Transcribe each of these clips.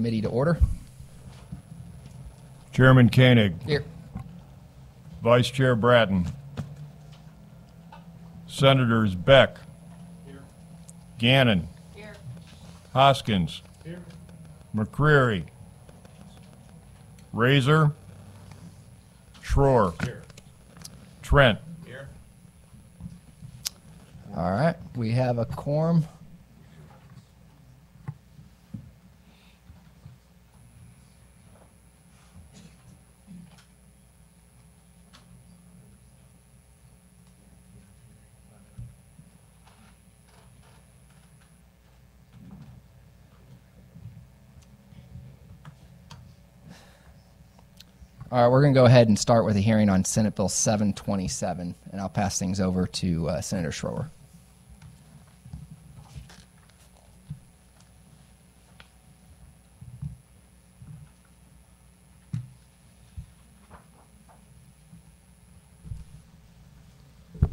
committee to order. Chairman Koenig. Here. Vice Chair Bratton. Senators Beck. Here. Gannon. Here. Hoskins. Here. McCreary. Razor. Schroer. Here. Trent. Here. All right, we have a quorum. All right, we're going to go ahead and start with a hearing on Senate Bill 727, and I'll pass things over to Senator Schroer.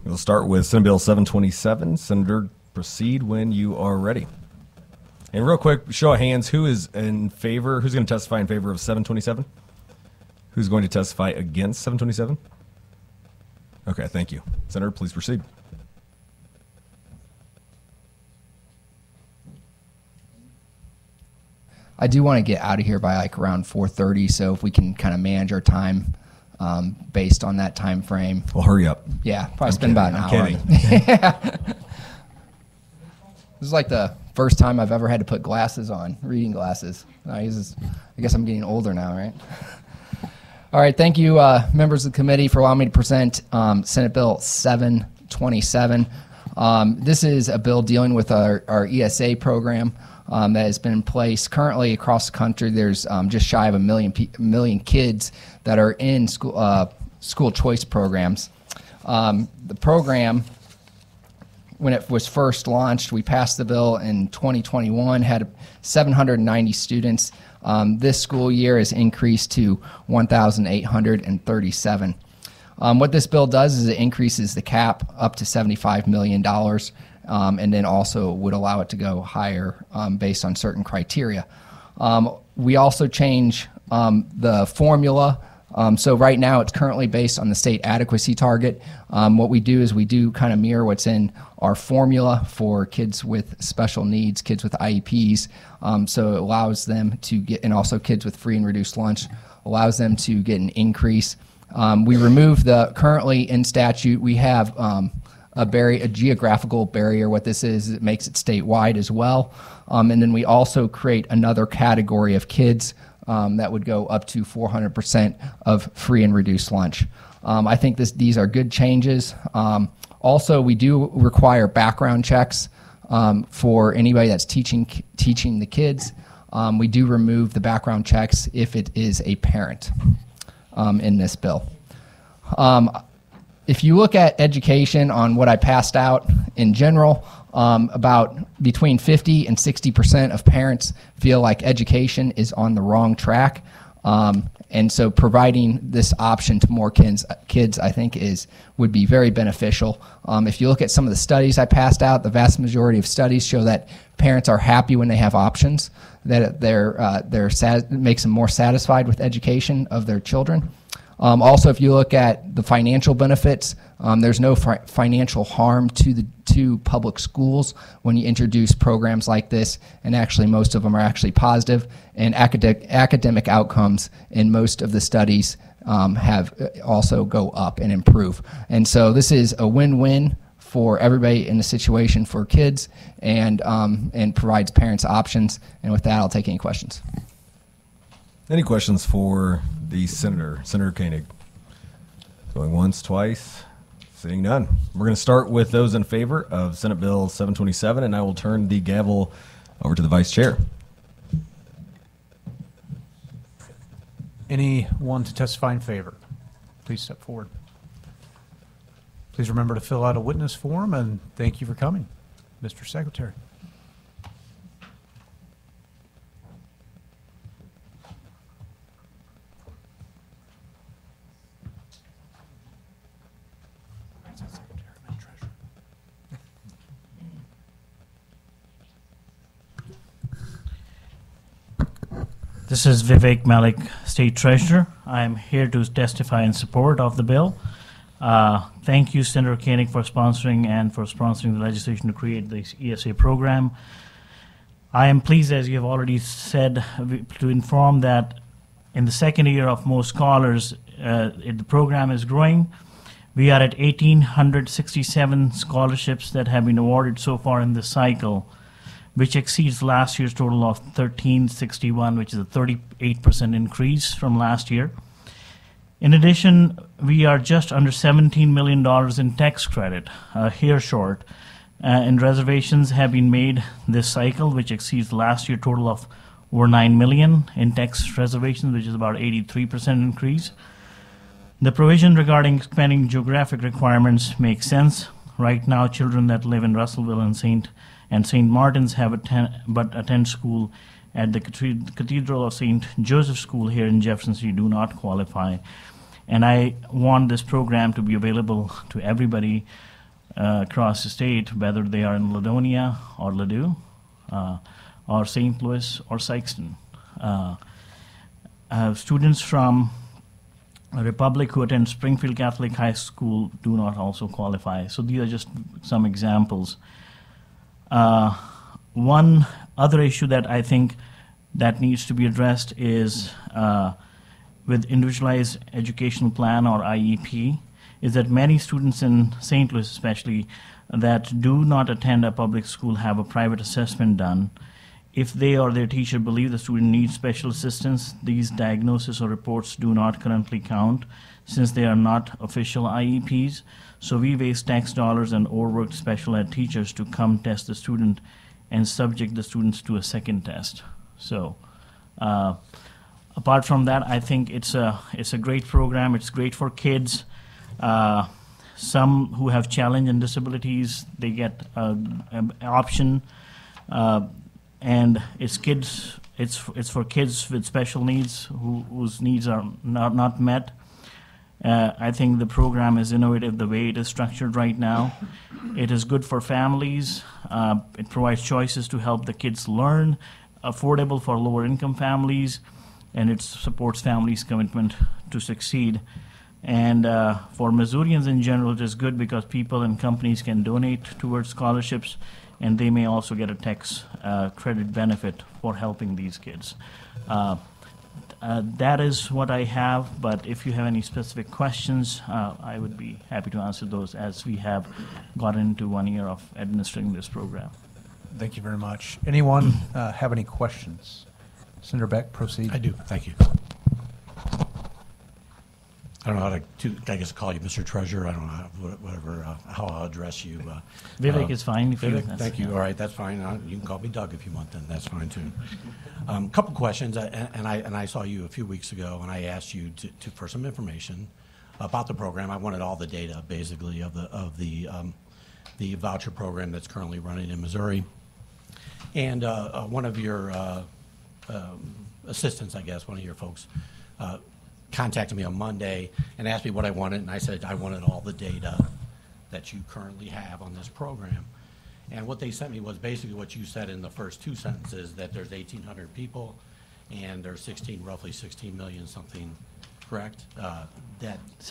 We'll start with Senate Bill 727. Senator, proceed when you are ready. And real quick, show of hands, who is in favor? Who's going to testify in favor of 727? Who's going to testify against 727? Okay, thank you. Senator, please proceed. I do want to get out of here by like around 4:30, so if we can kind of manage our time based on that time frame. Well, hurry up. Yeah, probably spend about an hour. Kidding. Yeah. This is like the first time I've ever had to put glasses on, reading glasses. I guess I'm getting older now, right? All right, thank you, members of the committee, for allowing me to present Senate Bill 727. This is a bill dealing with our ESA program that has been in place. Currently, across the country, there's just shy of a million kids that are in school choice programs. The program, when it was first launched, we passed the bill in 2021, had 790 students. This school year has increased to 1,837. What this bill does is it increases the cap up to $75 million, and then also would allow it to go higher based on certain criteria. We also change the formula. So right now it's currently based on the state adequacy target. What we do is we do kind of mirror what's in our formula for kids with special needs, kids with IEPs. So it allows them to get, and also kids with free and reduced lunch, allows them to get an increase. We remove the, currently in statute, we have a geographical barrier. What this is, it makes it statewide as well. And then we also create another category of kids that would go up to 400% of free and reduced lunch. I think these are good changes. Also, we do require background checks for anybody that's teaching the kids. We do remove the background checks if it is a parent in this bill. If you look at education on what I passed out in general, about between 50 and 60% of parents feel like education is on the wrong track. And so providing this option to more kids I think would be very beneficial. If you look at some of the studies I passed out, the vast majority of studies show that parents are happy when they have options, that it makes them more satisfied with education of their children. Also, if you look at the financial benefits, there's no financial harm to public schools when you introduce programs like this, and actually most of them are actually positive, and academic outcomes in most of the studies have also go up and improve. And so this is a win-win for everybody in the situation for kids, and provides parents options. And with that, I'll take any questions. Any questions for the Senator Koenig? Going once, twice, seeing none. We're going to start with those in favor of Senate Bill 727, and I will turn the gavel over to the Vice Chair. Anyone to testify in favor? Please step forward. Please remember to fill out a witness form, and thank you for coming, Mr. Secretary. This is Vivek Malik, State Treasurer. I am here to testify in support of the bill. Thank you, Senator Koenig, for sponsoring the legislation to create the ESA program. I am pleased, as you have already said, to inform that in the second year of most scholars, the program is growing. We are at 1,867 scholarships that have been awarded so far in this cycle, which exceeds last year's total of 1,361, which is a 38% increase from last year. In addition, we are just under $17 million in tax credit, here short, and reservations have been made this cycle, which exceeds last year's total of over $9 million in tax reservations, which is about 83% increase. The provision regarding expanding geographic requirements makes sense. Right now, children that live in Russellville and St. Martin's but attend school at the Cathedral of St. Joseph School here in Jefferson City do not qualify. And I want this program to be available to everybody across the state, whether they are in Ladonia or Ladue, or St. Louis or Sykeston. Students from Republic who attend Springfield Catholic High School do not also qualify. So these are just some examples. One other issue that I think that needs to be addressed is with Individualized Educational Plan, or IEP, is that many students in St. Louis especially that do not attend a public school have a private assessment done. If they or their teacher believe the student needs special assistance, these diagnoses or reports do not currently count since they are not official IEPs. So we waste tax dollars and overworked special ed teachers to come test the student and subject the students to a second test. So apart from that, I think it's a great program. It's great for kids. Some who have challenge and disabilities, they get an option. And it's for kids with special needs whose needs are not met. I think the program is innovative the way it is structured right now. It is good for families. It provides choices to help the kids learn, affordable for lower income families, and it supports families' commitment to succeed. And for Missourians in general, it is good because people and companies can donate towards scholarships, and they may also get a tax credit benefit for helping these kids. That is what I have, but if you have any specific questions, I would be happy to answer those as we have gotten into 1 year of administering this program. Thank you very much. Anyone have any questions? Senator Beck, proceed. I do. Thank you. I don't know how to, I guess, call you Mr. Treasurer. I don't know how I'll address you. Vivek is fine. If Vivek, thank you. All right, that's fine. You can call me Doug if you want, then that's fine too. Couple questions, and I saw you a few weeks ago, and I asked you for some information about the program. I wanted all the data, basically, of the voucher program that's currently running in Missouri. And one of your assistants, I guess, one of your folks, contacted me on Monday and asked me what I wanted, and I said I wanted all the data that you currently have on this program. And what they sent me was basically what you said in the first two sentences, that there's 1,800 people and there's roughly 16 million something, correct? Yeah. That's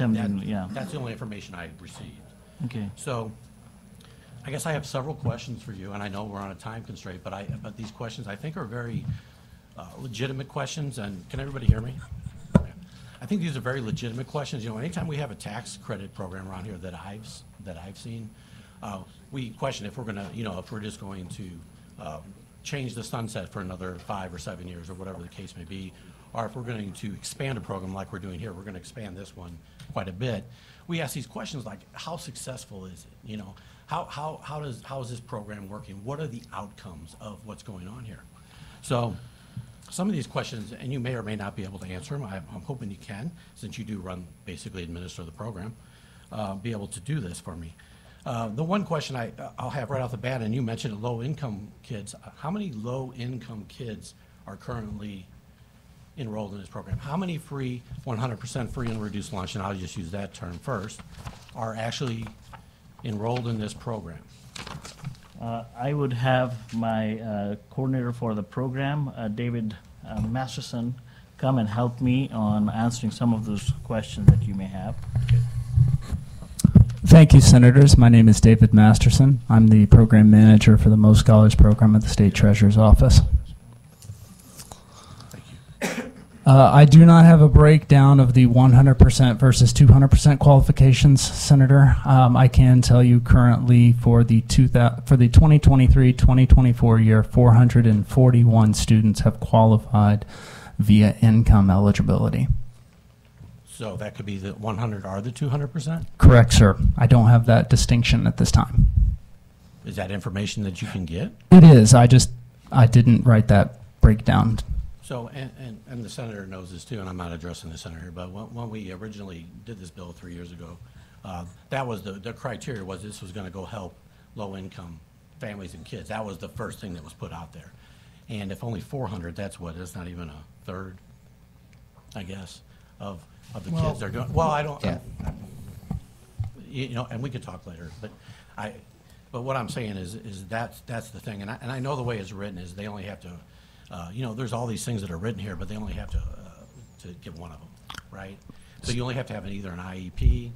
the only information I received. Okay. So I guess I have several questions for you, and I know we're on a time constraint, but these questions I think are very legitimate questions. And can everybody hear me? I think these are very legitimate questions. You know, anytime we have a tax credit program around here that I've seen, we question if we're going to, if we're just going to change the sunset for another 5 or 7 years or whatever the case may be, or if we're going to expand a program like we're doing here, we're going to expand this one quite a bit. We ask these questions like, how successful is it? How is this program working? What are the outcomes of what's going on here? So some of these questions, and you may or may not be able to answer them. I'm hoping you can, since you do basically administer the program, be able to do this for me. The one question I'll have right off the bat, and you mentioned low-income kids. How many low-income kids are currently enrolled in this program? How many 100% free and reduced lunch, and I'll just use that term first, are actually enrolled in this program? I would have my coordinator for the program, David Masterson come and help me on answering some of those questions that you may have. Thank you, Senators. My name is David Masterson. I'm the program manager for the Most Scholars Program at the State Treasurer's Office. I do not have a breakdown of the 100% versus 200% qualifications, Senator. I can tell you currently for the 2023-2024 year, 441 students have qualified via income eligibility. So that could be the 100 or the 200%? Correct, sir. I don't have that distinction at this time. Is that information that you can get? It is. I didn't write that breakdown. So, and the senator knows this too, and I'm not addressing the senator, but when we originally did this bill 3 years ago, that was the criteria was this was going to go help low-income families and kids. That was the first thing that was put out there. And if only 400, that's not even a third, I guess, of the kids are going. Well, I don't. Yeah. And we could talk later, but what I'm saying is that's the thing, and I know the way it's written is they only have to. There's all these things that are written here, but they only have to get one of them, right? So you only have to have either an IEP,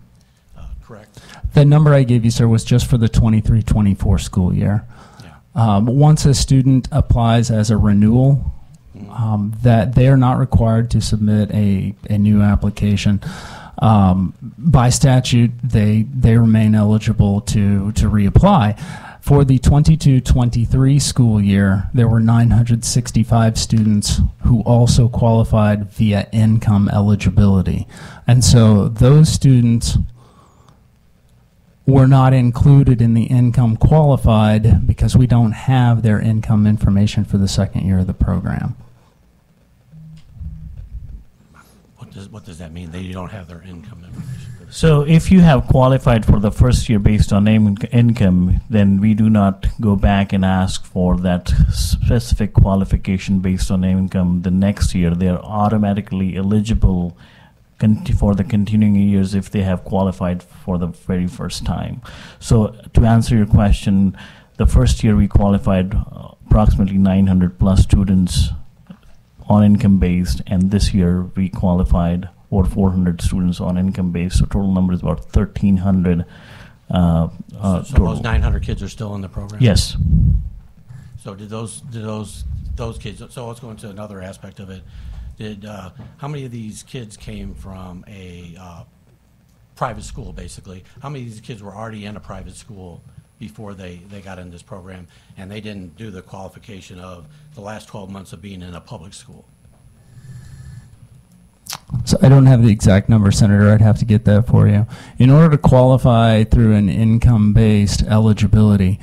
correct? The number I gave you, sir, was just for the 23-24 school year. Yeah. Once a student applies as a renewal, that they are not required to submit a new application. By statute, they remain eligible to reapply. For the 22-23 school year, there were 965 students who also qualified via income eligibility. And so those students were not included in the income qualified because we don't have their income information for the second year of the program. What does that mean? They don't have their income information? So if you have qualified for the first year based on income, then we do not go back and ask for that specific qualification based on income the next year. They are automatically eligible for the continuing years if they have qualified for the very first time. So to answer your question, the first year we qualified approximately 900 plus students on income based, and this year we qualified over 400 students on income based. So total number is about 1,300. So total. those 900 kids are still in the program? Yes. So did those kids? So let's go into another aspect of it. How many of these kids came from a private school, basically? How many of these kids were already in a private school before they got in this program, and they didn't do the qualification of the last 12 months of being in a public school? So I don't have the exact number, Senator. I'd have to get that for you. In order to qualify through an income-based eligibility,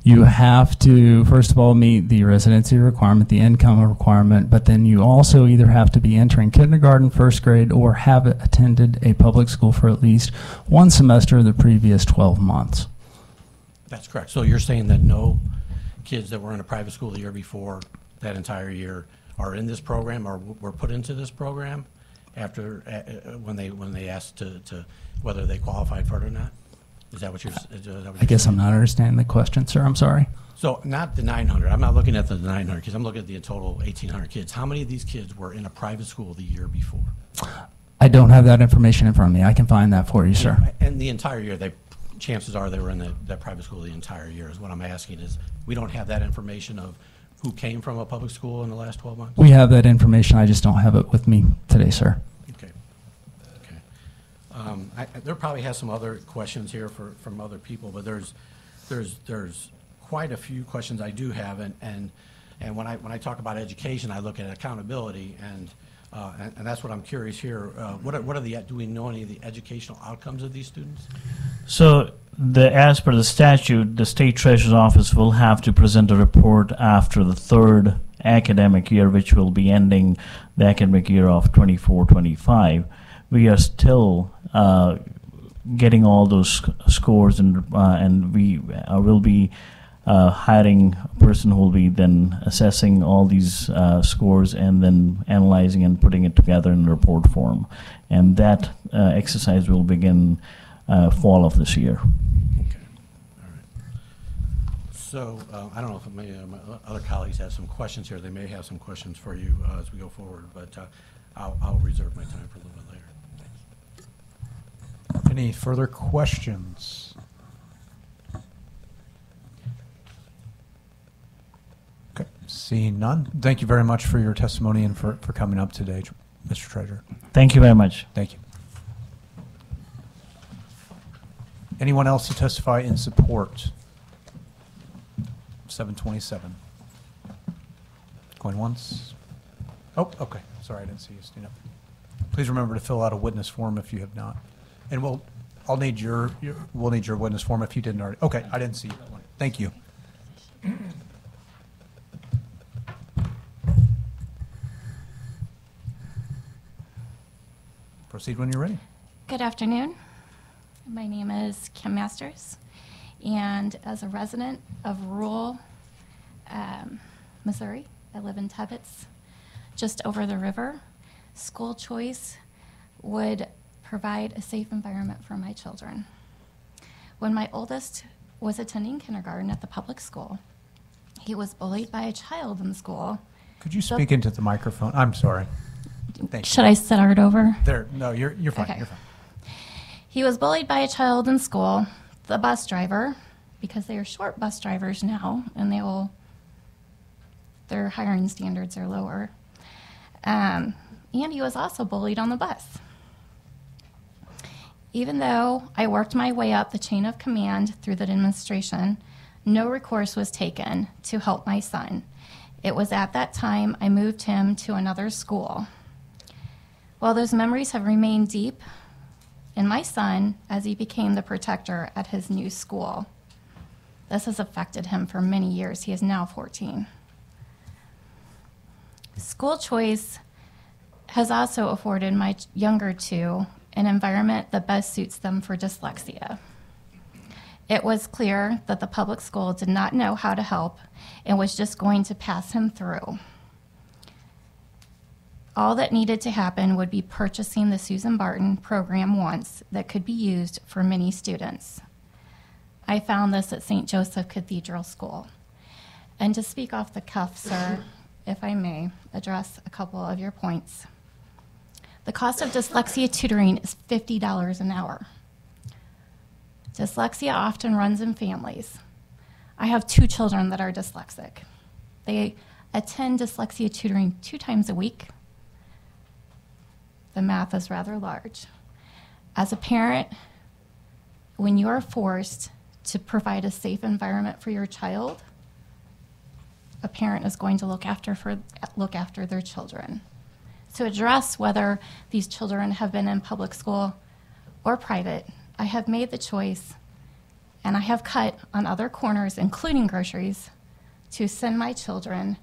you have to, first of all, meet the residency requirement, the income requirement, but then you also either have to be entering kindergarten, first grade, or have attended a public school for at least one semester of the previous 12 months. That's correct. So you're saying that no kids that were in a private school the year before that entire year are in this program or were put into this program after when they asked to whether they qualified for it or not? Is that what you're? I guess I'm not understanding the question, sir. I'm sorry. So not the 900. I'm not looking at the 900 kids. I'm looking at the total 1,800 kids. How many of these kids were in a private school the year before? I don't have that information in front of me. I can find that for you, sir. And the entire year, chances are they were in that private school the entire year is what I'm asking is we don't have that information of who came from a public school in the last 12 months? We have that information. I just don't have it with me today, sir. Okay. There probably has some other questions here from other people, but there's quite a few questions I do have, and when I talk about education, I look at accountability, and that's what I'm curious here. What are do we know any of the educational outcomes of these students? So as per the statute, the State Treasurer's Office will have to present a report after the third academic year, which will be ending the academic year of 24-25. We are still getting all those scores, and we will be hiring a person who will be then assessing all these scores and then analyzing and putting it together in report form. And that exercise will begin fall of this year. Okay. All right. So I don't know if my other colleagues have some questions here. They may have some questions for you as we go forward, but I'll reserve my time for a little bit later. Any further questions? Okay, seeing none. Thank you very much for your testimony and for coming up today, Mr. Treasurer. Thank you very much. Thank you. Anyone else to testify in support? 727. Going once. Oh, okay. Sorry, I didn't see you stand up. Please remember to fill out a witness form if you have not. And we'll need your witness form if you didn't already. Okay, I didn't see you. Thank you. Proceed when you're ready. Good afternoon. My name is Kim Masters, and as a resident of rural Missouri, I live in Tebbets, just over the river. School choice would provide a safe environment for my children. When my oldest was attending kindergarten at the public school, he was bullied by a child in school. Could you speak into the microphone? I'm sorry. Thank you. Should I start over? There. No, you're fine. Okay. You're fine. He was bullied by a child in school. The bus driver, because they are short bus drivers now, and their hiring standards are lower. And he was also bullied on the bus. Even though I worked my way up the chain of command through the administration, no recourse was taken to help my son. It was at that time I moved him to another school. While those memories have remained deep in my son as he became the protector at his new school, this has affected him for many years. He is now 14. School choice has also afforded my younger two an environment that best suits them for dyslexia. It was clear that the public school did not know how to help and was just going to pass him through. All that needed to happen would be purchasing the Susan Barton program once that could be used for many students. I found this at St. Joseph Cathedral School. And to speak off the cuff, sir, if I may address a couple of your points. The cost of dyslexia tutoring is $50 an hour. Dyslexia often runs in families. I have 2 children that are dyslexic. They attend dyslexia tutoring 2 times a week. The math is rather large. As a parent, when you are forced to provide a safe environment for your child, a parent is going to look after their children. To address whether these children have been in public school or private, I have made the choice, and I have cut on other corners, including groceries, to send my children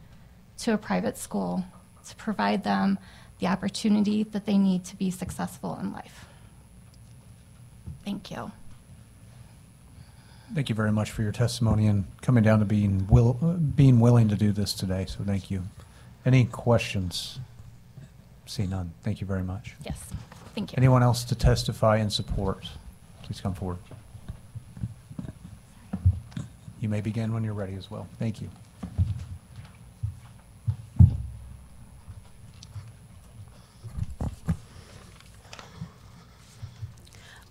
to a private school to provide them the opportunity that they need to be successful in life. Thank you. Thank you very much for your testimony and coming down to being willing to do this today. So thank you. Any questions? See none. Thank you very much. Yes, thank you. Anyone else to testify in support? Please come forward. You may begin when you're ready as well. Thank you.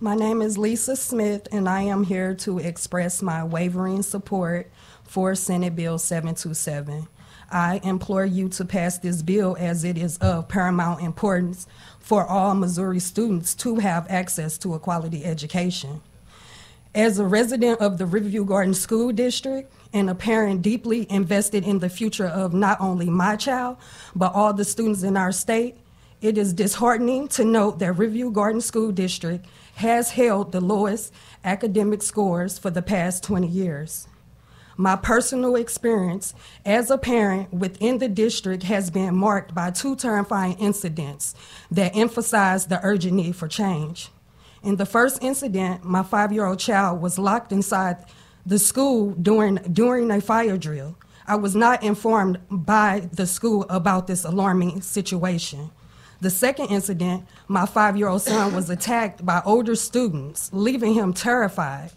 My name is Lisa Smith, and I am here to express my wavering support for Senate Bill 727. I implore you to pass this bill as it is of paramount importance for all Missouri students to have access to a quality education. As a resident of the Riverview Garden School District and a parent deeply invested in the future of not only my child, but all the students in our state, it is disheartening to note that Riverview Garden School District has held the lowest academic scores for the past 20 years. My personal experience as a parent within the district has been marked by 2 terrifying incidents that emphasize the urgent need for change. In the first incident, my 5-year-old child was locked inside the school during a fire drill. I was not informed by the school about this alarming situation. The second incident, my 5-year-old son was attacked by older students, leaving him terrified.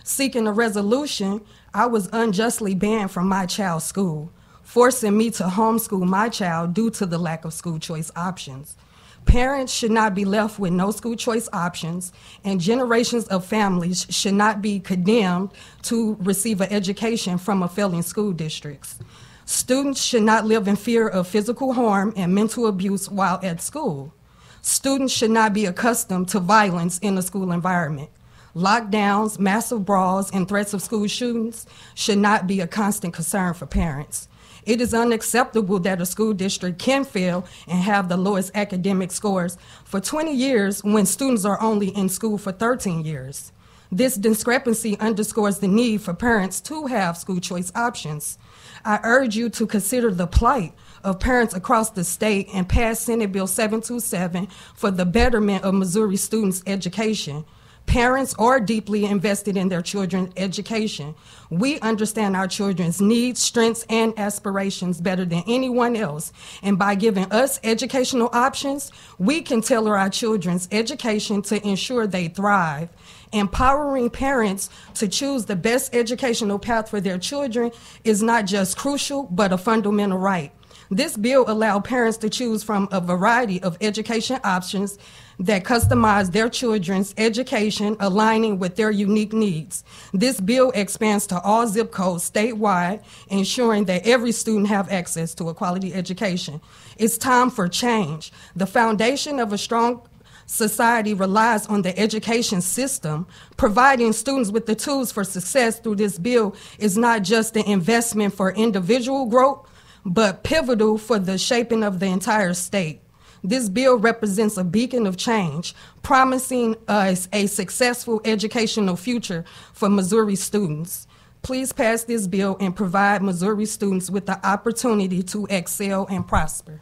Seeking a resolution, I was unjustly banned from my child's school, forcing me to homeschool my child due to the lack of school choice options. Parents should not be left with no school choice options, and generations of families should not be condemned to receive an education from a failing school districts. Students should not live in fear of physical harm and mental abuse while at school. Students should not be accustomed to violence in a school environment. Lockdowns, massive brawls, and threats of school shootings should not be a constant concern for parents. It is unacceptable that a school district can fail and have the lowest academic scores for 20 years when students are only in school for 13 years. This discrepancy underscores the need for parents to have school choice options. I urge you to consider the plight of parents across the state and pass Senate Bill 727 for the betterment of Missouri students' education. Parents are deeply invested in their children's education. We understand our children's needs, strengths, and aspirations better than anyone else. And by giving us educational options, we can tailor our children's education to ensure they thrive. Empowering parents to choose the best educational path for their children is not just crucial, but a fundamental right. This bill allows parents to choose from a variety of education options that customize their children's education, aligning with their unique needs. This bill expands to all zip codes statewide, ensuring that every student have access to a quality education. It's time for change. The foundation of a strong society relies on the education system. Providing students with the tools for success through this bill is not just an investment for individual growth, but pivotal for the shaping of the entire state. This bill represents a beacon of change, promising us a successful educational future for Missouri students. Please pass this bill and provide Missouri students with the opportunity to excel and prosper.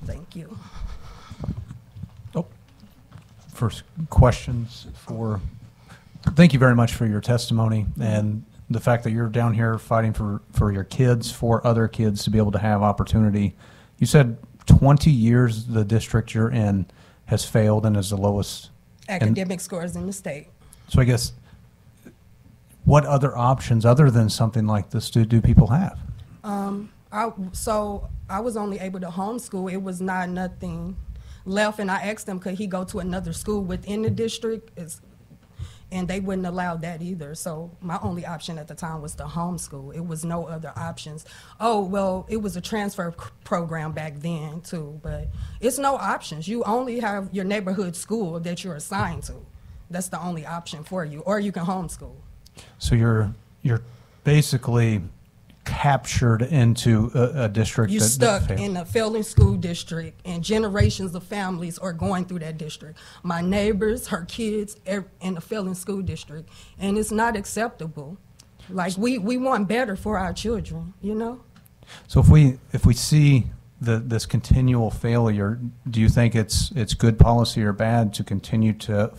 Thank you. First questions for, thank you very much for your testimony and the fact that you're down here fighting for your kids, for other kids to be able to have opportunity. You said 20 years the district you're in has failed and is the lowest Academic scores in the state. So I guess, what other options other than something like this do people have? So I was only able to homeschool. It was not nothing left, and I asked him could he go to another school within the district, and they wouldn't allow that either. So my only option at the time was to homeschool. It was no other options. Oh, well, it was a transfer program back then too, but it's no options. You only have your neighborhood school that you're assigned to. That's the only option for you, or you can homeschool. So you're basically captured into a district You're that stuck failed. in a failing school district, and generations of families are going through that district. My neighbors, her kids, in a failing school district, and it's not acceptable. Like we want better for our children, you know. So if we see this continual failure, do you think it's good policy or bad to continue to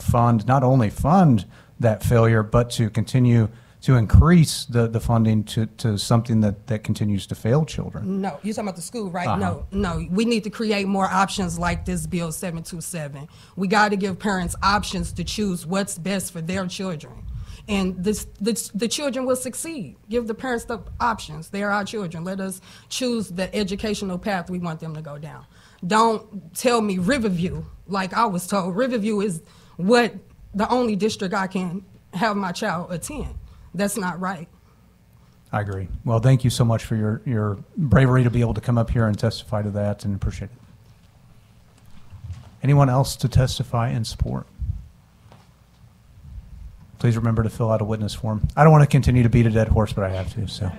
not only fund that failure, but to continue to increase the funding to something that continues to fail children? No, you're talking about the school, right? Uh-huh. No, we need to create more options like this Bill 727. We got to give parents options to choose what's best for their children. And the children will succeed. Give the parents the options. They're our children. Let us choose the educational path we want them to go down. Don't tell me Riverview, like I was told. Riverview is the only district I can have my child attend. That's not right. I agree. Well, thank you so much for your bravery to be able to come up here and testify to that, and appreciate it. Anyone else to testify in support? Please remember to fill out a witness form. I don't want to continue to beat a dead horse, but I have to, so.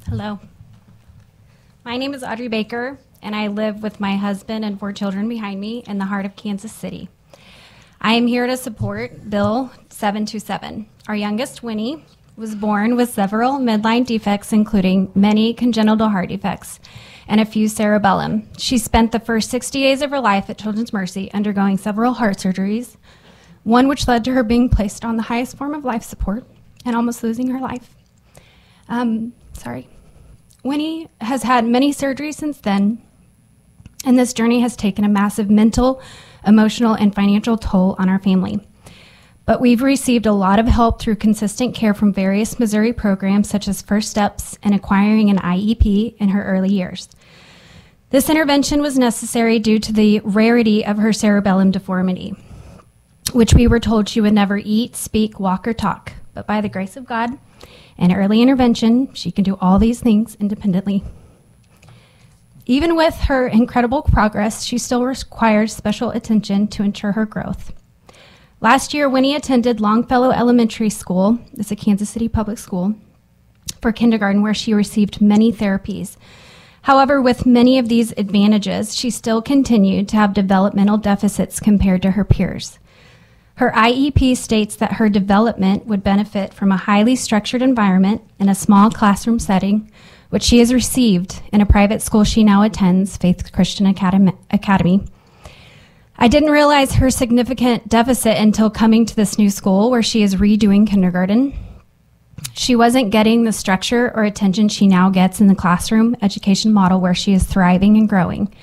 Hello. My name is Audrey Baker, and I live with my husband and 4 children behind me in the heart of Kansas City. I am here to support Bill 727. Our youngest, Winnie, was born with several midline defects, including many congenital heart defects and a few cerebellum. She spent the first 60 days of her life at Children's Mercy undergoing several heart surgeries, one which led to her being placed on the highest form of life support and almost losing her life. Winnie has had many surgeries since then, and this journey has taken a massive mental, emotional, and financial toll on our family. But we've received a lot of help through consistent care from various Missouri programs such as First Steps and acquiring an IEP in her early years. This intervention was necessary due to the rarity of her cerebellum deformity, which we were told she would never eat, speak, walk, or talk. But by the grace of God and early intervention, she can do all these things independently. Even with her incredible progress, she still requires special attention to ensure her growth. Last year, Winnie attended Longfellow Elementary School, it's a Kansas City public school, for kindergarten, where she received many therapies. However, with many of these advantages, she still continued to have developmental deficits compared to her peers. Her IEP states that her development would benefit from a highly structured environment in a small classroom setting, which she has received in a private school she now attends, Faith Christian Academy. I didn't realize her significant deficit until coming to this new school where she is redoing kindergarten. She wasn't getting the structure or attention she now gets in the classroom education model where she is thriving and growing.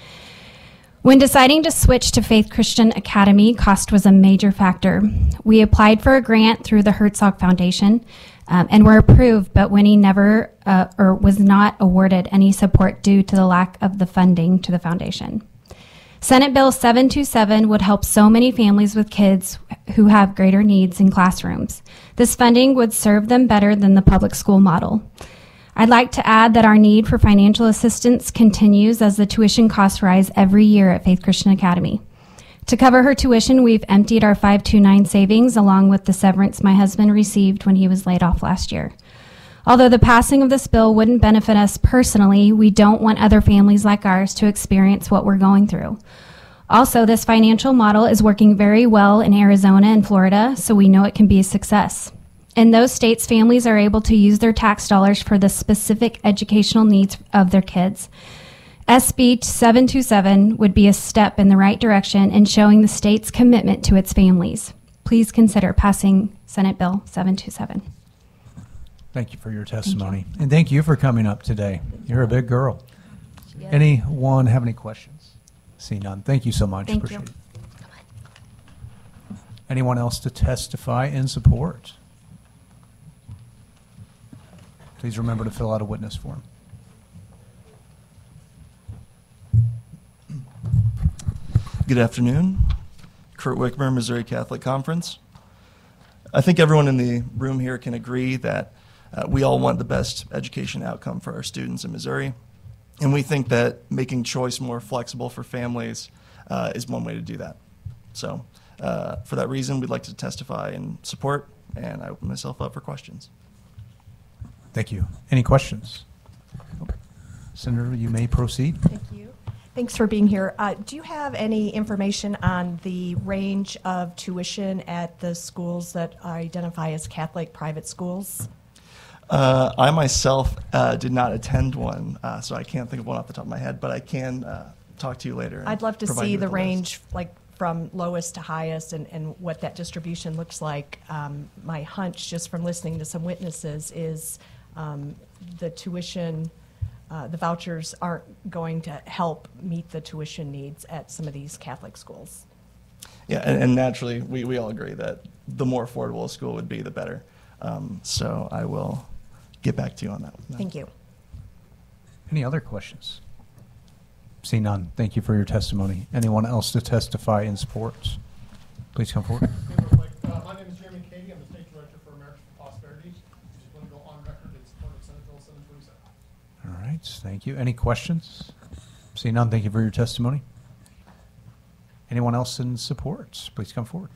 When deciding to switch to Faith Christian Academy, cost was a major factor. We applied for a grant through the Herzog Foundation and were approved, but Winnie never or was not awarded any support due to the lack of the funding to the foundation. Senate Bill 727 would help so many families with kids who have greater needs in classrooms. This funding would serve them better than the public school model. I'd like to add that our need for financial assistance continues as the tuition costs rise every year at Faith Christian Academy. To cover her tuition, we've emptied our 529 savings along with the severance my husband received when he was laid off last year. Although the passing of this bill wouldn't benefit us personally, we don't want other families like ours to experience what we're going through. Also, this financial model is working very well in Arizona and Florida, so we know it can be a success. In those states, families are able to use their tax dollars for the specific educational needs of their kids. SB727 would be a step in the right direction in showing the state's commitment to its families. Please consider passing Senate Bill 727. Thank you for your testimony. And thank you for coming up today. You're a big girl. Anyone have any questions? See none. Thank you so much. Thank Appreciate you. it. Anyone else to testify in support? Please remember to fill out a witness form. Good afternoon. Kurt Wickmer, Missouri Catholic Conference. I think everyone in the room here can agree that we all want the best education outcome for our students in Missouri, and we think that making choice more flexible for families is one way to do that. So for that reason, we'd like to testify in support, and I open myself up for questions. Thank you. Any questions? Senator, you may proceed. Thank you. Thanks for being here. Do you have any information on the range of tuition at the schools that identify as Catholic private schools? I myself did not attend one, so I can't think of one off the top of my head, but I can talk to you later. I'd love to provide see you the with a list. range, like from lowest to highest, and what that distribution looks like. My hunch, just from listening to some witnesses, is the tuition, the vouchers aren't going to help meet the tuition needs at some of these Catholic schools. Yeah, and naturally, we all agree that the more affordable a school would be, the better. So I will get back to you on that one. Thank you. Any other questions? See none. Thank you for your testimony. Anyone else to testify in support? Please come forward. My name is Jeremy Cady. I'm the State Director for Americans for Prosperity. Just want to go on record in support of Senate Bill 727. All right, thank you. Any questions? See none. Thank you for your testimony. Anyone else in support? Please come forward.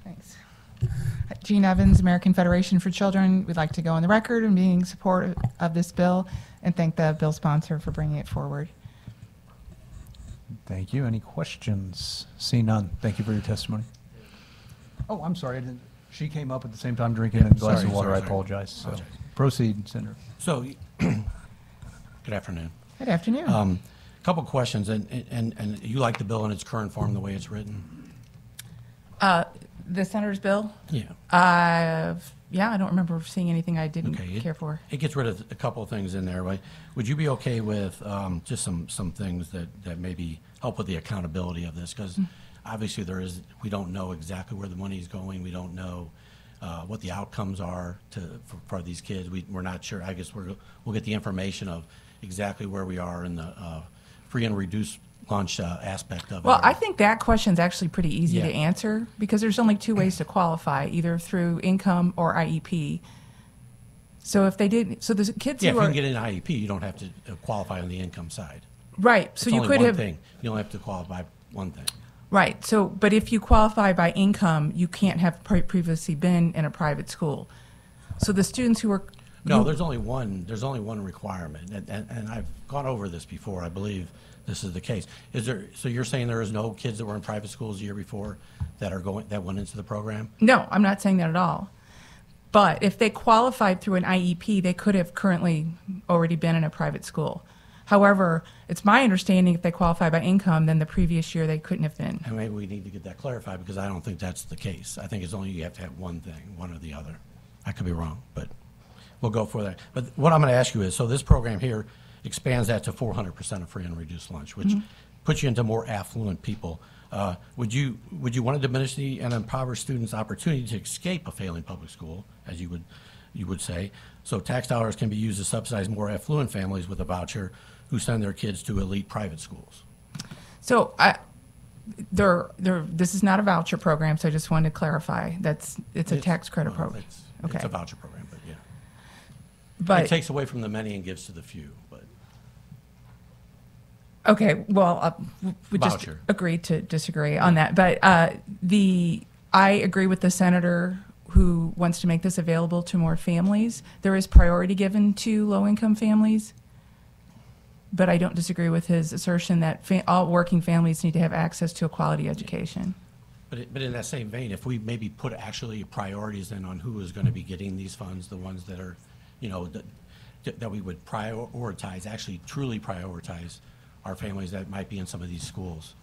Thanks. Jean Evans, American Federation for Children. We'd like to go on the record and being support of this bill and thank the bill sponsor for bringing it forward. Thank you. Any questions? See none. Thank you for your testimony. Oh, I'm sorry. She came up at the same time drinking a glass of water. I apologize. So, proceed, Senator. So, good afternoon. Good afternoon. Couple questions, and you like the bill in its current form, the way it's written? The senator's bill? Yeah. Yeah, I don't remember seeing anything I didn't Okay. care for. It gets rid of a couple of things in there, right? Would you be okay with just some things that maybe help with the accountability of this? Because obviously we don't know exactly where the money is going. We don't know what the outcomes are for these kids. We're not sure. I guess we'll get the information of exactly where we are in the free and reduced lunch aspect of it. Well, I think that question's actually pretty easy Yeah. to answer because there's only two ways to qualify, either through income or IEP. So if they did, so the kids Yeah, if who you are can get an IEP, you don't have to qualify on the income side. right, so It's you only could one have thing. You only have to qualify one thing. right. So, but if you qualify by income, you can't have previously been in a private school. So the students who are No, who- there's only one requirement, and I've gone over this before. I believe this is the case. So you're saying there is no kids that were in private schools the year before that went into the program? No, I'm not saying that at all. But if they qualified through an IEP, they could have currently already been in a private school. However, it's my understanding if they qualify by income, then the previous year they couldn't have been. And maybe we need to get that clarified because I don't think that's the case. I think it's only you have to have one thing, one or the other. I could be wrong, but we'll go for that. But what I'm going to ask you is, so this program here expands that to 400% of free and reduced lunch, which puts you into more affluent people. Would you want to diminish the and impoverish students' opportunity to escape a failing public school, as you would say? So tax dollars can be used to subsidize more affluent families with a voucher who send their kids to elite private schools. So this is not a voucher program, so I just wanted to clarify. It's a tax credit well, program. It's a voucher program, but yeah. But It takes away from the many and gives to the few, but okay, well, we just Voucher. agreed to disagree on that. But I agree with the senator who wants to make this available to more families. There is priority given to low-income families, but I don't disagree with his assertion that all working families need to have access to a quality education. But in that same vein, if we maybe put actually priorities in on who is going to be getting these funds, the ones that are, that we would prioritize, actually truly prioritize our families that might be in some of these schools.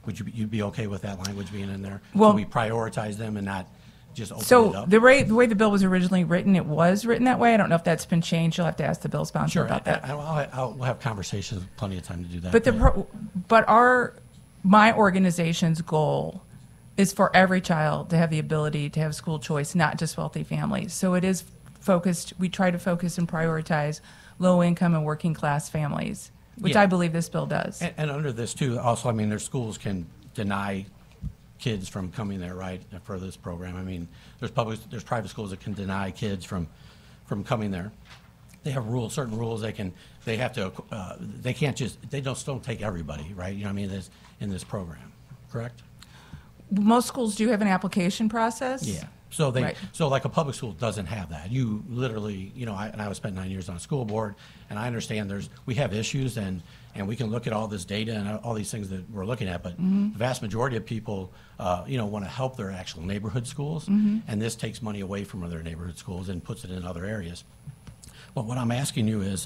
Would you'd be okay with that language being in there? Well- so we prioritize them and not just open it So up? the way the bill was originally written, it was written that way. I don't know if that's been changed. You'll have to ask the bill sponsor Sure, about that. we'll have conversations, plenty of time to do that. But my organization's goal is for every child to have the ability to have school choice, not just wealthy families. So it is focused. We try to focus and prioritize low income and working class families, which Yeah. I believe this bill does. And under this too, also, I mean, their schools can deny kids from coming there, right, for this program. I mean, there's private schools that can deny kids from coming there. They have certain rules. They don't take everybody, right? You know what I mean? In this program, correct? Most schools do have an application process. Yeah. So Right. so like a public school doesn't have that. You literally, I was spent 9 years on a school board, and I understand we have issues, and we can look at all this data and all these things that we're looking at, but the vast majority of people, want to help their actual neighborhood schools, and this takes money away from their neighborhood schools and puts it in other areas. But what I'm asking you is,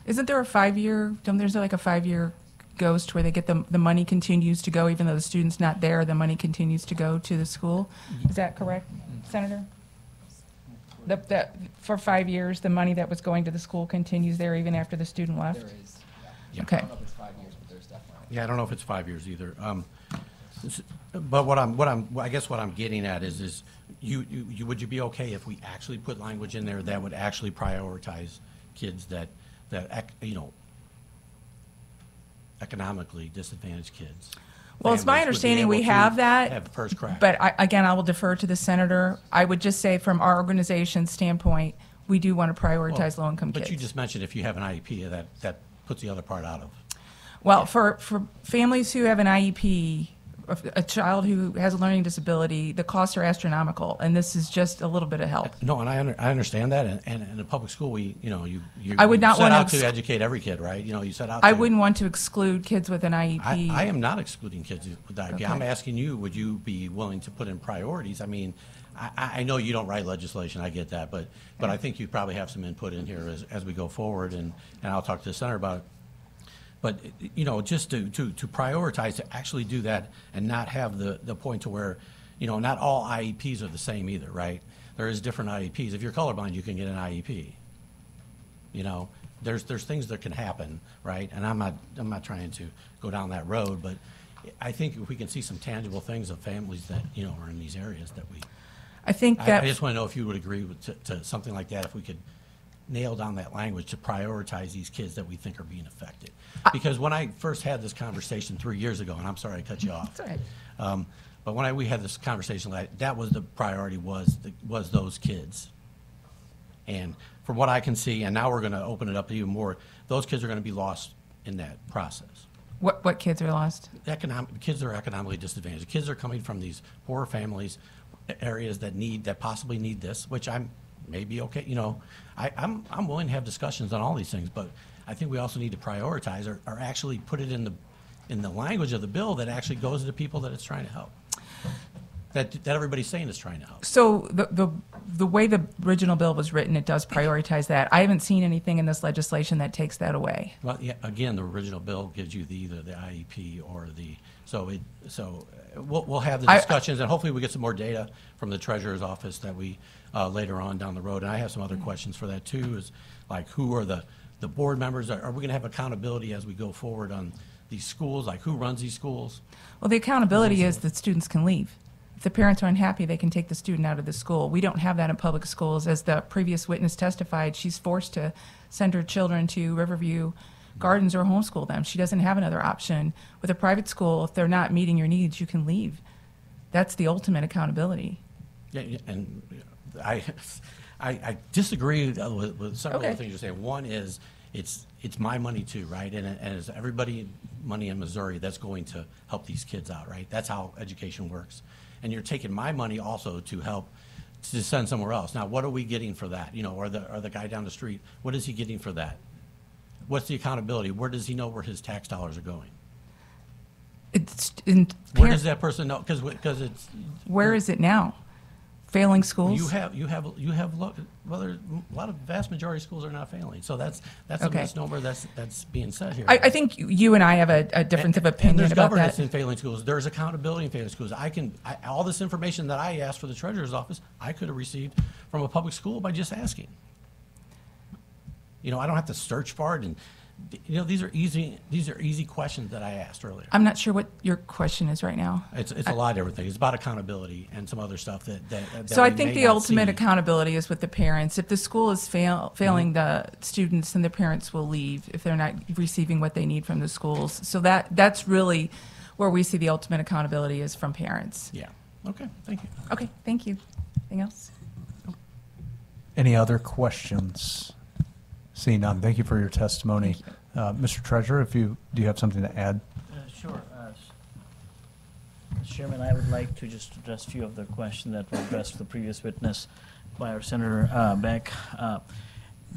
Isn't there a 5-year? There's like a 5-year ghost where they get the money continues to go even though the student's not there. The money continues to go to the school. Is that correct, Senator? For 5 years, the money that was going to the school continues there even after the student left. There is. Yeah. Okay. I don't know if it's 5 years, but there's definitely. yeah, I don't know if it's 5 years either. But I guess what I'm getting at is would you be okay if we actually put language in there that would actually prioritize kids that economically disadvantaged kids? Well, it's my Families would be understanding able we to have that. have first crack. But I will defer to the senator. I would just say from our organization's standpoint, we do want to prioritize low-income kids. But you just mentioned if you have an IEP, that puts the other part out of. Well, for families who have an IEP, a child who has a learning disability, the costs are astronomical, and this is just a little bit of help. No, and I understand that, and in a public school, you I would not set want out to to educate every kid, right? You set out. I to, wouldn't want to exclude kids with an IEP. I am not excluding kids with IEP. Okay. I'm asking you, would you be willing to put in priorities? I mean, I know you don't write legislation. I get that, but I think you probably have some input in here as we go forward, and I'll talk to the senator about it. But just to prioritize, to actually do that and not have the point to where not all IEPs are the same either, right? There is different IEPs. If you're colorblind, you can get an IEP. There's things that can happen, right? And I'm not trying to go down that road, but I think if we can see some tangible things of families that are in these areas that we. I think that I just want to know if you would agree to something like that, if we could nail down that language to prioritize these kids that we think are being affected. Because when I first had this conversation 3 years ago, and I'm sorry I cut you off. That's all right. But when we had this conversation, that was the priority, was those kids. And from what I can see, and now we're going to open it up even more, those kids are going to be lost in that process. What kids are lost? Kids that are economically disadvantaged. Kids are coming from these poor families, areas that possibly need this, which I'm maybe okay. I'm willing to have discussions on all these things, but I think we also need to prioritize or actually put it in the language of the bill that actually goes to the people that it's trying to help. That everybody's saying is trying to help. So the way the original bill was written, it does prioritize that. I haven't seen anything in this legislation that takes that away. Well, yeah, again, the original bill gives you either the IEP or we'll have the discussions, and hopefully we get some more data from the treasurer's office that we later on down the road. And I have some other questions for that too, is like who are the board members? Are we going to have accountability as we go forward on these schools? Like who runs these schools? Well, the accountability is that students can leave. If the parents are unhappy, they can take the student out of the school. We don't have that in public schools. As the previous witness testified, she's forced to send her children to Riverview Gardens or homeschool them. She doesn't have another option. With a private school, if they're not meeting your needs, you can leave. That's the ultimate accountability. Yeah, and I disagree with several of the things you're saying. One is it's my money too, right? And it's everybody money in Missouri that's going to help these kids out, right? That's how education works. And you're taking my money also to help to send somewhere else. Now, what are we getting for that? Or the guy down the street, what is he getting for that? What's the accountability? Where does he know where his tax dollars are going? Where does that person know? Because it's. Where is it now? Failing schools? You have well, there's a lot of vast majority of schools are not failing. So that's a misnomer that's being said here. I think you and I have a difference of opinion there's about governance that. in failing schools. There's accountability in failing schools. All this information that I asked for the treasurer's office, I could have received from a public school by just asking. I don't have to search for it, and these are easy questions that I asked earlier. I'm not sure what your question is right now. It's a lot of everything. It's about accountability and some other stuff that So we I think may the not ultimate see. accountability is with the parents. If the school is failing the students, then the parents will leave if they're not receiving what they need from the schools. So that's really where we see the ultimate accountability is from parents. Yeah. Okay. Thank you. Okay, thank you. Anything else? Any other questions? Seeing none, thank you for your testimony. Mr. Treasurer, do you have something to add? Sure. Mr. Chairman, I would like to just address a few of the questions that were addressed to the previous witness by our Senator Beck.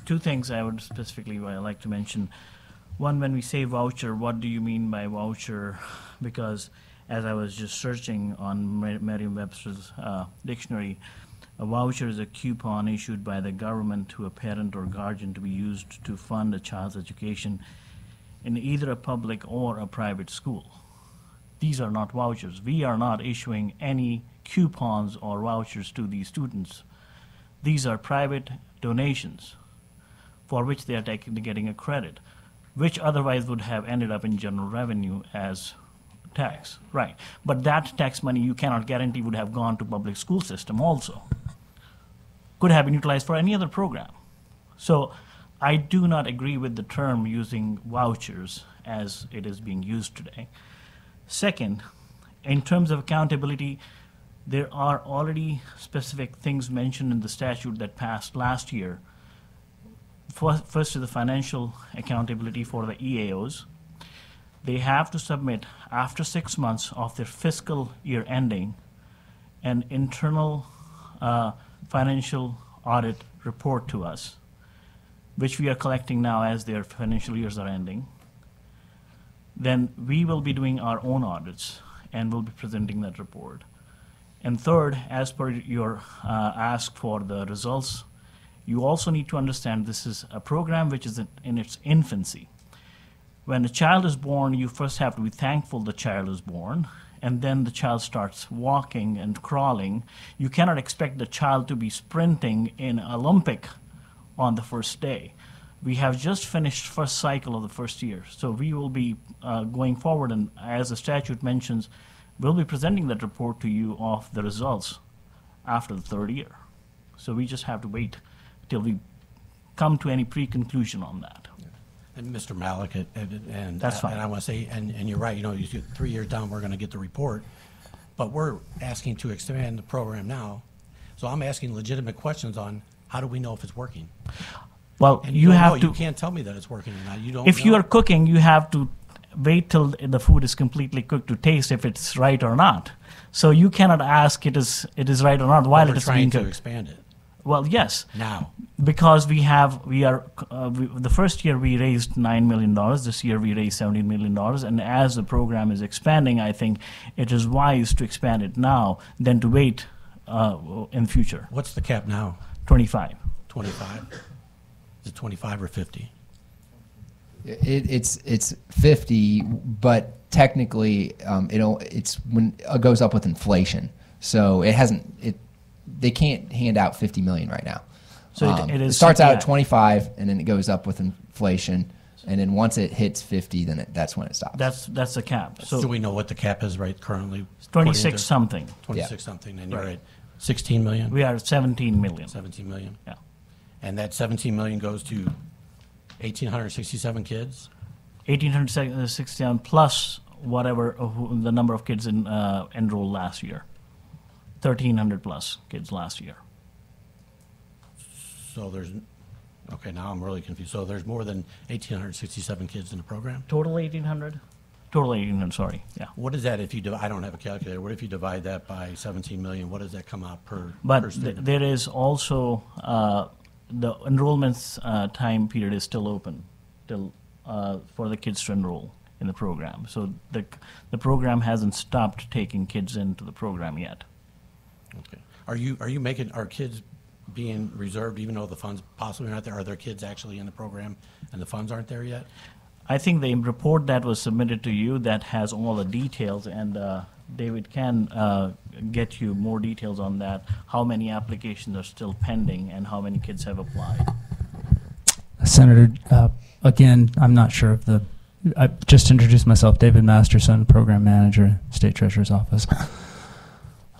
Two things I would specifically like to mention. One, when we say voucher, what do you mean by voucher? Because as I was just searching on Merriam-Webster's dictionary, a voucher is a coupon issued by the government to a parent or guardian to be used to fund a child's education in either a public or a private school. These are not vouchers. We are not issuing any coupons or vouchers to these students. These are private donations for which they are getting a credit, which otherwise would have ended up in general revenue as tax, right? But that tax money you cannot guarantee would have gone to public school system also. Could have been utilized for any other program. So I do not agree with the term using vouchers as it is being used today. Second, in terms of accountability, there are already specific things mentioned in the statute that passed last year. First is the financial accountability for the EAOs. They have to submit after 6 months of their fiscal year ending an internal financial audit report to us, which we are collecting now as their financial years are ending. Then we will be doing our own audits and we'll be presenting that report. And third, as per your ask for the results, you also need to understand this is a program which is in its infancy. When a child is born, you first have to be thankful the child is born, and then the child starts walking and crawling, you cannot expect the child to be sprinting in Olympic on the first day. We have just finished first cycle of the first year, so we will be going forward, and as the statute mentions, we'll be presenting that report to you of the results after the third year. So we just have to wait till we come to any pre-conclusion on that. And Mr. Malik, and That's fine. And I want to say, and you're right, you know, 3 years down, we're going to get the report, but we're asking to expand the program now. So I'm asking legitimate questions on how do we know if it's working? Well, And you don't have know. to. You can't tell me that it's working or not. You don't. If you know. are cooking, you have to wait till the food is completely cooked to taste if it's right or not. So you cannot ask it is right or not while We're it is trying being to cooked. expand it Well, yes, now. because the first year we raised $9 million. This year we raised $17 million. And as the program is expanding, I think it is wise to expand it now than to wait in the future. What's the cap now? 25. 25? Is it 25 or 50? It's 50, but technically it goes up with inflation. So they can't hand out 50 million right now. So it is starts out at CPI. 25 and then it goes up with inflation, and then once it hits 50, then that's when it stops. That's the cap. So Do we know what the cap is right currently? 26 something. 26 something, and you're Right. at 16 million? We are at 17 million. 17 million? Yeah. And that 17 million goes to 1,867 kids? 1,867 plus whatever the number of kids enrolled last year. 1,300 plus kids last year. So there's, okay, now I'm really confused. So there's more than 1,867 kids in the program? Total 1,800? Total 1,800, sorry, yeah. What is that if you, I don't have a calculator, what if you divide that by 17 million? What does that come out per But student? there is also, the enrollment's time period is still open till for the kids to enroll in the program. So the program hasn't stopped taking kids into the program yet. Okay. Are you making, are kids being reserved even though the funds possibly aren't there? Are there kids actually in the program and the funds aren't there yet? I think the report that was submitted to you that has all the details, and David can get you more details on that, how many applications are still pending and how many kids have applied. Senator, again, I'm not sure if I just introduced myself, David Masterson, Program Manager, State Treasurer's Office.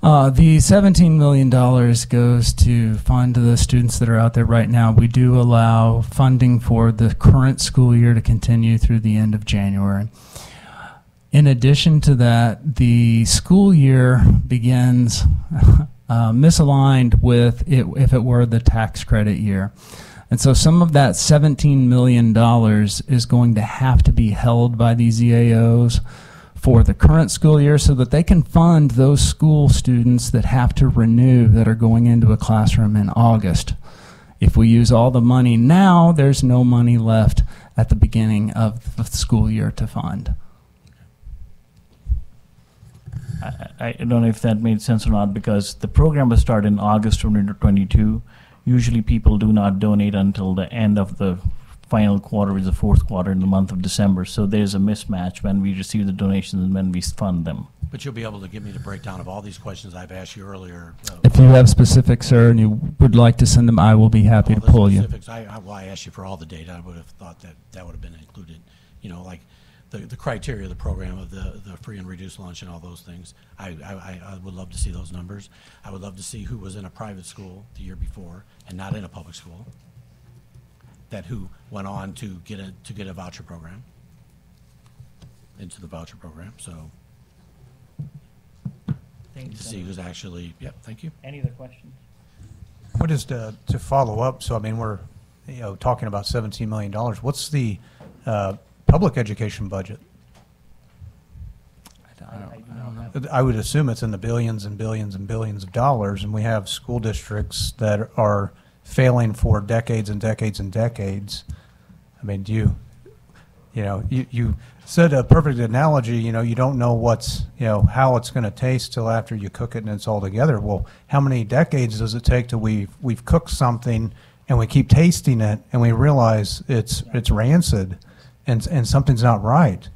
The $17 million goes to fund the students that are out there right now. We do allow funding for the current school year to continue through the end of January. In addition to that, the school year begins misaligned with if it were the tax credit year. And so some of that $17 million is going to have to be held by these EAOs for the current school year so that they can fund those school students that have to renew that are going into a classroom in August. If we use all the money now, there's no money left at the beginning of the school year to fund. I don't know if that made sense or not, because the program will start in August 2022. Usually people do not donate until the end of the final quarter, which is the fourth quarter in the month of December. So there's a mismatch when we receive the donations and when we fund them. But you'll be able to give me the breakdown of all these questions I've asked you earlier. If you have specifics, sir, and you would like to send them, I will be happy to All the pull you. specifics. I asked you for all the data. I would have thought that would have been included. You know, like the criteria of the program of the free and reduced lunch and all those things. I would love to see those numbers. I would love to see who was in a private school the year before and not in a public school, that who went on to get a voucher program, into the voucher program. So Thank you, to see Senator. who's actually, thank you. Any other questions? What is to follow up? So I mean, we're talking about $17 million. What's the public education budget? I would assume it's in the billions and billions and billions of dollars, and we have school districts that are failing for decades and decades and decades. I mean, you said a perfect analogy. You don't know how it's going to taste till after you cook it and it's all together. Well, how many decades does it take till we've cooked something and we keep tasting it and we realize it's rancid and something's not right?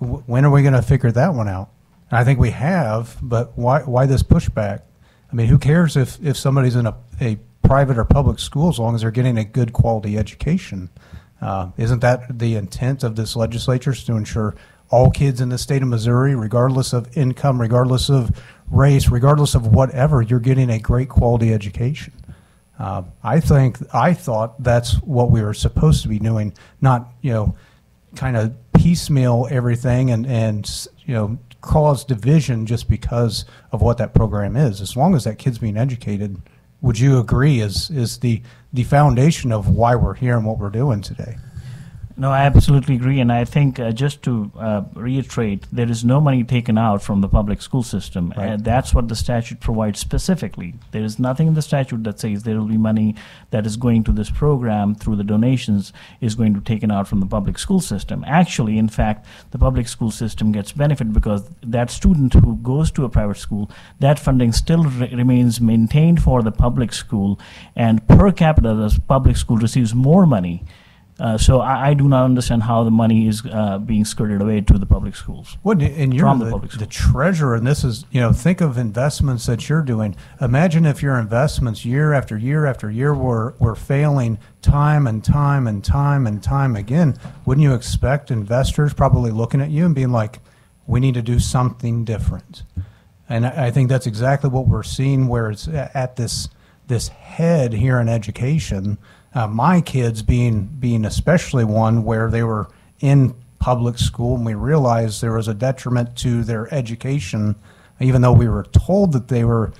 When are we going to figure that one out? I think we have, but why this pushback? I mean, who cares if somebody's in a private or public school as long as they're getting a good quality education? Isn't that the intent of this legislature, is to ensure all kids in the state of Missouri, regardless of income, regardless of race, regardless of whatever, you're getting a great quality education? I thought that's what we were supposed to be doing, not, kind of piecemeal everything and cause division just because of what that program is. As long as that kid's being educated, would you agree is the foundation of why we're here and what we're doing today? No, I absolutely agree, and I think just to reiterate, there is no money taken out from the public school system, Right. and that's what the statute provides specifically. There is nothing in the statute that says there will be money that is going to this program through the donations is going to be taken out from the public school system. Actually, in fact, the public school system gets benefit because that student who goes to a private school, that funding still remains maintained for the public school, and per capita, the public school receives more money. So I do not understand how the money is being skirted away to the public schools. Well, and you're From the public the school. treasurer, and this is, think of investments that you're doing. Imagine if your investments year after year after year were failing time and time and time and time again. Wouldn't you expect investors probably looking at you and being like, we need to do something different? And I think that's exactly what we're seeing, where it's at this head here in education. My kids being especially one where they were in public school, and we realized there was a detriment to their education, even though we were told that they were,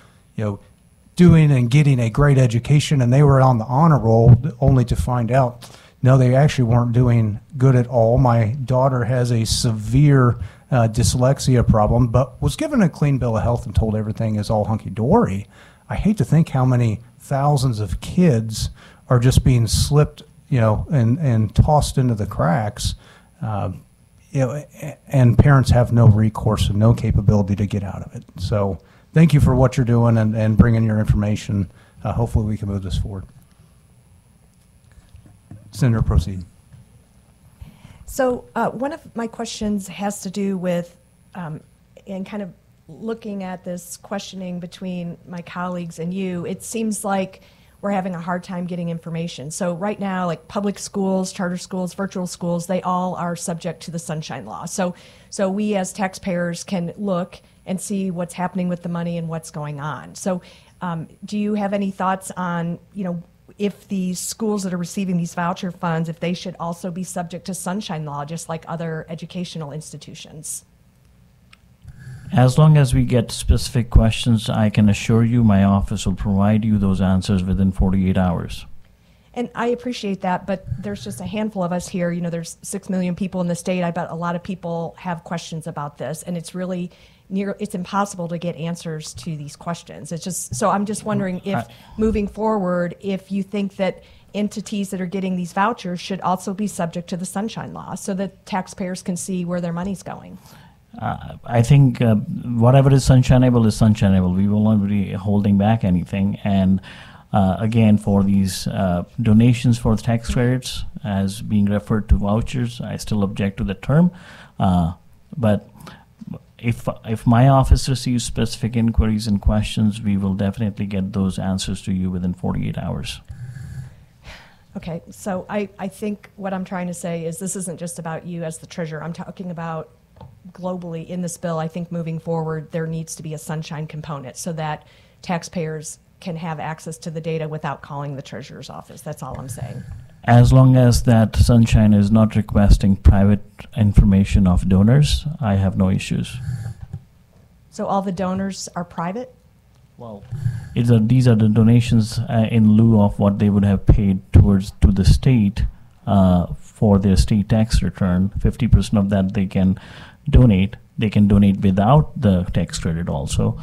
doing and getting a great education, and they were on the honor roll, only to find out, no, they actually weren't doing good at all. My daughter has a severe dyslexia problem, but was given a clean bill of health and told everything is all hunky-dory. I hate to think how many thousands of kids are just being slipped, and tossed into the cracks, and parents have no recourse and no capability to get out of it. So thank you for what you're doing and bringing your information. Hopefully we can move this forward. Senator, proceed. So one of my questions has to do with, and kind of looking at this questioning between my colleagues and you, it seems like we're having a hard time getting information. So right now, like public schools, charter schools, virtual schools, they all are subject to the Sunshine Law. So we as taxpayers can look and see what's happening with the money and what's going on. So do you have any thoughts on, if these schools that are receiving these voucher funds, if they should also be subject to Sunshine Law, just like other educational institutions? As long as we get specific questions, I can assure you my office will provide you those answers within 48 hours. And I appreciate that, but there's just a handful of us here. There's 6 million people in the state. I bet a lot of people have questions about this, and it's really it's impossible to get answers to these questions. So I'm just wondering if moving forward, if you think that entities that are getting these vouchers should also be subject to the Sunshine Law so that taxpayers can see where their money's going. I think whatever is sunshineable is sunshineable. We will not be holding back anything. And again, for these donations for tax credits, as being referred to vouchers, I still object to the term. But if my office receives specific inquiries and questions, we will definitely get those answers to you within 48 hours. Okay, so I think what I'm trying to say is this isn't just about you as the treasurer. I'm talking about globally in this bill. I think moving forward, there needs to be a sunshine component so that taxpayers can have access to the data without calling the treasurer's office. That's all I'm saying. As long as that sunshine is not requesting private information of donors, I have no issues. So all the donors are private? Well, these are the donations in lieu of what they would have paid to the state for their state tax return. 50% of that they can donate. They can donate without the tax credit also.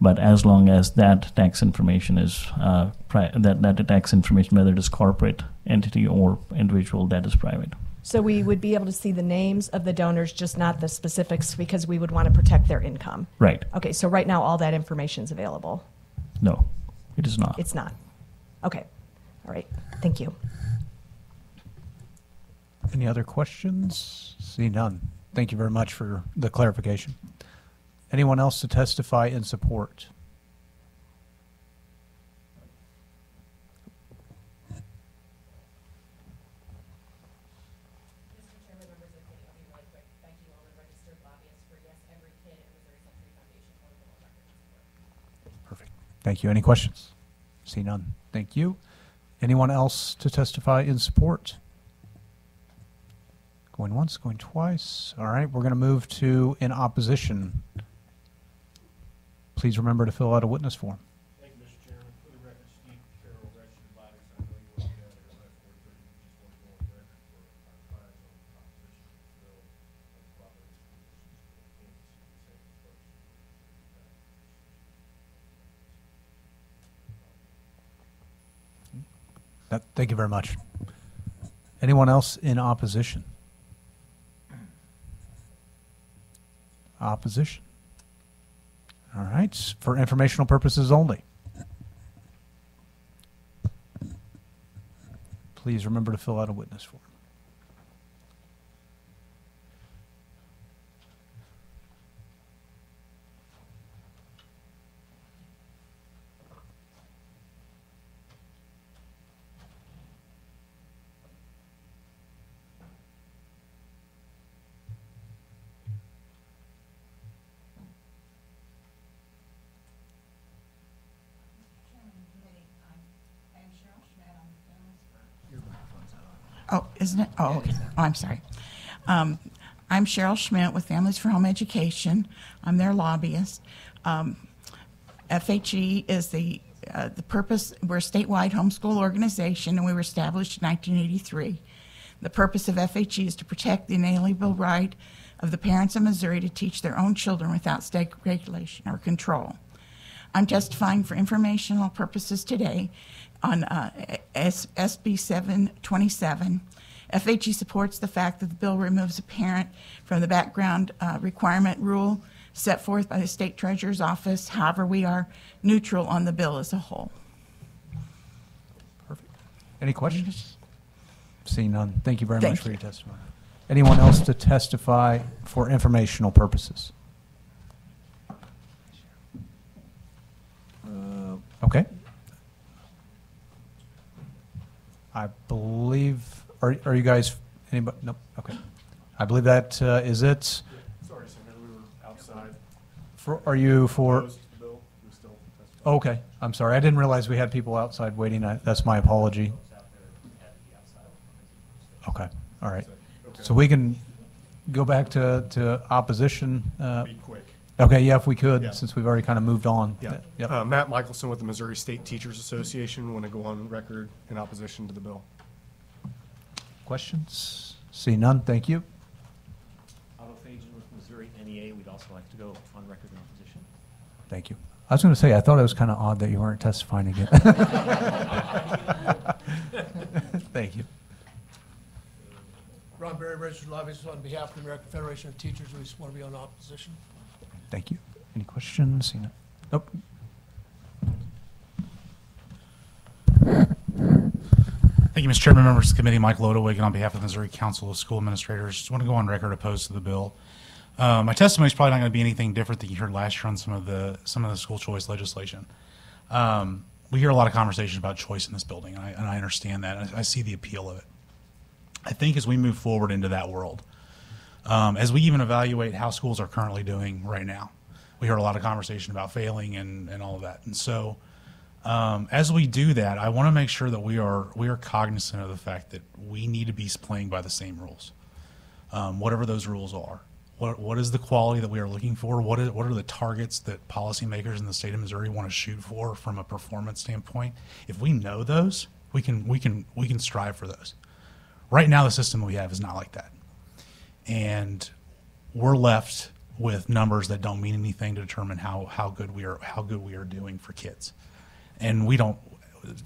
But as long as that tax information is that tax information, whether it is corporate entity or individual, that is private. So we would be able to see the names of the donors, just not the specifics, because we would want to protect their income. Right. Okay, so right now all that information is available. No, it is not. It's not. Okay. All right. Thank you. Any other questions? See none. Thank you very much for the clarification. Anyone else to testify in support? Mr. Chairman, members of the committee, I'll be really quick. Becky Wellman, registered lobbyist for Yes Every Kid and Missouri Sensory Foundation for the Record and Support. Perfect. Thank you. Any questions? See none. Thank you. Anyone else to testify in support? Going once, going twice. All right, we're going to move to in opposition. Please remember to fill out a witness form. Thank you, Mr. Chairman. For the record, Steve Carroll, registered lobbyist. I know you work down here at 430. Just want to go on record for our clients on the opposition to the bill of cooperative school districts for Kansas City, same Thank you very much. Anyone else in opposition? Opposition. All right, for informational purposes only. Please remember to fill out a witness form. Oh, isn't it? Oh, okay. Oh, I'm sorry. I'm Cheryl Schmidt with Families for Home Education. I'm their lobbyist. FHE is the purpose. We're a statewide homeschool organization, and we were established in 1983. The purpose of FHE is to protect the inalienable right of the parents of Missouri to teach their own children without state regulation or control. I'm testifying for informational purposes today on SB727. FHE supports the fact that the bill removes a parent from the background requirement rule set forth by the State Treasurer's Office. However, we are neutral on the bill as a whole. Perfect. Any questions? Seeing none. Thank you very Thank much for your testimony. Anyone else to testify for informational purposes? Okay. I believe, are you guys, anybody? Nope. Okay. I believe that is it. Sorry, Senator, we were outside. Are you for? Opposed to the bill. We still testify. Okay. I'm sorry. I didn't realize we had people outside waiting. That's my apology. Okay. All right. Okay. So we can go back to opposition. Be quick. Okay. Yeah, if we could, Yeah. since we've already kind of moved on. Yeah. Yep. Matt Michelson with the Missouri State Teachers Association. Want to go on record in opposition to the bill. Questions? See none. Thank you. Autophagy with Missouri NEA, we'd also like to go on record in opposition. Thank you. I was going to say, I thought it was kind of odd that you weren't testifying again. Thank you. Ron Berry, registered lobbyist on behalf of the American Federation of Teachers. We just want to be on opposition. Thank you. Any questions? See none. Nope. Thank you, Mr. Chairman, members of the committee. Mike Lodewig, on behalf of the Missouri Council of School Administrators. Just want to go on record opposed to the bill. My testimony is probably not going to be anything different than you heard last year on some of the school choice legislation. We hear a lot of conversations about choice in this building, and I understand that. I see the appeal of it. I think as we move forward into that world, as we even evaluate how schools are currently doing right now, we heard a lot of conversation about failing and all of that. And so as we do that, I want to make sure that we are cognizant of the fact that we need to be playing by the same rules, whatever those rules are. What is the quality that we are looking for? What are the targets that policymakers in the state of Missouri want to shoot for from a performance standpoint? If we know those, we can strive for those. Right now, the system we have is not like that, and we're left with numbers that don't mean anything to determine how good we are doing for kids. And we don't,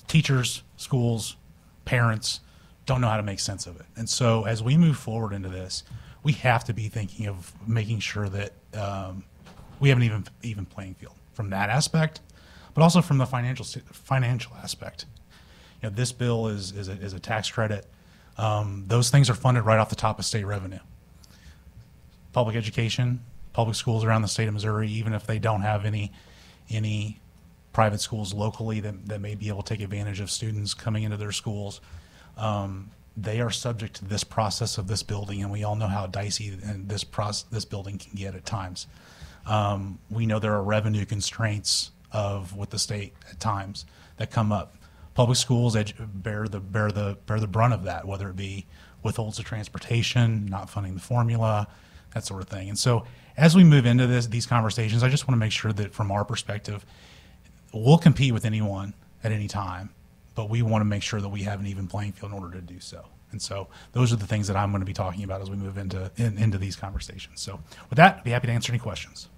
teachers, schools, parents don't know how to make sense of it. And so as we move forward into this, we have to be thinking of making sure that we have an even playing field from that aspect, but also from the financial aspect. You know, this bill is a tax credit. Those things are funded right off the top of state revenue. Public education, public schools around the state of Missouri, even if they don't have any private schools locally that may be able to take advantage of students coming into their schools. They are subject to this process of this building, and we all know how dicey this building can get at times. We know there are revenue constraints with the state at times that come up. Public schools bear the brunt of that, whether it be withholds of transportation, not funding the formula, that sort of thing. And so, as we move into these conversations, I just want to make sure that from our perspective, we'll compete with anyone at any time, but we want to make sure that we have an even playing field in order to do so. And so those are the things that I'm going to be talking about as we move into these conversations. So with that, I'd be happy to answer any questions.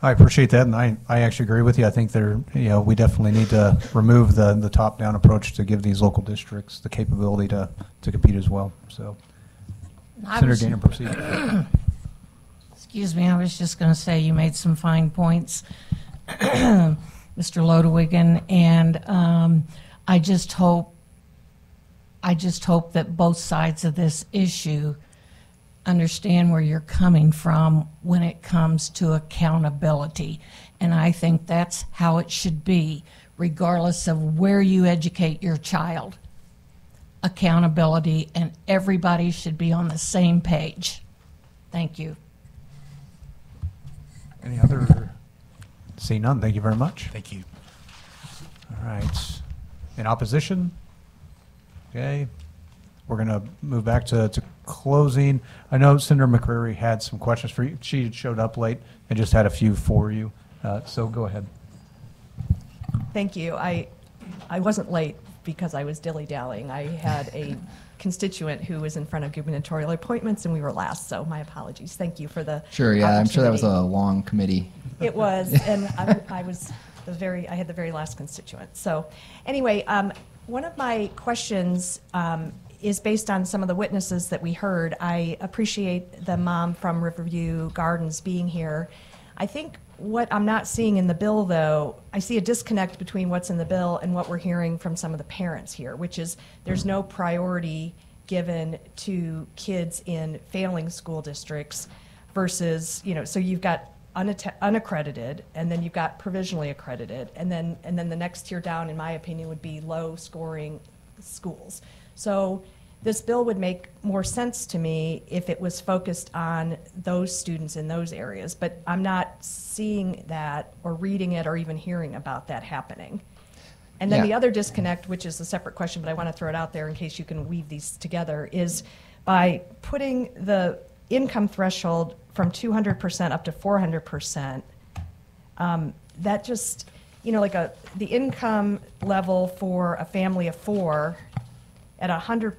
I appreciate that, and I actually agree with you. I think we definitely need to remove the top-down approach to give these local districts the capability to compete as well. So, Senator Gainer, proceed. Excuse me, I was just going to say you made some fine points, Mr. Lodewigan, and I just hope that both sides of this issue understand where you're coming from when it comes to accountability. And I think that's how it should be, regardless of where you educate your child. Accountability, and everybody should be on the same page. Thank you. Any other? See none. Thank you very much. Thank you. All right. In opposition? Okay. We're going to move back to closing. I know Senator McCreary had some questions for you. She showed up late and just had a few for you. So go ahead. Thank you. I wasn't late because I was dilly-dallying. I had a constituent who was in front of gubernatorial appointments, and we were last, so my apologies. Thank you for the Sure, yeah, I'm sure that was a opportunity. long committee. It was, and I had the very last constituent. So anyway, one of my questions is based on some of the witnesses that we heard. I appreciate the mom from Riverview Gardens being here. I think what I'm not seeing in the bill, though, I see a disconnect between what's in the bill and what we're hearing from some of the parents here, which is there's no priority given to kids in failing school districts versus, so you've got unaccredited, and then you've got provisionally accredited, and then the next tier down, in my opinion, would be low-scoring schools. So this bill would make more sense to me if it was focused on those students in those areas, but I'm not seeing that or reading it or even hearing about that happening. And then the other disconnect, which is a separate question, but I want to throw it out there in case you can weave these together, is by putting the income threshold from 200% up to 400%, that just, the income level for a family of four at 100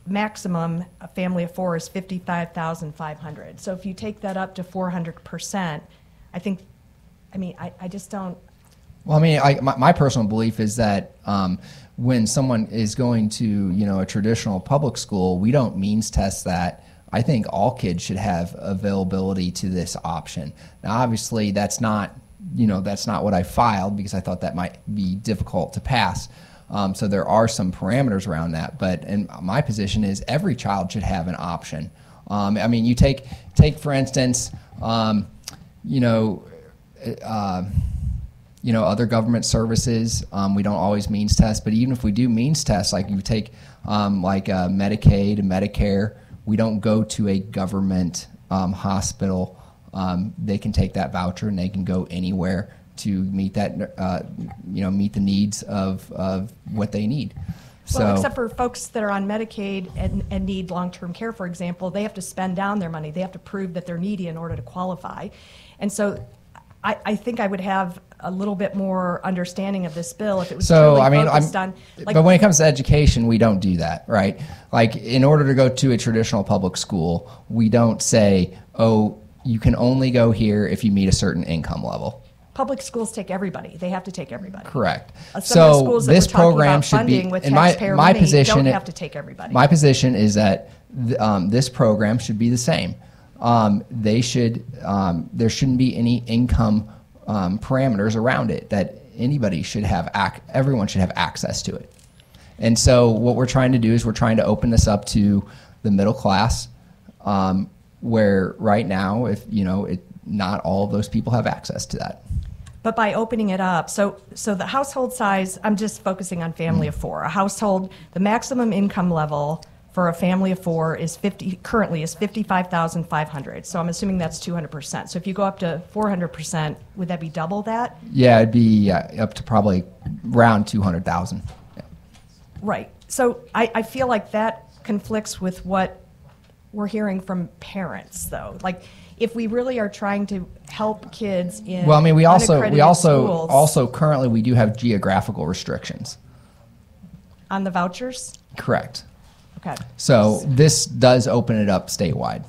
maximum, a family of four is $55,500. So if you take that up to 400%, I just don't. Well, my personal belief is that when someone is going to, a traditional public school, we don't means test that. I think all kids should have availability to this option. Now, obviously, that's not what I filed because I thought that might be difficult to pass. So there are some parameters around that, and my position is every child should have an option. You take for instance, other government services. We don't always means test, but even if we do means test, like you take Medicaid and Medicare, we don't go to a government hospital. They can take that voucher and they can go anywhere to meet that, meet the needs of what they need. Well, except for folks that are on Medicaid and need long-term care, for example, they have to spend down their money. They have to prove that they're needy in order to qualify. And so I think I would have a little bit more understanding of this bill if it was truly focused on. But when it comes to education, we don't do that, right? Like, in order to go to a traditional public school, we don't say, oh, you can only go here if you meet a certain income level. Public schools take everybody. They have to take everybody. Correct. Some So of the schools that this we're talking program about should be, funding with in taxpayer my money position, don't have to take everybody. My position is that this program should be the same. There shouldn't be any income parameters around it. That anybody should have everyone should have access to it. And so what we're trying to do is we're trying to open this up to the middle class. where right now, if not all of those people have access to that. But by opening it up, so the household size, I'm just focusing on family of four. A household, the maximum income level for a family of four is currently is $55,500. So I'm assuming that's 200%. So if you go up to 400%, would that be double that? Yeah, it'd be up to probably around 200,000. Yeah. Right. So I feel like that conflicts with what we're hearing from parents, though. Like, if we really are trying to help kids in Well, I mean, we unaccredited schools, also currently we do have geographical restrictions. on the vouchers. Correct. Okay. So this does open it up statewide.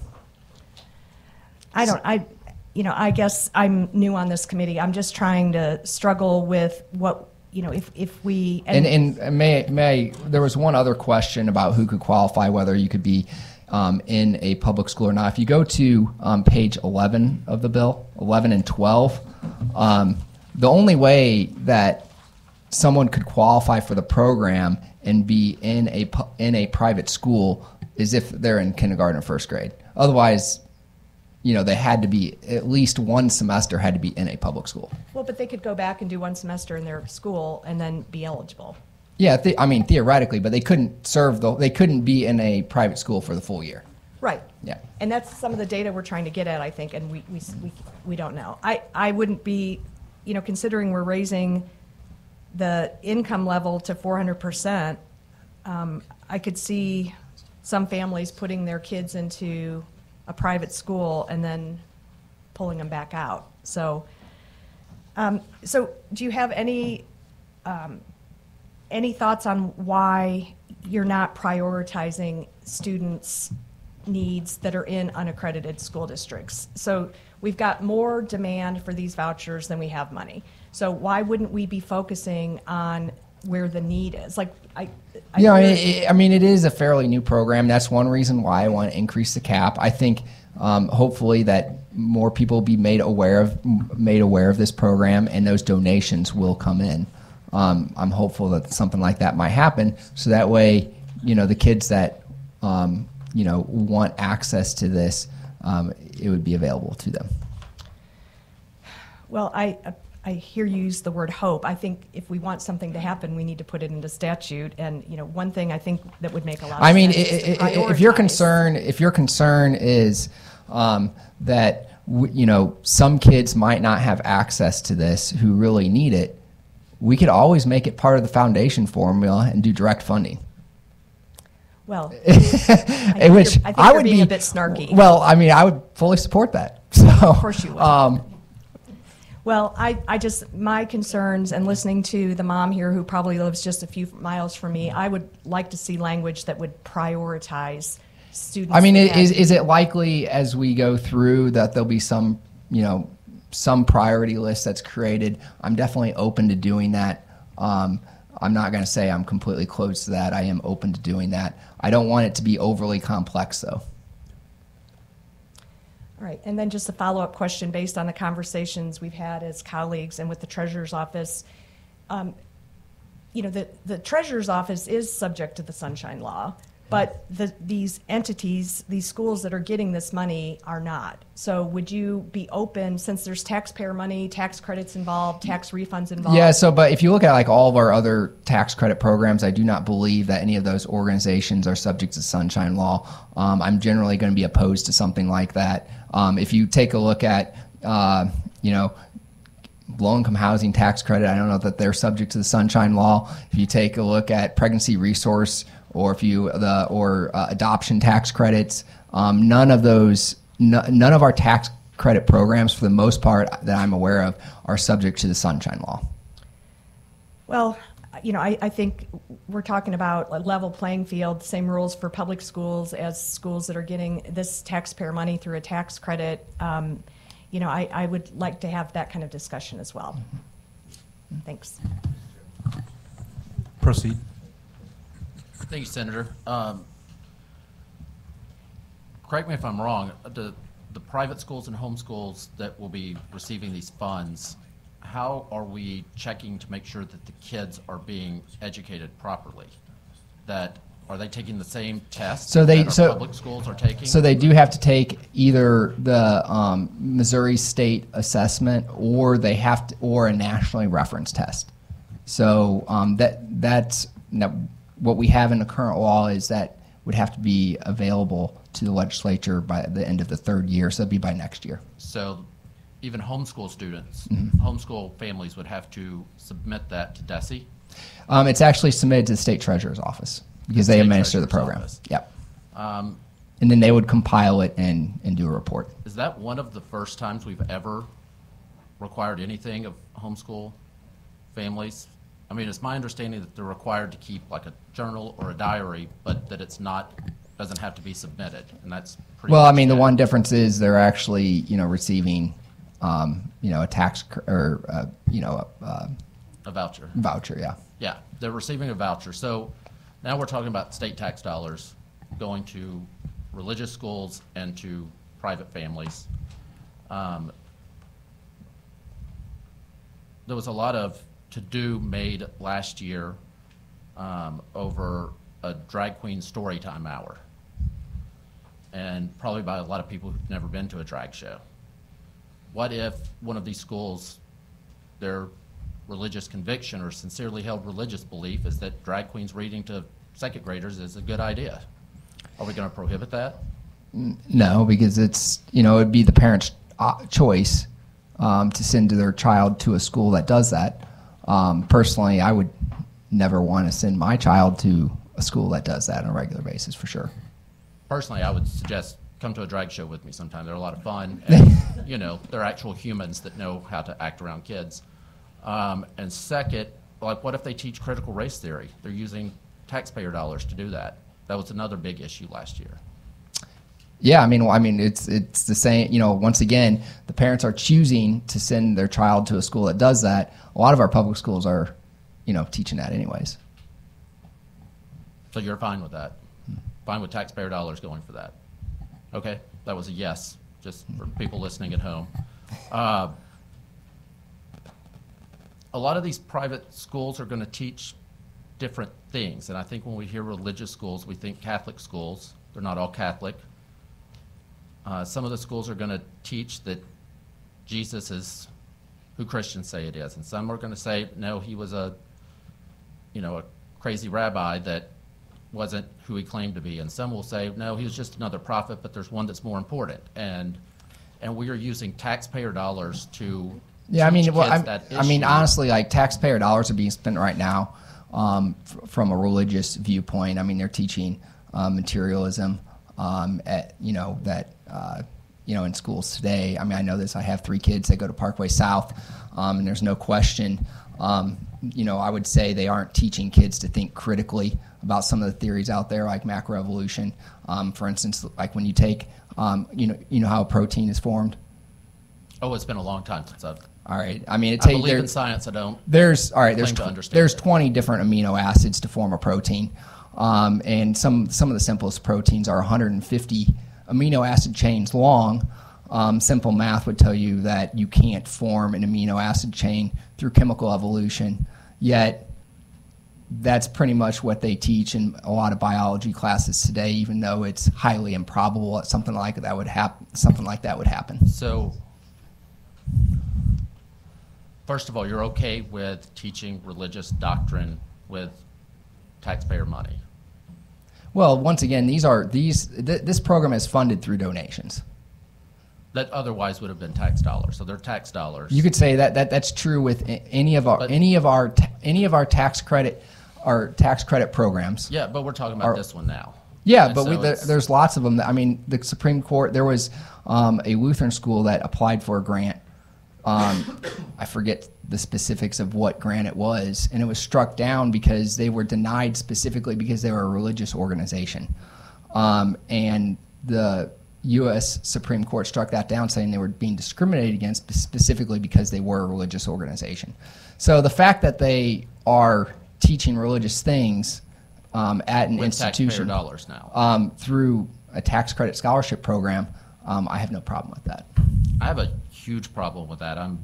I guess I'm new on this committee. I'm just trying to struggle with what, if we. And may there was one other question about who could qualify, whether you could be in a public school or not. If you go to page 11 of the bill, 11 and 12, the only way that someone could qualify for the program and be in a private school is if they're in kindergarten or first grade. Otherwise, they had to be, at least one semester had to be in a public school. Well, but they could go back and do one semester in their school and then be eligible. Yeah, theoretically, but they couldn't be in a private school for the full year. Right. Yeah. And that's some of the data we're trying to get at, I think, and we don't know. I wouldn't be, considering we're raising the income level to 400%, I could see some families putting their kids into a private school and then pulling them back out. So do you have any thoughts on why you're not prioritizing students' needs that are in unaccredited school districts? So we've got more demand for these vouchers than we have money. So why wouldn't we be focusing on where the need is? Like, it is a fairly new program. That's one reason why I want to increase the cap. I think hopefully that more people will be made aware of this program, and those donations will come in. I'm hopeful that something like that might happen, so that way, the kids that want access to this, it would be available to them. Well, I hear you use the word hope. I think if we want something to happen, we need to put it into statute. And one thing I think that would make a lot of sense is to prioritize. if your concern is that some kids might not have access to this who really need it, we could always make it part of the foundation formula and do direct funding. Well, I think you're being a bit snarky. Well, I would fully support that. So, of course you would. Well, my concerns, and listening to the mom here who probably lives just a few miles from me, I would like to see language that would prioritize students. Is it likely as we go through that there'll be some priority list that's created? I'm definitely open to doing that. I'm not going to say I'm completely closed to that. I am open to doing that. I don't want it to be overly complex, though. All right, and then just a follow-up question based on the conversations we've had as colleagues and with the Treasurer's Office. The Treasurer's Office is subject to the Sunshine Law, but these entities, these schools that are getting this money are not. So would you be open, since there's taxpayer money, tax credits involved, tax refunds involved? Yeah, but if you look at all of our other tax credit programs, I do not believe that any of those organizations are subject to Sunshine Law. I'm generally going to be opposed to something like that. If you take a look at, low-income housing tax credit, I don't know that they're subject to the Sunshine Law. If you take a look at pregnancy resource or adoption tax credits, none of our tax credit programs, for the most part that I'm aware of, are subject to the Sunshine Law. Well, I think we're talking about a level playing field, same rules for public schools as schools that are getting this taxpayer money through a tax credit. I would like to have that kind of discussion as well. Thanks. Proceed. Thank you, Senator. Correct me if I'm wrong, the private schools and homeschools that will be receiving these funds, how are we checking to make sure that the kids are being educated properly? That Are they taking the same test So they- that our so- public schools are taking? So they do have to take either the Missouri State assessment, or they have to, or a nationally referenced test. So that's now, what we have in the current law is that would have to be available to the legislature by the end of the third year. So that'd be by next year. So even homeschool students, Mm-hmm. homeschool families would have to submit that to DESE? It's actually submitted to the state treasurer's office because they State administer the treasurer's program. office. Yep. Um, And then they would compile it and do a report. Is that one of the first times we've ever required anything of homeschool families? I mean, it's my understanding that they're required to keep like a journal or a diary, but that it's not, doesn't have to be submitted, and that's pretty Well, I much mean, the it. one difference is they're actually, receiving, a tax or, A voucher. voucher. Yeah. Yeah, they're receiving a voucher. So now we're talking about state tax dollars going to religious schools and to private families. There was a lot of to-do made last year over a drag queen story time hour, and probably by a lot of people who've never been to a drag show. What if one of these schools, their religious conviction or sincerely held religious belief is that drag queens reading to second graders is a good idea? Are we going to prohibit that? No, because it's, it'd be the parent's choice to send their child to a school that does that. Personally, I would never want to send my child to a school that does that on a regular basis, for sure. Personally, I would suggest come to a drag show with me sometime. They're a lot of fun, and they're actual humans that know how to act around kids. And second, like, what if they teach critical race theory? They're using taxpayer dollars to do that. That was another big issue last year. Yeah, I mean, it's the same. Once again, the parents are choosing to send their child to a school that does that. A lot of our public schools are, teaching that anyways. So you're fine with that? Fine with taxpayer dollars going for that? Okay, that was a yes, just for people listening at home. A lot of these private schools are going to teach different things, and I think when we hear religious schools, we think Catholic schools. They're not all Catholic. Some of the schools are going to teach that Jesus is who Christians say it is, and some are going to say, no, he was a crazy rabbi that wasn't who he claimed to be, and some will say, no, he was just another prophet, but there's one that's more important, and we are using taxpayer dollars to Yeah, teach kids that issue. honestly, like, taxpayer dollars are being spent right now from a religious viewpoint. I mean, they're teaching materialism in schools today. I mean, I know this. I have 3 kids that go to Parkway South, and there's no question. I would say they aren't teaching kids to think critically about some of the theories out there, like macroevolution. For instance, like when you take, how a protein is formed. Oh, it's been a long time since I've. All right. I mean, I believe in science. I don't. There's claim to understand there's it. 20 different amino acids to form a protein, and some of the simplest proteins are 150 amino acid chains long. Simple math would tell you that you can't form an amino acid chain through chemical evolution. Yet, that's pretty much what they teach in a lot of biology classes today, even though it's highly improbable that something like that would happen. So, first of all, you're okay with teaching religious doctrine with taxpayer money? Well, once again, this program is funded through donations. That otherwise would have been tax dollars. So they're tax dollars. You could say that's true with any of our tax credit programs. Yeah, but we're talking about this one now. Yeah, And but so there's lots of them. I mean, the Supreme Court, there was a Lutheran school that applied for a grant. I forget the specifics of what grant it was, and it was struck down because they were denied specifically because they were a religious organization. And the U.S. Supreme Court struck that down, saying they were being discriminated against specifically because they were a religious organization. So the fact that they are teaching religious things at an with institution taxpayer dollars now. Through a tax credit scholarship program, I have no problem with that. I have a huge problem with that. I'm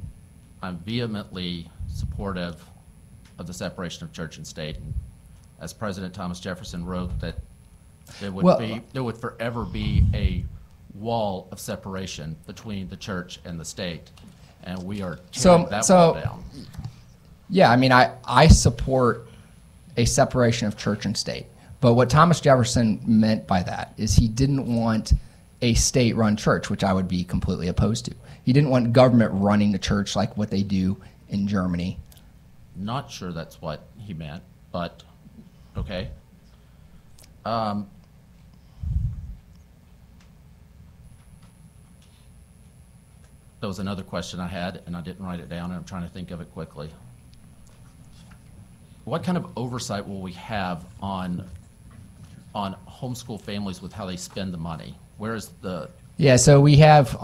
vehemently supportive of the separation of church and state. And as President Thomas Jefferson wrote, that there would Well- there would forever be a wall of separation between the church and the state, and we are tearing that wall down. Yeah, I mean, I support a separation of church and state. But what Thomas Jefferson meant by that is he didn't want a state-run church, which I would be completely opposed to. He didn't want government running the church like what they do in Germany. Not sure that's what he meant, but okay. There was another question I had, and I didn't write it down, and I'm trying to think of it quickly. What kind of oversight will we have on homeschool families with how they spend the money? Where is the... Yeah, so we have,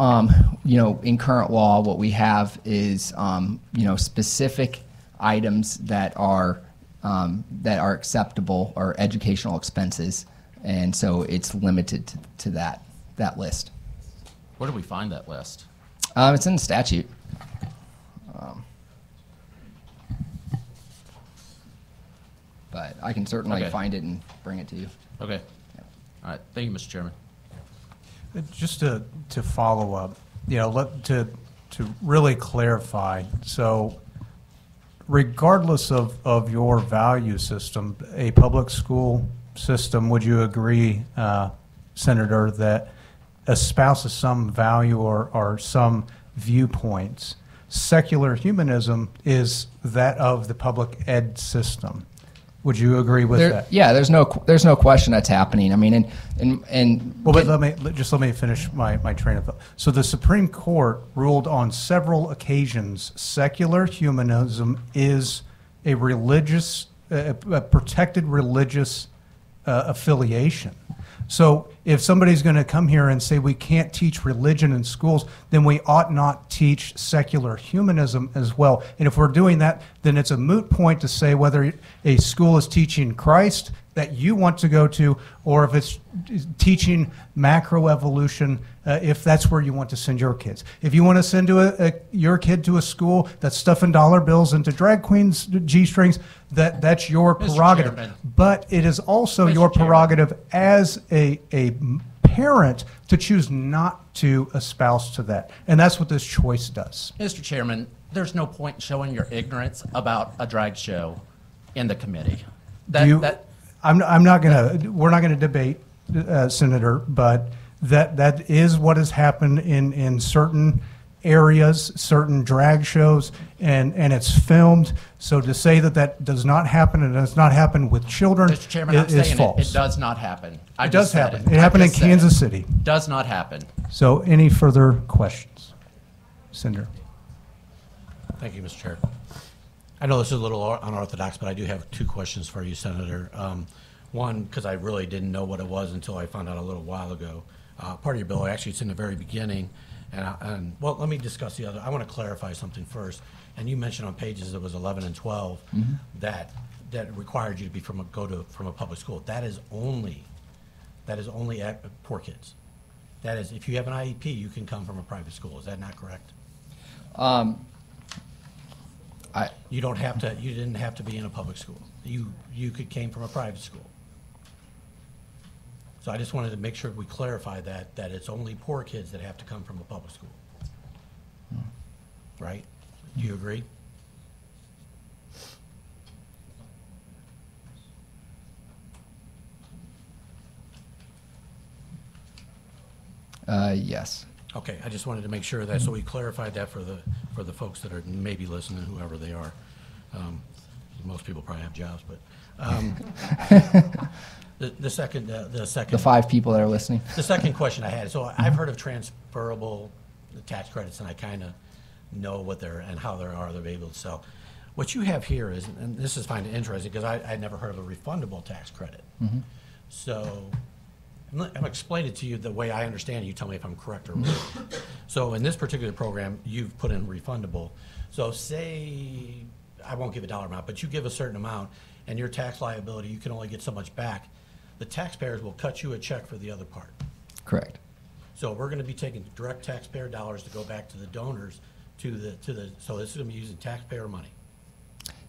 in current law, what we have is, specific items that are acceptable or educational expenses, and so it's limited to that list. Where do we find that list? It's in the statute. But I can certainly Okay. find it and bring it to you. Okay. All right. Thank you, Mr. Chairman. Just to follow up, to really clarify, so regardless of your value system, a public school system, would you agree, Senator, that espouses some value or some viewpoints? Secular humanism is that of the public ed system. Would you agree with that? Yeah, there's no question that's happening. I mean, Well, but let me finish my train of thought. So the Supreme Court ruled on several occasions secular humanism is a religious, a protected religious affiliation. So if somebody's going to come here and say we can't teach religion in schools, then we ought not teach secular humanism as well. And if we're doing that, then it's a moot point to say whether a school is teaching Christ that you want to go to, or if it's teaching macroevolution, if that's where you want to send your kids. If you want to send your kid to a school that's stuffing dollar bills into drag queens' G-strings, that's your Mr. prerogative. Chairman. But it is also Mr. your Chairman. prerogative as a parent to choose not to espouse to that. And that's what this choice does. Mr. Chairman, there's no point in showing your ignorance about a drag show in the committee. I'm not going to, we're not going to debate, Senator, but that is what has happened in certain areas, certain drag shows, and it's filmed. So to say that does not happen and does not happen with children Mr. Chairman, I'm is saying false. it does not happen. It does happen. It happened in Kansas City. Does not happen. So any further questions? Senator. Thank you, Mr. Chair. I know this is a little unorthodox, but I do have two questions for you, Senator. One, because I really didn't know what it was until I found out a little while ago. Part of your bill, actually, it's in the very beginning. And well, let me discuss the other. I want to clarify something first. And you mentioned on pages it was 11 and 12 that required you to be from a public school. That is only at poor kids. That is, if you have an IEP, you can come from a private school. Is that not correct? You don't have to. You didn't have to be in a public school. You came from a private school. So I just wanted to make sure we clarify that it's only poor kids that have to come from a public school. Right? Do you agree? Yes. Okay, I just wanted to make sure that, so we clarified that for the folks that are maybe listening, whoever they are. Most people probably have jobs, but the second. The 5 people that are listening. The second question I had, so I've heard of transferable tax credits, and I kind of know what they're and how they're able to sell. What you have here is, and this is kind of interesting because I'd never heard of a refundable tax credit. So I'm explaining it to you the way I understand it. You tell me if I'm correct or wrong. So in this particular program, you've put in refundable. So say, I won't give a dollar amount, but you give a certain amount, and your tax liability, you can only get so much back. The taxpayers will cut you a check for the other part. Correct. So we're going to be taking direct taxpayer dollars to go back to the donors, so this is going to be using taxpayer money.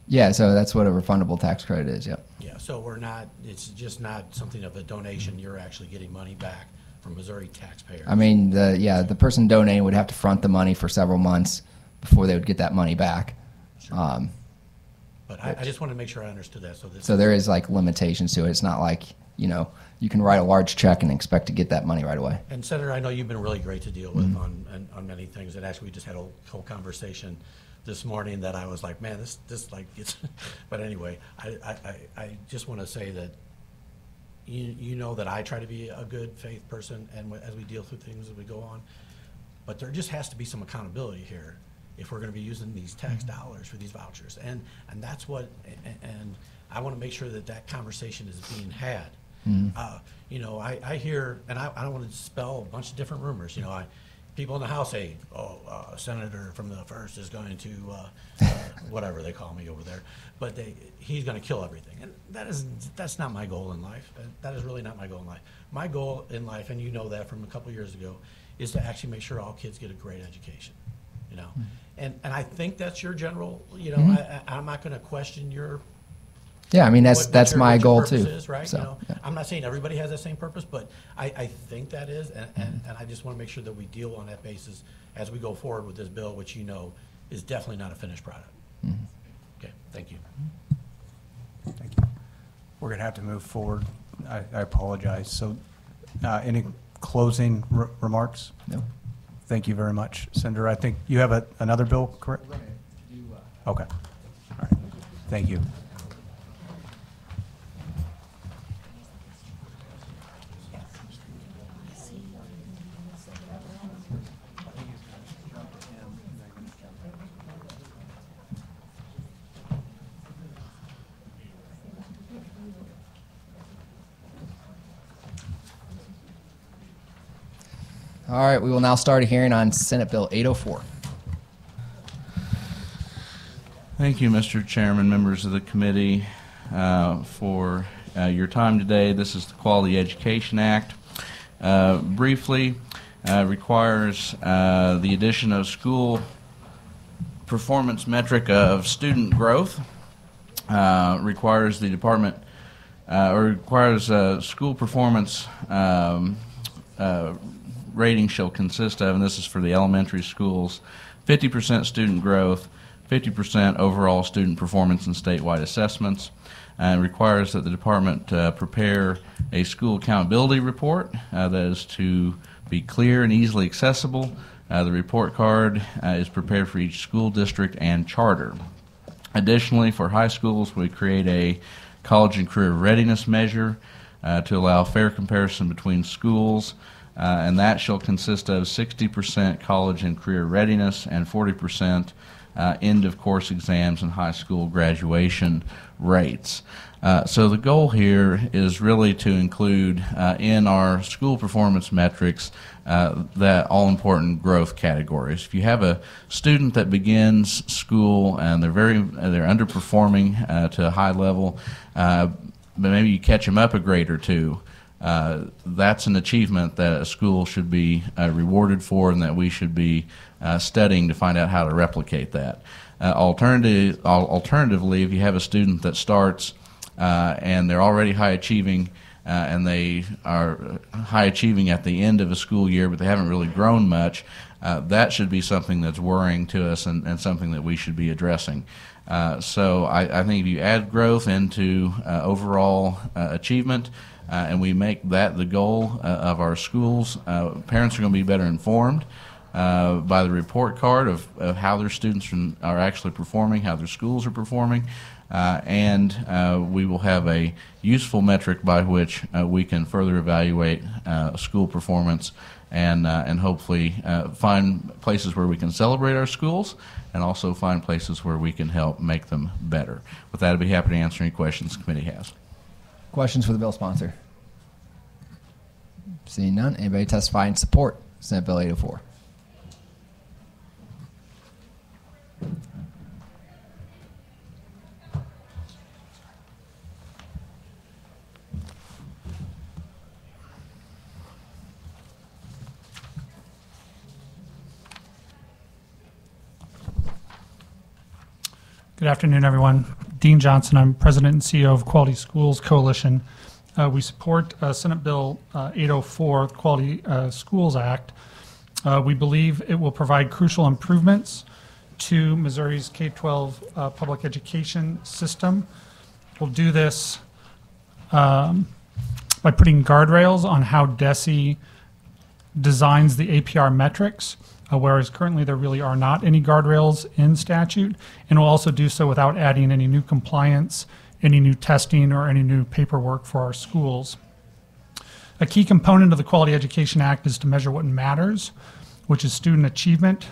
Yeah, so that's what a refundable tax credit is, yep. Yeah, so we're not, it's just not something of a donation, you're actually getting money back from Missouri taxpayers. I mean, the person donating would have to front the money for several months before they would get that money back. But I just wanted to make sure I understood that, so this. So there is like limitations to it. It's not like, you know, you can write a large check and expect to get that money right away. And Senator, I know you've been really great to deal with on many things, and actually we just had a whole conversation this morning that I was like, man, this like gets, but anyway, I just want to say that you know that I try to be a good faith person, and as we deal through things as we go on, but there just has to be some accountability here if we're going to be using these tax dollars for these vouchers, and that's what, and I want to make sure that that conversation is being had. You know, I hear, and I don't want to dispel a bunch of different rumors. You know, people in the House say, "Oh, Senator from the first is going to whatever they call me over there," but he's going to kill everything, and that's not my goal in life. That is really not my goal in life. My goal in life, and you know that from a couple years ago, is to actually make sure all kids get a great education. You know, and I think that's your general. You know, I'm not going to question your. Yeah, I mean, that's my goal too. Is, right? So, You know, yeah. I'm not saying everybody has that same purpose, but I think that is, and I just want to make sure that we deal on that basis as we go forward with this bill, which you know is definitely not a finished product. Okay, thank you. Thank you. We're going to have to move forward. I apologize. So any closing remarks? No. Thank you very much, Senator. I think you have another bill, correct? Okay. All right. Thank you. All right, we will now start a hearing on Senate Bill 804. Thank you, Mr. Chairman, members of the committee, for your time today. This is the Quality Education Act. Briefly, requires the addition of school performance metric of student growth, requires the department, or requires school performance rating shall consist of, and this is for the elementary schools, 50% student growth, 50% overall student performance in statewide assessments, and requires that the department prepare a school accountability report that is to be clear and easily accessible. The report card is prepared for each school district and charter. Additionally, for high schools, we create a college and career readiness measure to allow fair comparison between schools. And that shall consist of 60% college and career readiness and 40% end-of-course exams and high school graduation rates. So the goal here is really to include in our school performance metrics that all-important growth categories. If you have a student that begins school and they're underperforming to a high level, but maybe you catch them up a grade or two, that's an achievement that a school should be rewarded for, and that we should be studying to find out how to replicate that. Alternatively, if you have a student that starts and they're already high achieving, and they are high achieving at the end of a school year, but they haven't really grown much, that should be something that's worrying to us and something that we should be addressing. So I think if you add growth into overall achievement, and we make that the goal of our schools, parents are going to be better informed by the report card of how their students are actually performing, how their schools are performing, and we will have a useful metric by which we can further evaluate school performance and hopefully find places where we can celebrate our schools and also find places where we can help make them better. With that, I'd be happy to answer any questions the committee has. Questions for the bill sponsor? Seeing none, anybody testify in support Senate Bill 804? Good afternoon, everyone. Dean Johnson. I'm President and CEO of Quality Schools Coalition. We support Senate Bill 804, Quality Schools Act. We believe it will provide crucial improvements to Missouri's K-12 public education system. We'll do this by putting guardrails on how DESE designs the APR metrics, whereas currently there really are not any guardrails in statute, and we'll also do so without adding any new compliance, any new testing, or any new paperwork for our schools. A key component of the Quality Education Act is to measure what matters, which is student achievement,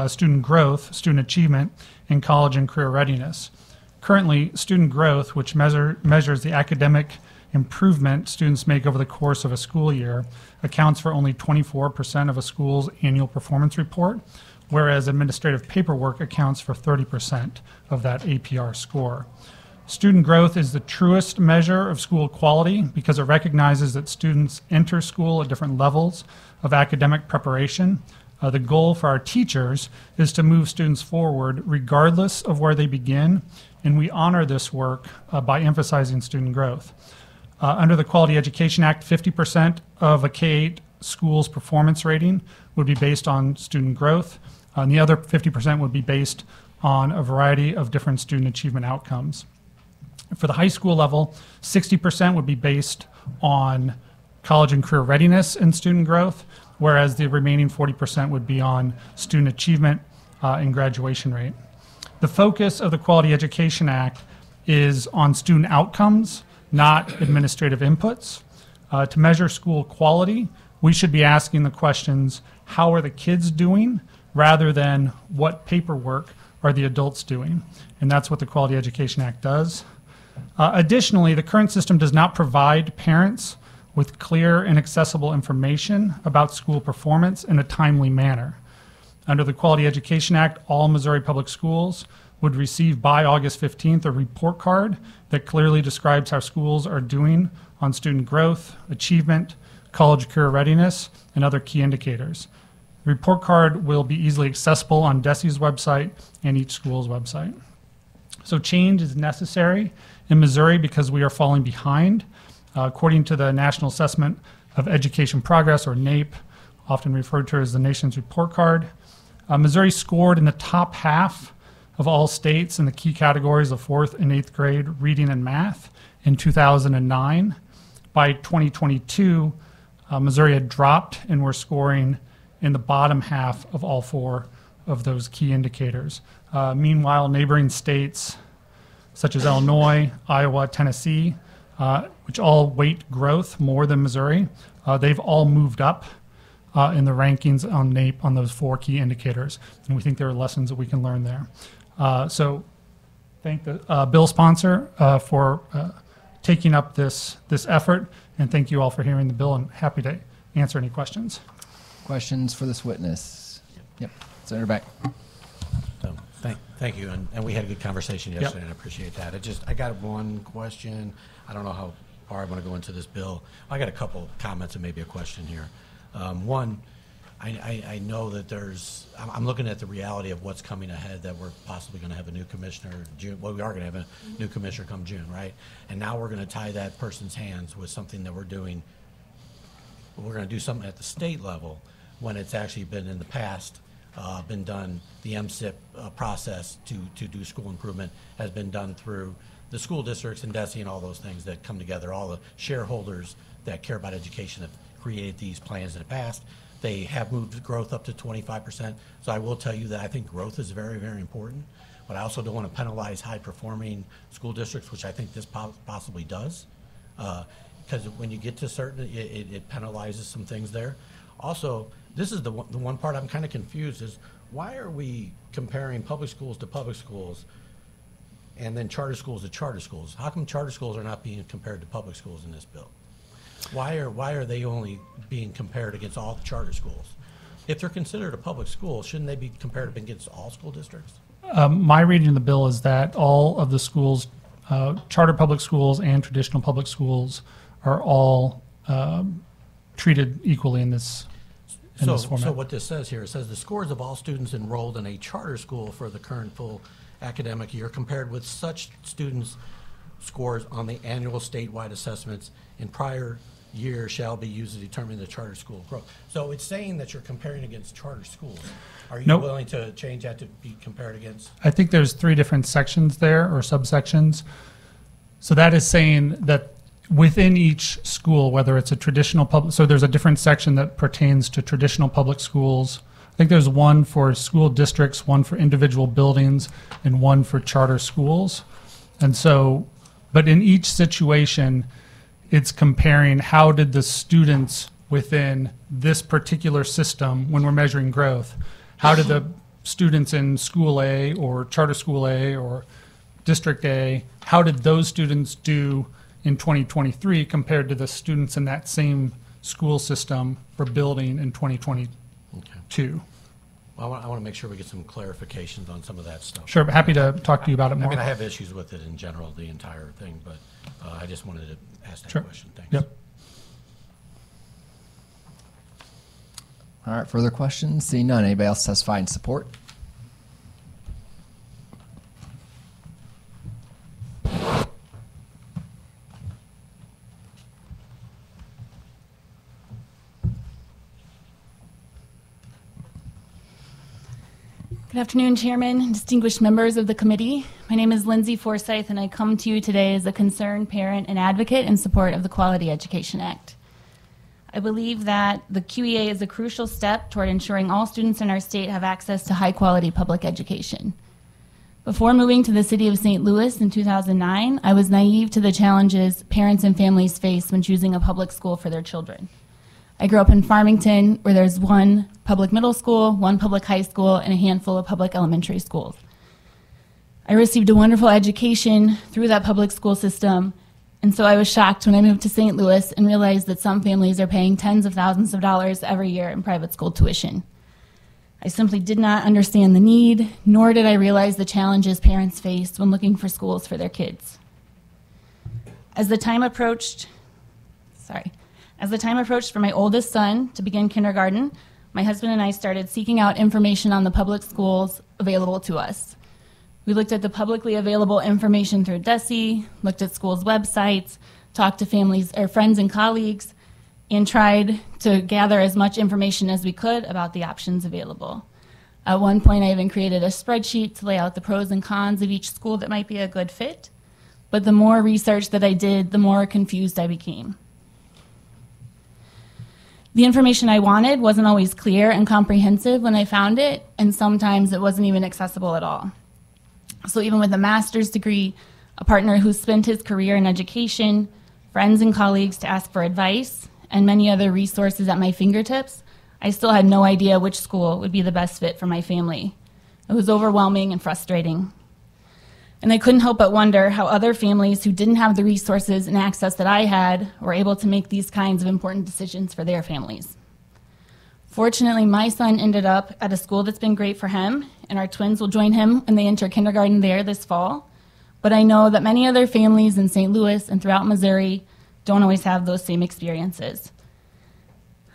student growth, student achievement, and college and career readiness. Currently, student growth, which measures the academic improvement students make over the course of a school year, accounts for only 24% of a school's annual performance report, whereas administrative paperwork accounts for 30% of that APR score. Student growth is the truest measure of school quality because it recognizes that students enter school at different levels of academic preparation. The goal for our teachers is to move students forward regardless of where they begin, and we honor this work by emphasizing student growth. Under the Quality Education Act, 50% of a K-8 school's performance rating would be based on student growth, and the other 50% would be based on a variety of different student achievement outcomes. For the high school level, 60% would be based on college and career readiness and student growth, whereas the remaining 40% would be on student achievement and graduation rate. The focus of the Quality Education Act is on student outcomes, not administrative inputs. To measure school quality, we should be asking the questions, how are the kids doing, rather than what paperwork are the adults doing? And that's what the Quality Education Act does. Additionally, the current system does not provide parents with clear and accessible information about school performance in a timely manner. Under the Quality Education Act, all Missouri public schools would receive by August 15th a report card that clearly describes how schools are doing on student growth, achievement, college career readiness, and other key indicators. The report card will be easily accessible on DESE's website and each school's website. So change is necessary in Missouri because we are falling behind. According to the National Assessment of Education Progress, or NAEP, often referred to as the nation's report card, Missouri scored in the top half of all states in the key categories of 4th and 8th grade reading and math in 2009. By 2022, Missouri had dropped and were scoring in the bottom half of all 4 of those key indicators. Meanwhile, neighboring states such as Illinois, Iowa, Tennessee, which all weight growth more than Missouri, they've all moved up in the rankings on NAEP on those 4 key indicators, and we think there are lessons that we can learn there. So thank the bill sponsor for taking up this effort, and thank you all for hearing the bill, and happy to answer any questions. Questions for this witness? Yep. Senator Beck. So, thank you, and we had a good conversation yesterday, and I appreciate that. I got one question. I don't know how far I want to go into this bill. I got a couple comments and maybe a question here. One, I know that I'm looking at the reality of what's coming ahead, that we're possibly going to have a new commissioner June. Well, we are going to have a new commissioner come June, right? And now we're going to tie that person's hands with something that we're doing. We're going to do something at the state level when it's actually been in the past, been done. The MSIP process to do school improvement has been done through the school districts and DESE and all those things that come together. All the shareholders that care about education have created these plans in the past. They have moved growth up to 25%. So I will tell you that I think growth is very, very important. But I also don't want to penalize high-performing school districts, which I think this possibly does. Because when you get to certain, it penalizes some things there. Also, this is the one part I'm kind of confused is, why are we comparing public schools to public schools and then charter schools to charter schools? How come charter schools are not being compared to public schools in this bill? Why are they only being compared against all the charter schools? If they're considered a public school, shouldn't they be compared against all school districts? My reading of the bill is that all of the schools, charter public schools and traditional public schools, are all treated equally in this format. So what this says here, it says the scores of all students enrolled in a charter school for the current full academic year compared with such students' scores on the annual statewide assessments in prior years shall be used to determine the charter school growth. So it's saying that you're comparing against charter schools. Are you Nope. willing to change that to be compared against? I think there's 3 different sections there, or subsections. So that is saying that within each school, whether it's a traditional public, so there's a different section that pertains to traditional public schools. I think there's one for school districts, one for individual buildings, and one for charter schools. And so, but in each situation, it's comparing how did the students within this particular system, when we're measuring growth, how did the students in school A or charter school A or district A, how did those students do in 2023 compared to the students in that same school system or building in 2022? Okay. Well, I want to make sure we get some clarifications on some of that stuff. Sure, happy to talk to you about it more. I mean, I have issues with it in general, the entire thing, but I just wanted to ask that Sure. question. Thanks. Yep. All right, further questions? Seeing none, anybody else testify in support? Good afternoon, Chairman, distinguished members of the committee. My name is Lindsay Forsyth, and I come to you today as a concerned parent and advocate in support of the Quality Education Act. I believe that the QEA is a crucial step toward ensuring all students in our state have access to high-quality public education. Before moving to the city of St. Louis in 2009, I was naive to the challenges parents and families face when choosing a public school for their children. I grew up in Farmington, where there's one public middle school, one public high school, and a handful of public elementary schools. I received a wonderful education through that public school system, and so I was shocked when I moved to St. Louis and realized that some families are paying tens of thousands of dollars every year in private school tuition. I simply did not understand the need, nor did I realize the challenges parents face when looking for schools for their kids. As the time approached for my oldest son to begin kindergarten, my husband and I started seeking out information on the public schools available to us. We looked at the publicly available information through DESE, looked at schools' websites, talked to families or friends and colleagues, and tried to gather as much information as we could about the options available. At one point, I even created a spreadsheet to lay out the pros and cons of each school that might be a good fit. But the more research that I did, the more confused I became. The information I wanted wasn't always clear and comprehensive when I found it, and sometimes it wasn't even accessible at all. So even with a master's degree, a partner who spent his career in education, friends and colleagues to ask for advice, and many other resources at my fingertips, I still had no idea which school would be the best fit for my family. It was overwhelming and frustrating. And I couldn't help but wonder how other families who didn't have the resources and access that I had were able to make these kinds of important decisions for their families. Fortunately, my son ended up at a school that's been great for him, and our twins will join him when they enter kindergarten there this fall. But I know that many other families in St. Louis and throughout Missouri don't always have those same experiences.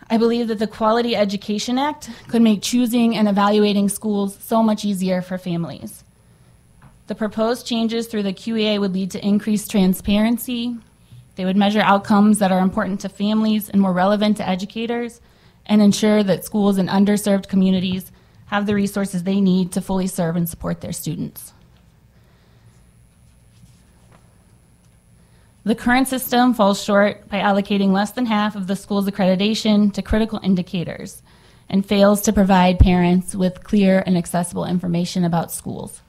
I believe that the Quality Education Act could make choosing and evaluating schools so much easier for families. The proposed changes through the QEA would lead to increased transparency. They would measure outcomes that are important to families and more relevant to educators, and ensure that schools in underserved communities have the resources they need to fully serve and support their students. The current system falls short by allocating less than half of the school's accreditation to critical indicators and fails to provide parents with clear and accessible information about schools.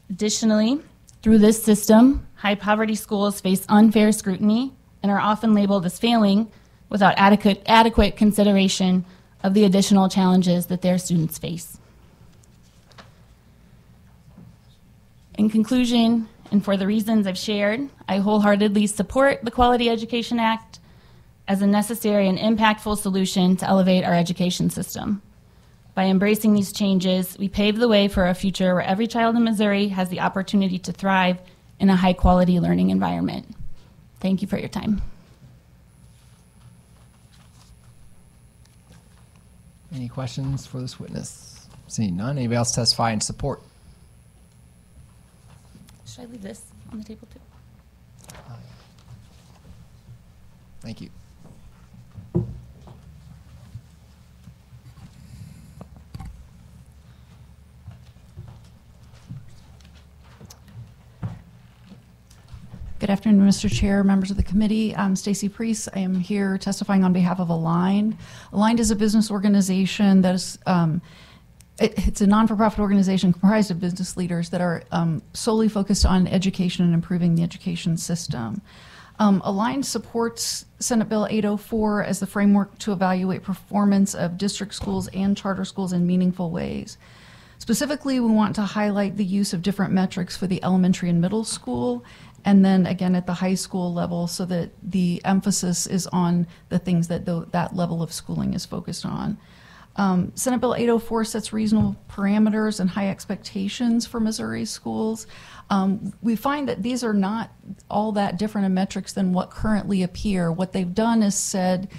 Additionally, through this system, high-poverty schools face unfair scrutiny and are often labeled as failing without adequate consideration of the additional challenges that their students face. In conclusion, and for the reasons I've shared, I wholeheartedly support the Quality Education Act as a necessary and impactful solution to elevate our education system. By embracing these changes, we pave the way for a future where every child in Missouri has the opportunity to thrive in a high-quality learning environment. Thank you for your time. Any questions for this witness? Seeing none, anybody else testify in support? Should I leave this on the table too? Thank you. Good afternoon, Mr. Chair, members of the committee. I'm Stacy Priest. I am here testifying on behalf of Aligned. Aligned is a business organization that is, it's a non-for-profit organization comprised of business leaders that are solely focused on education and improving the education system. Aligned supports Senate Bill 804 as the framework to evaluate performance of district schools and charter schools in meaningful ways. Specifically, we want to highlight the use of different metrics for the elementary and middle school, and then again at the high school level, so that the emphasis is on the things that that level of schooling is focused on. Senate Bill 804 sets reasonable parameters and high expectations for Missouri schools. We find that these are not all that different in metrics than what currently appear. What they've done is said,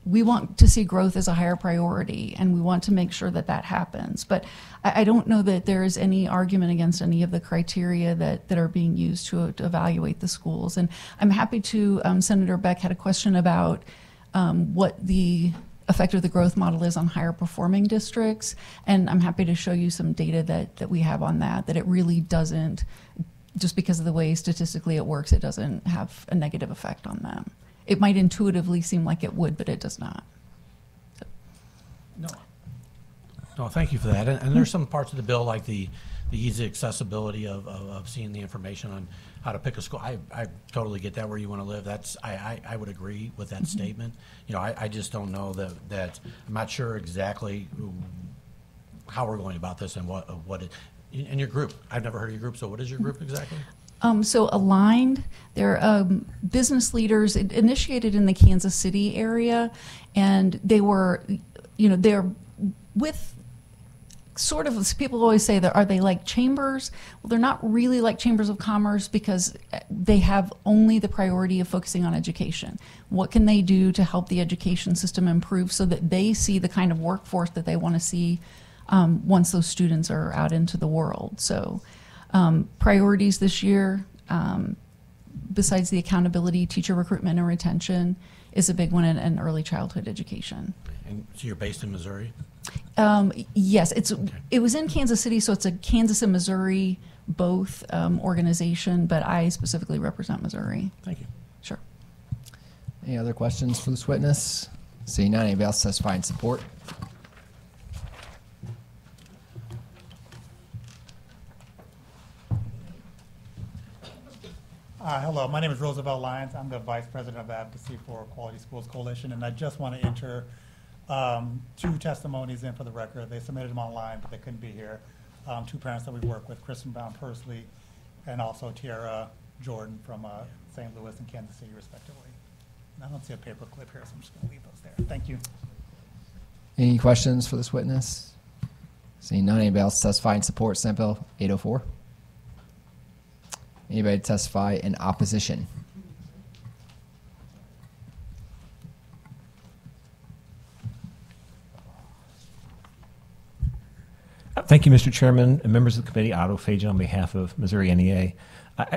we want to see growth as a higher priority, and we want to make sure that that happens. But I don't know that there is any argument against any of the criteria that are being used to evaluate the schools. And I'm happy to, Senator Beck had a question about what the effect of the growth model is on higher performing districts, and I'm happy to show you some data that we have on that it really doesn't, just because of the way statistically it works, it doesn't have a negative effect on them. It might intuitively seem like it would, but it does not. So. No, thank you for that. And there's some parts of the bill, like the easy accessibility of seeing the information on how to pick a school. I totally get that, where you want to live. That's I would agree with that statement. You know, I just don't know that I'm not sure exactly how we're going about this and what it in your group. I've never heard of your group. So what is your group exactly? So Aligned, they're business leaders initiated in the Kansas City area, and they were, they're with sort of, people always say that, are they like chambers? Well, they're not really like chambers of commerce, because they have only the priority of focusing on education. What can they do to help the education system improve so that they see the kind of workforce that they want to see once those students are out into the world? So priorities this year, besides the accountability, teacher recruitment and retention is a big one, and early childhood education. And so you're based in Missouri? Yes, it was in Kansas City, so it's a Kansas and Missouri both organization, but I specifically represent Missouri. Thank you. Sure. Any other questions for this witness? Seeing none, anybody else testify in support? Hello, my name is Roosevelt Lyons. I'm the Vice President of Advocacy for Quality Schools Coalition, and I just want to enter two testimonies in for the record. They submitted them online, but they couldn't be here. Two parents that we work with, Kristen Brown Pursley and also Tiara Jordan from St. Louis and Kansas City, respectively. And I don't see a paper clip here, so I'm just going to leave those there. Thank you. Any questions for this witness? Seeing none, anybody else testify in support, Senate Bill 804? Anybody testify in opposition? Thank you, Mr. Chairman and members of the committee. Otto Fajan on behalf of Missouri NEA.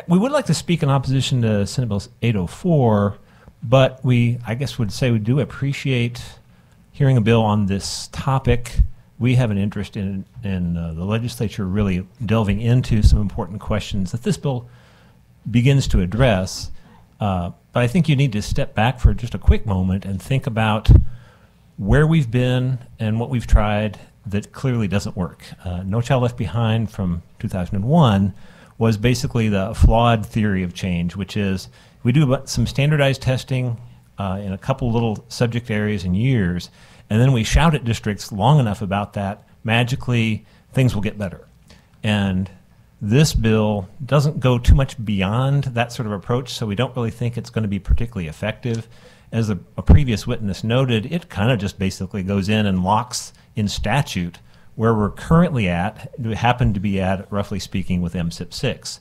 We would like to speak in opposition to Senate Bill 804, but I guess would say we do appreciate hearing a bill on this topic. We have an interest in the legislature really delving into some important questions that this bill begins to address. But I think you need to step back for just a quick moment and think about where we've been and what we've tried that clearly doesn't work. No Child Left Behind from 2001 was basically the flawed theory of change, which is we do some standardized testing in a couple little subject areas in years, and then we shout at districts long enough about that, magically things will get better. And this bill doesn't go too much beyond that sort of approach, so we don't really think it's going to be particularly effective. As a previous witness noted, it kind of just basically goes in and locks in statute where we're currently at, we happen to be at, roughly speaking, with MSIP 6.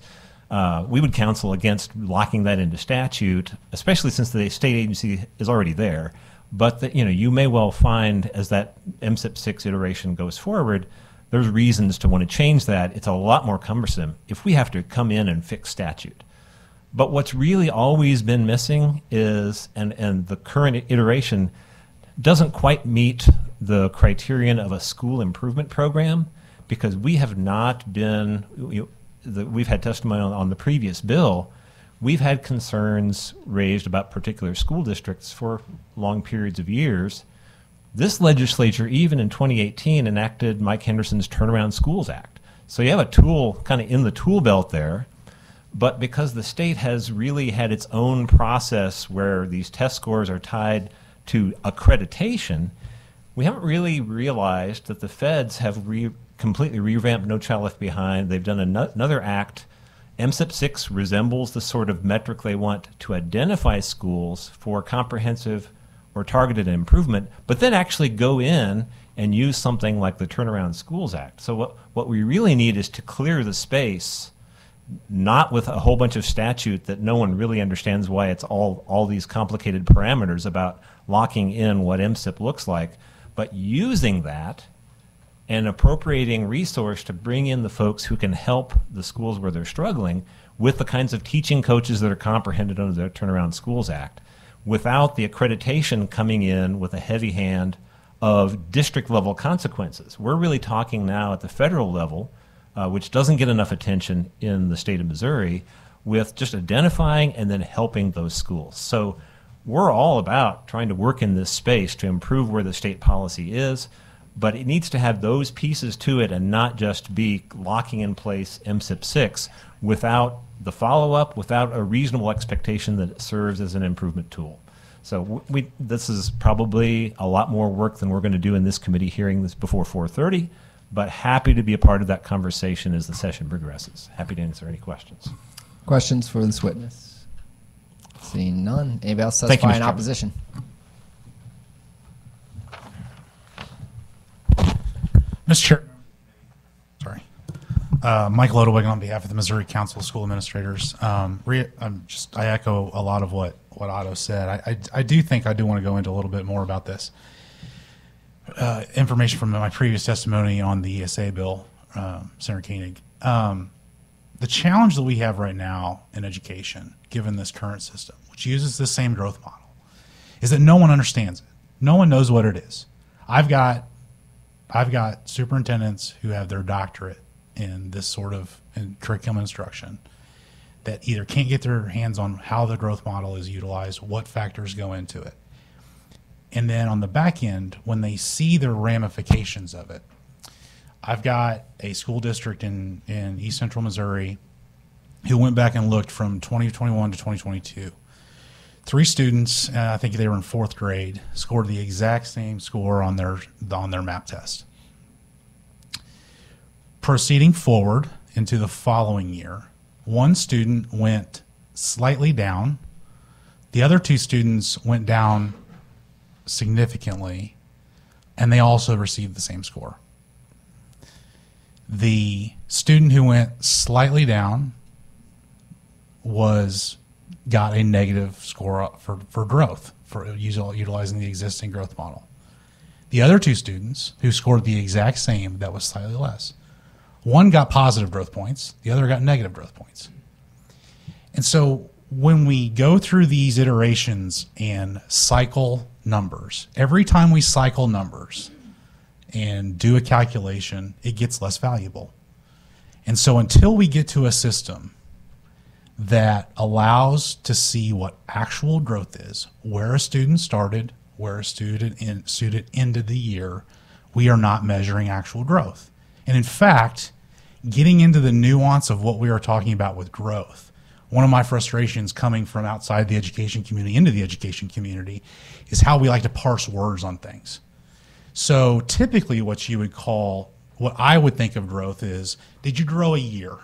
We would counsel against locking that into statute, especially since the state agency is already there. But you may well find, as that MSIP 6 iteration goes forward, there's reasons to want to change that. It's a lot more cumbersome if we have to come in and fix statute. But what's really always been missing is, and the current iteration doesn't quite meet the criterion of a school improvement program, because we have not been, we've had testimony on the previous bill, we've had concerns raised about particular school districts for long periods of years. This legislature, even in 2018, enacted Mike Henderson's Turnaround Schools Act. So you have a tool kind of in the tool belt there, but because the state has really had its own process where these test scores are tied to accreditation, we haven't really realized that the feds have completely revamped No Child Left Behind. They've done another act. MSIP 6 resembles the sort of metric they want to identify schools for comprehensive or targeted improvement, but then actually go in and use something like the Turnaround Schools Act. So what we really need is to clear the space, not with a whole bunch of statute that no one really understands why it's all these complicated parameters about locking in what MSIP looks like, but using that and appropriating resource to bring in the folks who can help the schools where they're struggling with the kinds of teaching coaches that are comprehended under the Turnaround Schools Act, without the accreditation coming in with a heavy hand of district level consequences. We're really talking now at the federal level, which doesn't get enough attention in the state of Missouri, with just identifying and then helping those schools. So we're all about trying to work in this space to improve where the state policy is, but it needs to have those pieces to it and not just be locking in place MSIP 6 without the follow-up, without a reasonable expectation that it serves as an improvement tool. So this is probably a lot more work than we're going to do in this committee hearing this before 4:30, but happy to be a part of that conversation as the session progresses. Happy to answer any questions. Questions for this witness? Seeing none. Anybody else Thank you, testify Mr. in Chairman. opposition? Mr. Chair, sorry. Mike Lodewig on behalf of the Missouri Council of School Administrators. I echo a lot of what Otto said. I do think I do want to go into a little bit more about this. Information from my previous testimony on the ESA bill, Senator Koenig. The challenge that we have right now in education, given this current system, which uses the same growth model, is that no one understands it. No one knows what it is. I've got superintendents who have their doctorate in this sort of curriculum instruction that either can't get their hands on how the growth model is utilized, what factors go into it. And then on the back end, when they see the ramifications of it, I've got a school district in East Central Missouri who went back and looked from 2021 to 2022. 3 students, I think they were in 4th grade, scored the exact same score on their MAP test. Proceeding forward into the following year, 1 student went slightly down. The other 2 students went down significantly, and they also received the same score. The student who went slightly down got a negative score for growth, for utilizing the existing growth model. The other 2 students who scored the exact same, that was slightly less, one got positive growth points, the other got negative growth points. And so when we go through these iterations and cycle numbers, every time we cycle numbers and do a calculation, it gets less valuable. And so until we get to a system that allows to see what actual growth is, where a student started, where a student ended the year, we are not measuring actual growth. And in fact, getting into the nuance of what we are talking about with growth, one of my frustrations coming from outside the education community into the education community is how we like to parse words on things. So typically what I would think of growth is, did you grow a year?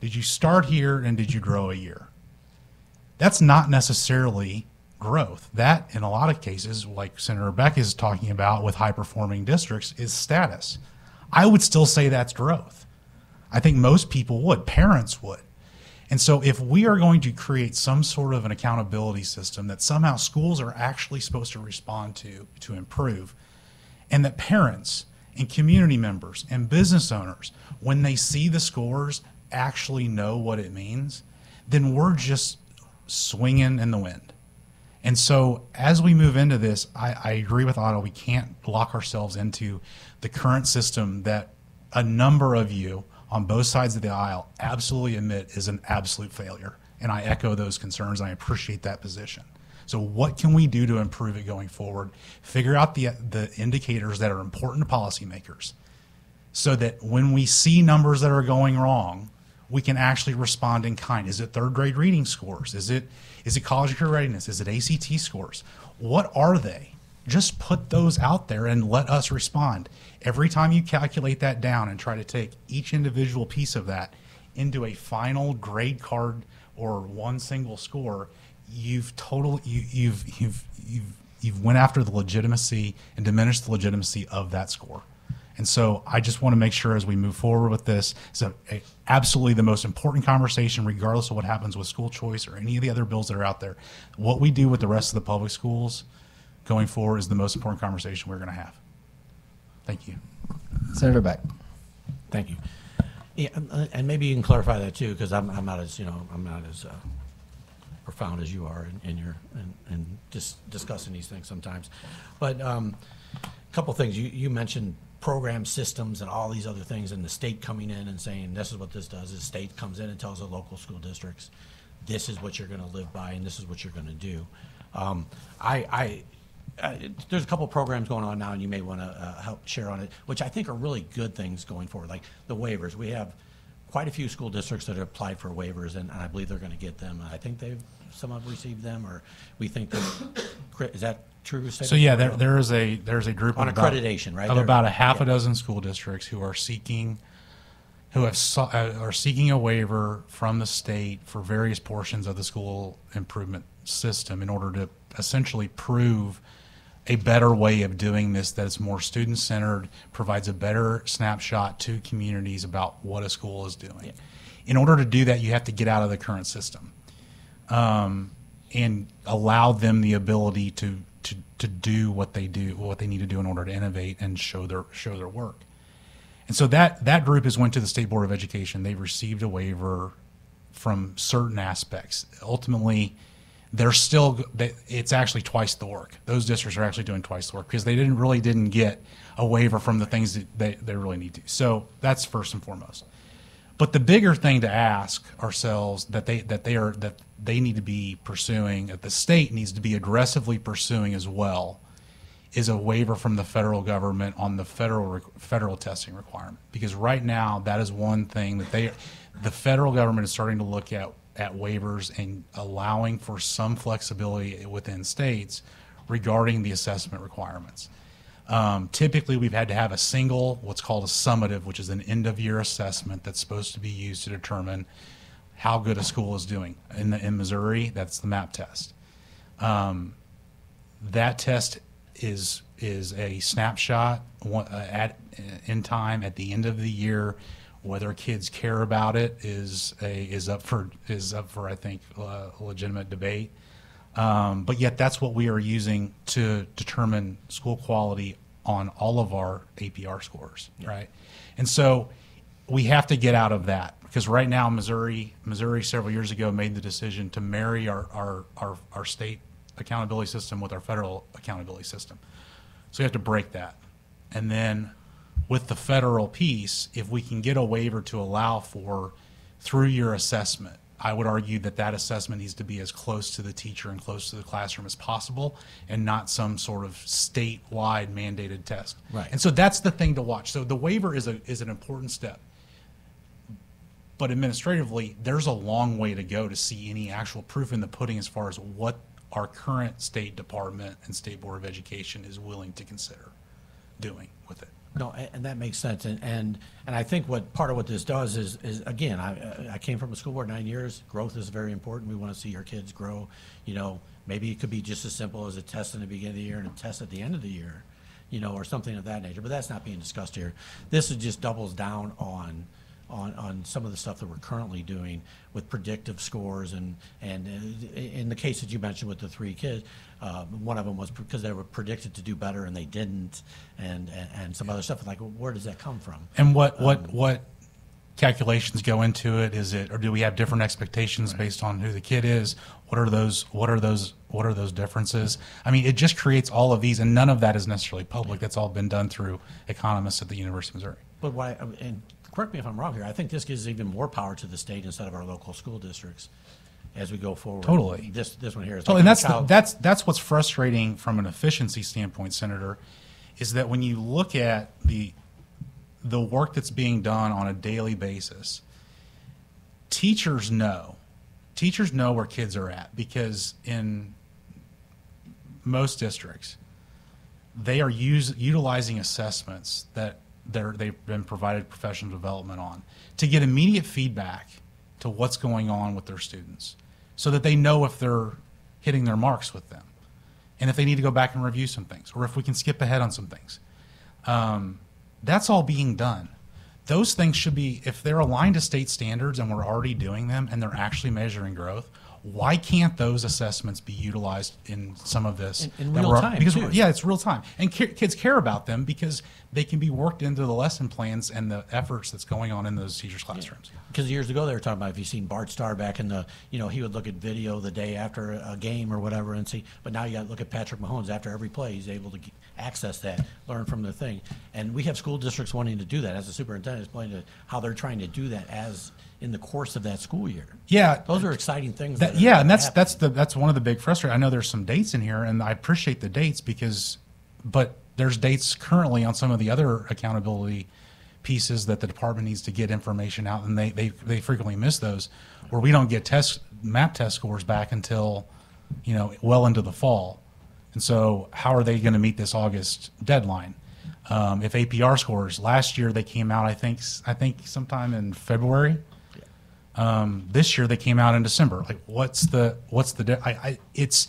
Did you start here and did you grow a year? That's not necessarily growth. That, in a lot of cases, like Senator Beck is talking about with high-performing districts, is status. I would still say that's growth. I think most people would, parents would. And so if we are going to create some sort of an accountability system that somehow schools are actually supposed to respond to improve, and that parents and community members and business owners, when they see the scores, actually know what it means, then we're just swinging in the wind. And so as we move into this, I agree with Otto, we can't lock ourselves into the current system that a number of you on both sides of the aisle absolutely admit is an absolute failure. And I echo those concerns, and I appreciate that position. So what can we do to improve it going forward? Figure out the indicators that are important to policymakers so that when we see numbers that are going wrong, we can actually respond in kind. Is it third grade reading scores? Is it college career readiness? Is it ACT scores? What are they? Just put those out there and let us respond. Every time you calculate that down and try to take each individual piece of that into a final grade card or one single score, you've went after the legitimacy and diminished the legitimacy of that score. And so I just want to make sure as we move forward with this, it's absolutely the most important conversation, regardless of what happens with school choice or any of the other bills that are out there. What we do with the rest of the public schools going forward is the most important conversation we're going to have. Thank you. Senator Beck. Thank you. Yeah, and maybe you can clarify that too, because I'm not as profound as you are in just discussing these things sometimes. But a couple things you mentioned. Program systems and all these other things, and the state coming in and saying this is what this does. The state comes in and tells the local school districts, this is what you're going to live by and this is what you're going to do. There's a couple programs going on now, and you may want to help share on it, which I think are really good things going forward, like the waivers. We have quite a few school districts that have applied for waivers, and I believe they're going to get them. I think some have received them, or we think that, is that true? So yeah, there's a group on of accreditation, right? Of about a half a dozen school districts who are seeking a waiver from the state for various portions of the school improvement system in order to essentially prove a better way of doing this that is more student-centered, provides a better snapshot to communities about what a school is doing. Yeah. In order to do that, you have to get out of the current system and allow them the ability to do what they need to do in order to innovate and show their work. And so that group has went to the State Board of Education. They've received a waiver from certain aspects. Ultimately, it's actually twice the work. Those districts are actually doing twice the work because they didn't get a waiver from the things that they really need to. So that's first and foremost. But the bigger thing to ask ourselves that they need to be pursuing, that the state needs to be aggressively pursuing as well, is a waiver from the federal government on the federal testing requirement. Because right now, that is one thing that the federal government is starting to look at waivers and allowing for some flexibility within states regarding the assessment requirements. Typically, we've had to have a single, what's called a summative, which is an end-of-year assessment that's supposed to be used to determine how good a school is doing. In Missouri, that's the MAP test. That test is a snapshot in time at the end of the year. Whether kids care about it is up for I think a legitimate debate. But yet that's what we are using to determine school quality on all of our APR scores, right? And so we have to get out of that because right now Missouri several years ago made the decision to marry our state accountability system with our federal accountability system. So we have to break that. And then with the federal piece, if we can get a waiver to allow for through-year assessment, I would argue that assessment needs to be as close to the teacher and close to the classroom as possible and not some sort of statewide mandated test. Right. And so that's the thing to watch. So the waiver is an important step. But administratively, there's a long way to go to see any actual proof in the pudding as far as what our current State Department and State Board of Education is willing to consider doing with it. No, and that makes sense. And I think part of what this does is again, I came from a school board 9 years. Growth is very important. We want to see our kids grow. Maybe it could be just as simple as a test in the beginning of the year and a test at the end of the year, or something of that nature. But that's not being discussed here. This just doubles down on on some of the stuff that we're currently doing with predictive scores and in the case that you mentioned with the 3 kids, one of them was because they were predicted to do better and they didn't, and some other stuff. Like, where does that come from? And what calculations go into it? Is it, or do we have different expectations based on who the kid is? What are those differences? I mean, it just creates all of these, and none of that is necessarily public. That's all been done through economists at the University of Missouri. But why? And correct me if I'm wrong here. I think this gives even more power to the state instead of our local school districts as we go forward. Totally. This one here is. Totally, like and that's what's frustrating from an efficiency standpoint, Senator, is that when you look at the work that's being done on a daily basis, teachers know where kids are at, because in most districts, they are utilizing assessments that they've been provided professional development on to get immediate feedback to what's going on with their students, so that they know if they're hitting their marks with them, and if they need to go back and review some things, or if we can skip ahead on some things. That's all being done. Those things should be, if they're aligned to state standards and we're already doing them and they're actually measuring growth, why can't those assessments be utilized in some of this? In real time, because too. Yeah, it's real time. And kids care about them because they can be worked into the lesson plans and the efforts that's going on in those teachers' classrooms. Because years ago they were talking about, if you've seen Bart Starr back in the, he would look at video the day after a game or whatever and see, but now you got to look at Patrick Mahomes after every play. He's able to access that, learn from the thing. And we have school districts wanting to do that. As a superintendent, explaining how they're trying to do that as in the course of that school year. Yeah. Those are exciting things. Yeah, and that's one of the big frustrations. I know there's some dates in here, and I appreciate the dates but there's dates currently on some of the other accountability pieces that the department needs to get information out, and they frequently miss those, where we don't get map test scores back until well into the fall. And so how are they going to meet this August deadline? If APR scores, last year they came out, I think sometime in February. This year they came out in December. Like, it's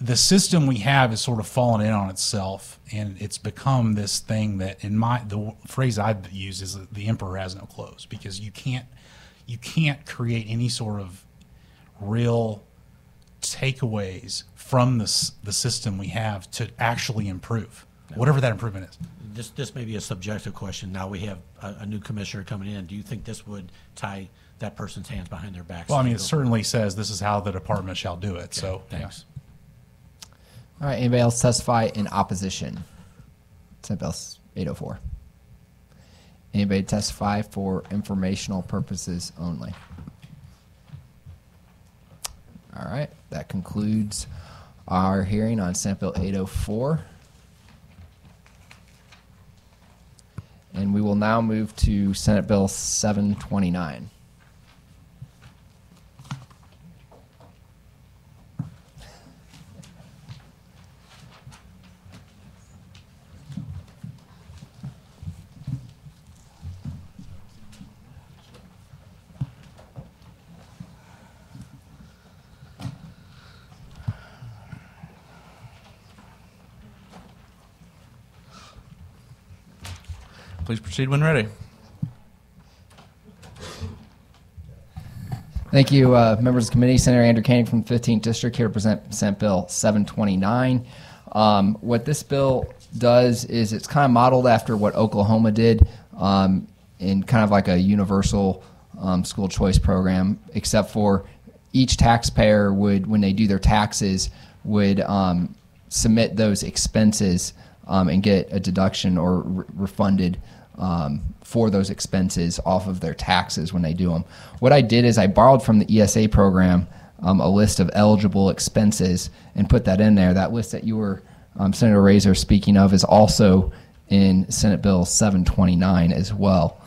the system we have is sort of fallen in on itself, and it's become this thing that, the phrase I've used is the emperor has no clothes, because you can't create any sort of real takeaways from the system we have to actually improve, whatever that improvement is. This may be a subjective question. Now we have a new commissioner coming in. Do you think this would tie that person's hands behind their backs? Well, I mean, it certainly says this is how the department shall do it. Okay, so thanks. All right, anybody else testify in opposition? Senate Bill 804. Anybody testify for informational purposes only? All right, that concludes our hearing on Senate Bill 804. And we will now move to Senate Bill 729. Please proceed when ready. Thank you, members of the committee. Senator Andrew Koenig from the 15th District here to present Senate Bill 729. What this bill does is it's kind of modeled after what Oklahoma did in kind of like a universal school choice program, except for each taxpayer would, when they do their taxes, would submit those expenses and get a deduction or refunded for those expenses off of their taxes when they do them. What I did is I borrowed from the ESA program a list of eligible expenses and put that in there. That list that you were, Senator Razor, speaking of is also in Senate Bill 729 as well.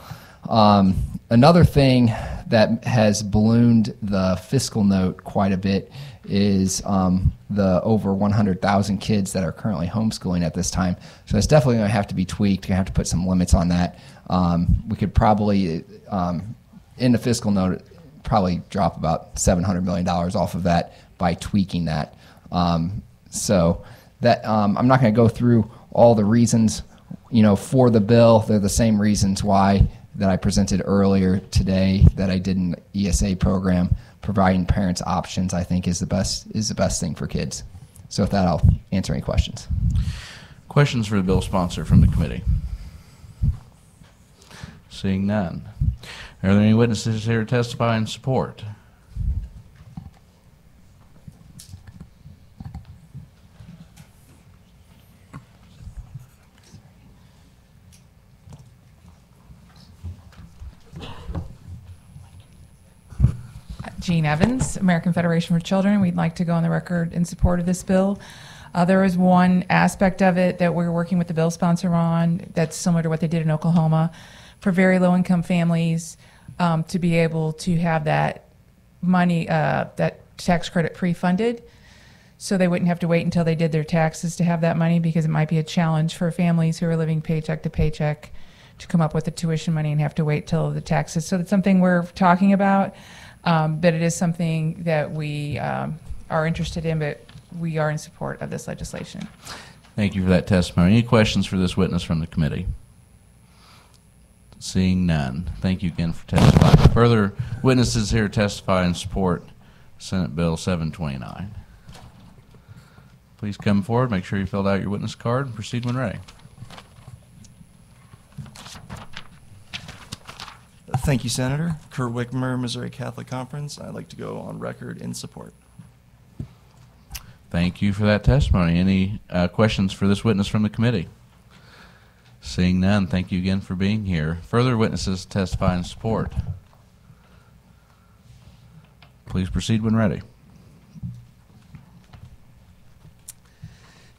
Another thing that has ballooned the fiscal note quite a bit is the over 100,000 kids that are currently homeschooling at this time. So it's definitely going to have to be tweaked. Going to have to put some limits on that. We could probably, in the fiscal note, probably drop about $700 million off of that by tweaking that. So that I'm not going to go through all the reasons, for the bill. They're the same reasons why that I presented earlier today that I did in the ESA program, providing parents options, I think is the best thing for kids. So with that, I'll answer any questions. Questions for the bill sponsor from the committee? Seeing none. Are there any witnesses here to testify in support? Jean Evans, American Federation for Children. We'd like to go on the record in support of this bill. There is one aspect of it that we're working with the bill sponsor on that's similar to what they did in Oklahoma for very low-income families to be able to have that money, that tax credit pre-funded, so they wouldn't have to wait until they did their taxes to have that money, because it might be a challenge for families who are living paycheck to paycheck to come up with the tuition money and have to wait till the taxes. So that's something we're talking about. But it is something that we are interested in, but we are in support of this legislation. Thank you for that testimony. Any questions for this witness from the committee? Seeing none. Thank you again for testifying. Further witnesses here to testify in support Senate Bill 729. Please come forward. Make sure you filled out your witness card and proceed when ready. Thank you, Senator. Kurt Wickmer, Missouri Catholic Conference. I'd like to go on record in support. Thank you for that testimony. Any questions for this witness from the committee? Seeing none, thank you again for being here. Further witnesses testify in support. Please proceed when ready.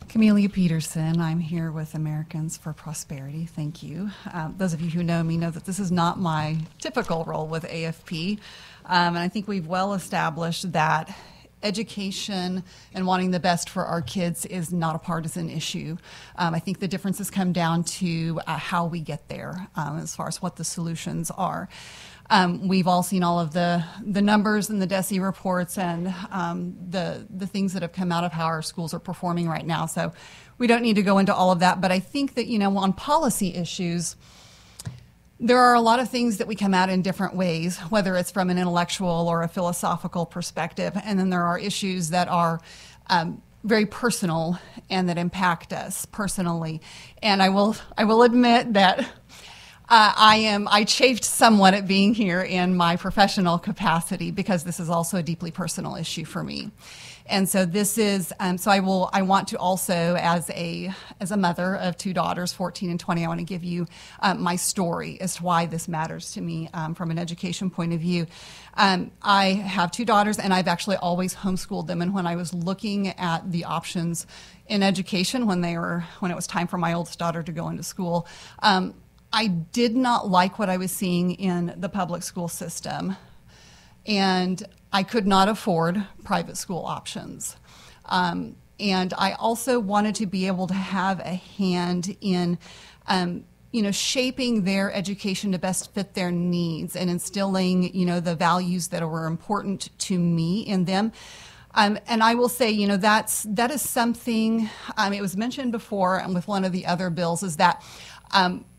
Camelia Peterson. I'm here with Americans for Prosperity. Thank you. Those of you who know me know that this is not my typical role with AFP. And I think we've well established that education and wanting the best for our kids is not a partisan issue. I think the differences come down to how we get there as far as what the solutions are. We've all seen all of the numbers and the DESE reports and the things that have come out of how our schools are performing right now. So we don't need to go into all of that. But I think that, on policy issues, there are a lot of things that we come at in different ways, whether it's from an intellectual or a philosophical perspective. And then there are issues that are very personal and that impact us personally. And I will admit that I chafed somewhat at being here in my professional capacity, because this is also a deeply personal issue for me. And so this is, I want to also, as a mother of two daughters, 14 and 20, I want to give you my story as to why this matters to me from an education point of view. I have two daughters, and I've actually always homeschooled them. And when I was looking at the options in education when it was time for my oldest daughter to go into school, I did not like what I was seeing in the public school system, and I could not afford private school options. And I also wanted to be able to have a hand in, shaping their education to best fit their needs and instilling, the values that were important to me in them. And I will say, that is something, it was mentioned before, and with one of the other bills, is that,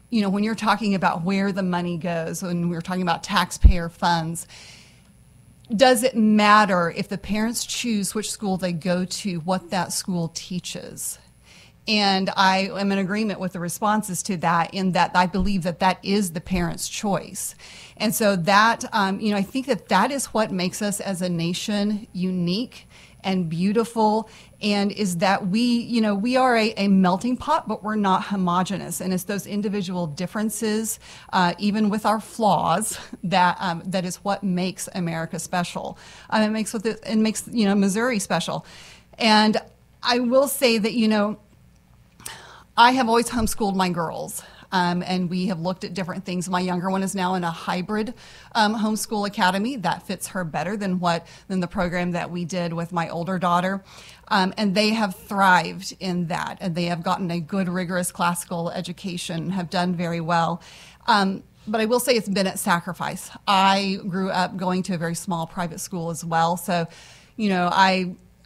when you're talking about where the money goes, when we're talking about taxpayer funds, does it matter if the parents choose which school they go to, what that school teaches? And I am in agreement with the responses to that, in that I believe that is the parent's choice. And so that, I think that is what makes us as a nation unique and beautiful, and is that we are a melting pot, but we're not homogenous. And it's those individual differences, even with our flaws, that is what makes America special. It makes Missouri special. And I will say that I have always homeschooled my girls. And we have looked at different things. My younger one is now in a hybrid homeschool academy that fits her better than the program that we did with my older daughter. And they have thrived in that, and they have gotten a good, rigorous classical education, have done very well. But I will say it's been at sacrifice. I grew up going to a very small private school as well. So,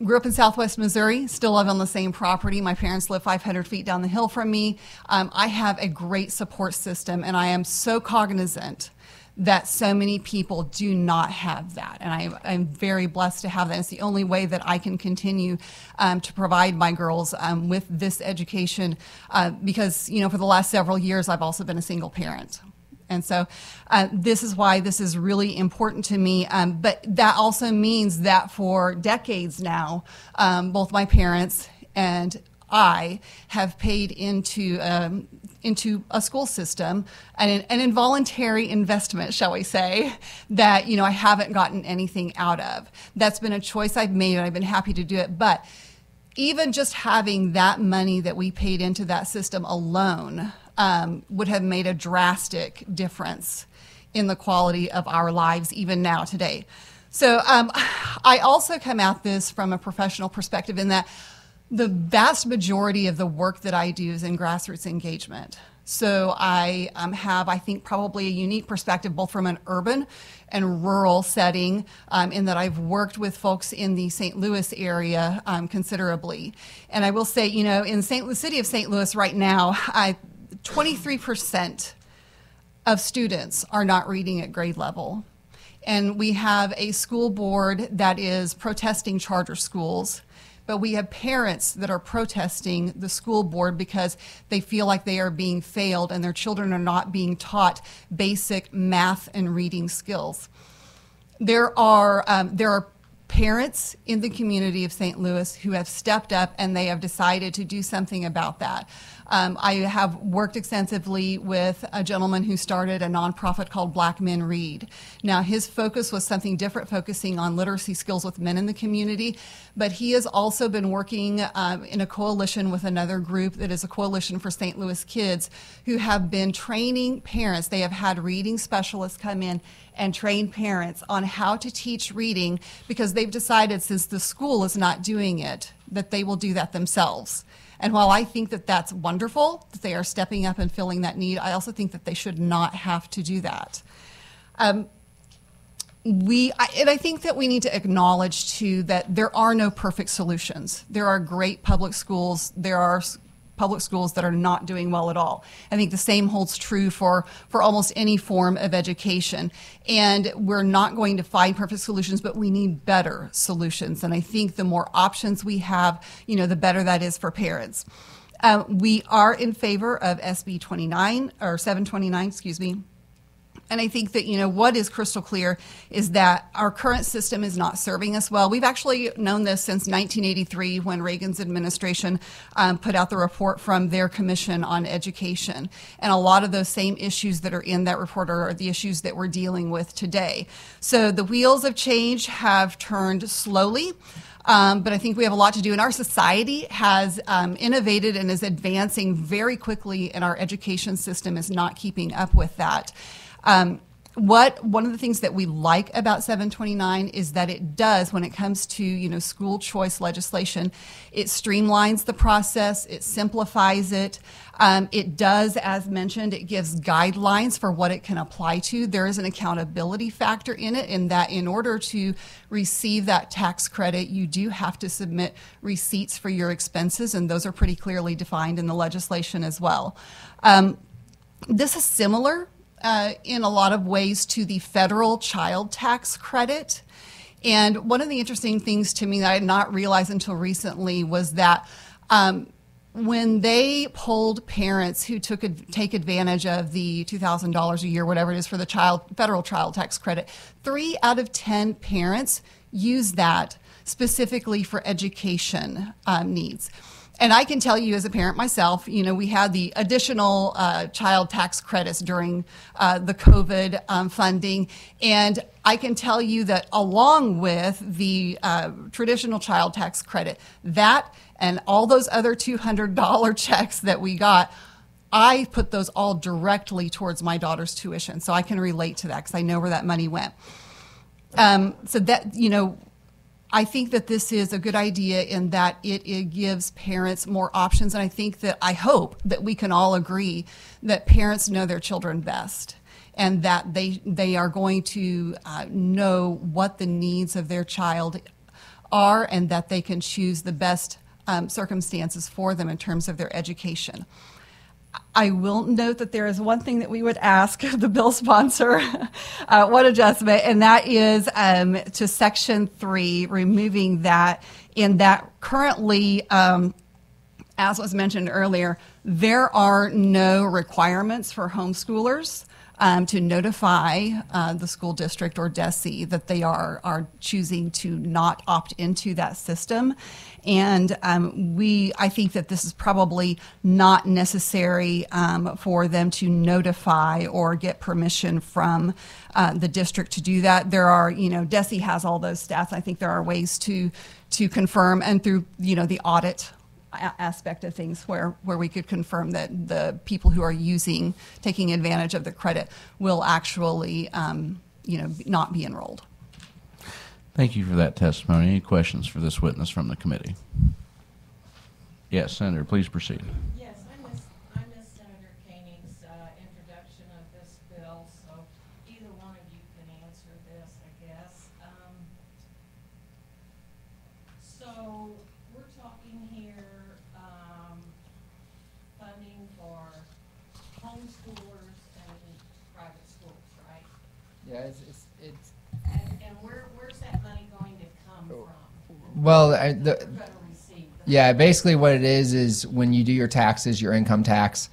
Grew up in Southwest Missouri, still live on the same property. My parents live 500 feet down the hill from me. I have a great support system, and I am so cognizant that so many people do not have that. And I'm very blessed to have that. It's the only way that I can continue to provide my girls with this education because, for the last several years, I've also been a single parent. And so this is why this is really important to me. But that also means that for decades now, both my parents and I have paid into a school system, an involuntary investment, shall we say, that I haven't gotten anything out of. That's been a choice I've made, and I've been happy to do it. But even just having that money that we paid into that system alone would have made a drastic difference in the quality of our lives even now today. So I also come at this from a professional perspective in that the vast majority of the work that I do is in grassroots engagement. So I have, I think, probably a unique perspective both from an urban and rural setting in that I've worked with folks in the St. Louis area considerably. And I will say, in the city of St. Louis right now, 23% of students are not reading at grade level. And we have a school board that is protesting charter schools, but we have parents that are protesting the school board because they feel like they are being failed and their children are not being taught basic math and reading skills. There are parents in the community of St. Louis who have stepped up and they have decided to do something about that. I have worked extensively with a gentleman who started a nonprofit called Black Men Read. Now, his focus was something different, focusing on literacy skills with men in the community, but he has also been working in a coalition with another group that is a coalition for St. Louis kids who have been training parents. They have had reading specialists come in and train parents on how to teach reading because they've decided, since the school is not doing it, that they will do that themselves. And while I think that that's wonderful, that they are stepping up and filling that need, I also think that they should not have to do that. And I think that we need to acknowledge, too, that there are no perfect solutions. There are great public schools. There are public schools that are not doing well at all. I think the same holds true for almost any form of education. And we're not going to find perfect solutions, but we need better solutions. And I think the more options we have, the better that is for parents. We are in favor of SB29 or 729, excuse me. And I think that, what is crystal clear is that our current system is not serving us well. We've actually known this since 1983 when Reagan's administration put out the report from their Commission on Education. And a lot of those same issues that are in that report are the issues that we're dealing with today. So the wheels of change have turned slowly. But I think we have a lot to do, and our society has innovated and is advancing very quickly, and our education system is not keeping up with that. One of the things that we like about 729 is that it does, when it comes to school choice legislation, it streamlines the process, it simplifies it. It does, as mentioned, it gives guidelines for what it can apply to. There is an accountability factor in it, in that in order to receive that tax credit, you do have to submit receipts for your expenses, and those are pretty clearly defined in the legislation as well. This is similar in a lot of ways to the federal child tax credit. And one of the interesting things to me that I did not realize until recently was that when they polled parents who take advantage of the $2,000 a year, whatever it is, for the federal child tax credit, 3 out of 10 parents use that specifically for education needs. And I can tell you, as a parent myself, we had the additional child tax credits during the COVID funding. And I can tell you that along with the traditional child tax credit, that and all those other $200 checks that we got, I put those all directly towards my daughter's tuition. So I can relate to that because I know where that money went. So that, I think that this is a good idea in that it gives parents more options. And I hope that we can all agree that parents know their children best and that they are going to know what the needs of their child are and that they can choose the best circumstances for them in terms of their education. I will note that there is one thing that we would ask the bill sponsor, one adjustment, and that is to Section 3, removing that, in that currently, as was mentioned earlier, there are no requirements for homeschoolers to notify the school district or DESE that they are choosing to not opt into that system. And I think that this is probably not necessary for them to notify or get permission from the district to do that. There are, DESE has all those stats. I think there are ways to confirm, and through, the audit aspect of things where we could confirm that the people who are taking advantage of the credit will actually, not be enrolled. Thank you for that testimony. Any questions for this witness from the committee? Yes, Senator, please proceed. Yes, I missed Senator Koenig's introduction of this bill, so either one of you can answer this, I guess. So we're talking here funding for homeschoolers and private schools, right? Yeah, it's And where's that money going to come from? well, We're going to receive the yeah, basically what it is when you do your taxes, your income tax,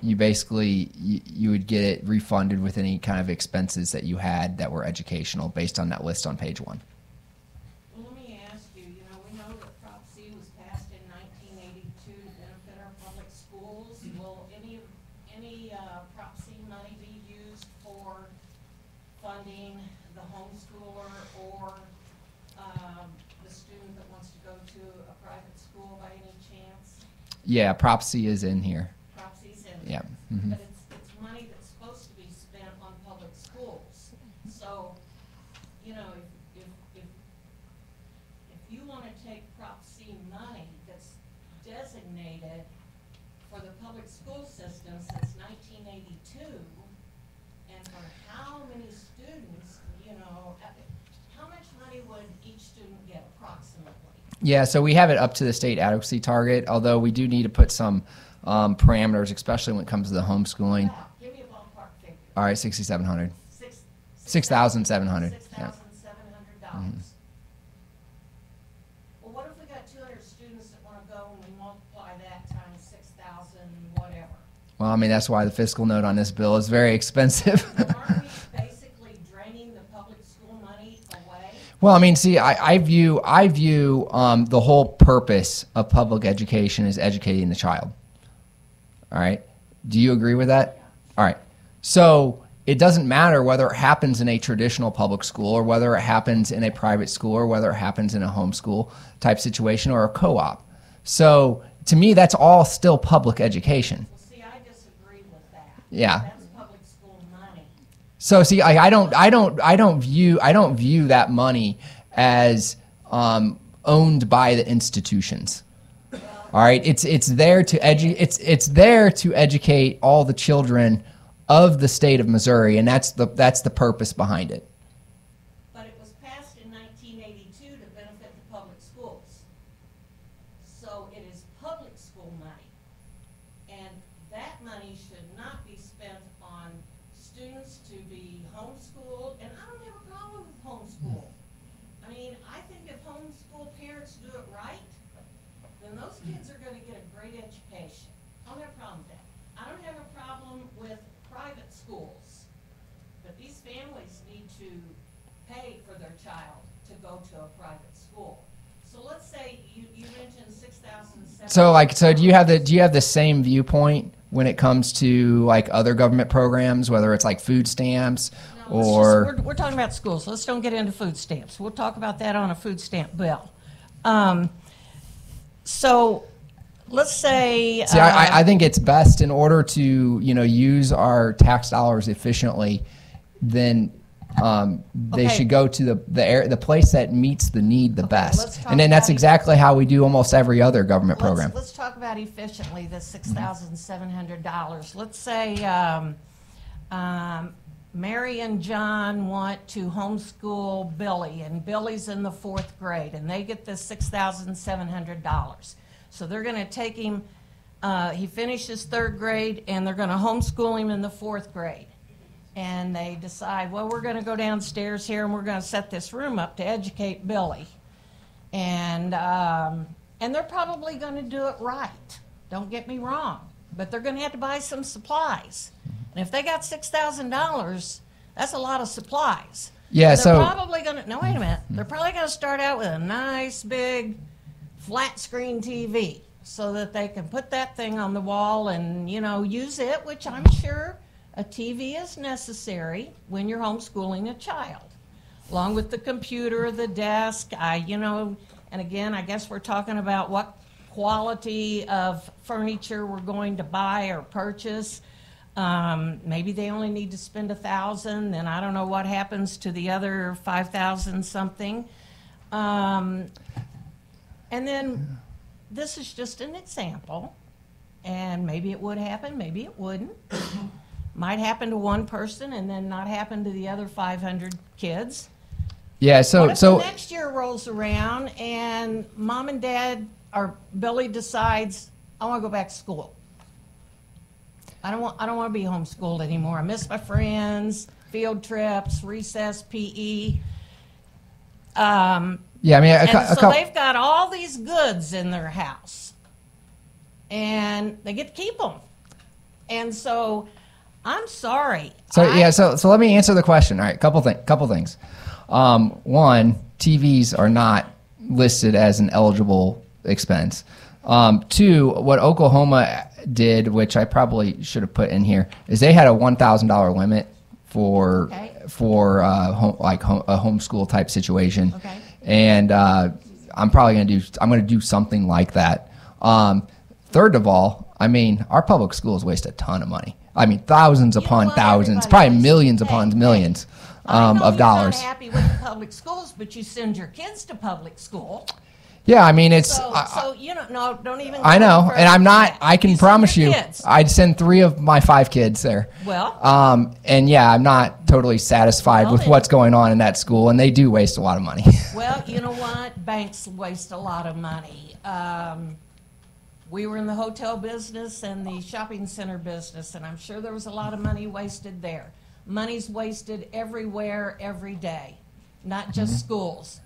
you basically you would get it refunded with any kind of expenses that you had that were educational based on that list on page 1. Well, let me ask you, we know that Prop C was passed in 1982 to benefit our public schools. Will any Prop C money be used for funding the homeschooler or the student that wants to go to a private school by any chance? Yeah, Prop C is in here. Prop C's in Yeah. there. Mhm. But it's money that's supposed to be spent on public schools. So, if you want to take Prop C money that's designated for the public school system since 1982, and for how many students, how much money would each student get approximately? Yeah, so we have it up to the state adequacy target, although we do need to put some parameters, especially when it comes to the homeschooling. Yeah, give me a ballpark figure. All right, 6,700. Six- 6,700. Yeah. $6,700. Well, what if we got 200 students that want to go and we multiply that times 6,000 whatever? Well, I mean, that's why the fiscal note on this bill is very expensive. Aren't we basically draining the public school money away? Well, I mean, see, I view the whole purpose of public education is educating the child. All right. Do you agree with that? All right. So it doesn't matter whether it happens in a traditional public school or whether it happens in a private school or whether it happens in a homeschool type situation or a co-op. So to me, that's all still public education. Well, see, I disagree with that. Yeah. That's public school money. So see, I don't view that money as owned by the institutions. All right, it's there to educate all the children of the state of Missouri, and that's the purpose behind it. But it was passed in 1982 to benefit the public schools. So it is public school money. And that money should not be spent on students to be homeschooled. And I don't have a problem with homeschool. I mean, I think if homeschool parents do it right, then those kids are going to get a great education. I don't have a problem with that. I don't have a problem with private schools. But these families need to pay for their child to go to a private school. So let's say you mentioned 6,700. So do you have the same viewpoint when it comes to like other government programs, whether it's like food stamps or We're talking about schools. Let's don't get into food stamps. We'll talk about that on a food stamp bill. So let's say. See, I think it's best in order to use our tax dollars efficiently, then they Okay. should go to the place that meets the need the let's best, talk and then that's about exactly how we do almost every other government program. Let's talk about efficiently the $6,700. Let's say Mary and John want to homeschool Billy, and Billy's in the 4th grade, and they get this $6,700. So they're going to take him, he finishes 3rd grade, and they're going to homeschool him in the 4th grade. And they decide, well, we're going to go downstairs here, and we're going to set this room up to educate Billy. And they're probably going to do it right. Don't get me wrong. But they're going to have to buy some supplies. And if they got $6,000, that's a lot of supplies. Yeah, so they're so probably going to, no, wait a minute. They're probably going to start out with a nice big flat screen TV so that they can put that thing on the wall and, you know, use it, which I'm sure a TV is necessary when you're homeschooling a child, along with the computer, the desk, you know, and again, I guess we're talking about what quality of furniture we're going to buy or purchase. Maybe they only need to spend $1,000, then I don't know what happens to the other 5,000 something. And then this is just an example, and maybe it would happen, maybe it wouldn't. Might happen to one person and then not happen to the other 500 kids. yeah, so What if the next year rolls around and mom and dad or Billy decides, I want to go back to school. I don't want to be homeschooled anymore. I miss my friends, field trips, recess, PE. yeah, I mean, So they've got all these goods in their house, and they get to keep them. And so, I'm sorry. So let me answer the question. All right, couple things. One, TVs are not listed as an eligible expense. Two, what Oklahoma did, which I probably should have put in here, is they had a $1,000 limit for a homeschool type situation. Okay. And I'm going to do something like that. Third of all, I mean, our public schools waste a ton of money. I mean, thousands upon thousands, probably millions upon millions of dollars. You're not happy with the public schools, but you send your kids to public school. Yeah, I mean, it's. So you don't know. Don't even. I know, and I'm not. I can promise you, kids. I'd send 3 of my 5 kids there. Well. And yeah, I'm not totally satisfied with what's going on in that school, and they do waste a lot of money. Well, you know what? Banks waste a lot of money. We were in the hotel business and the shopping center business, and I'm sure there was a lot of money wasted there. Money's wasted everywhere, every day, not just schools.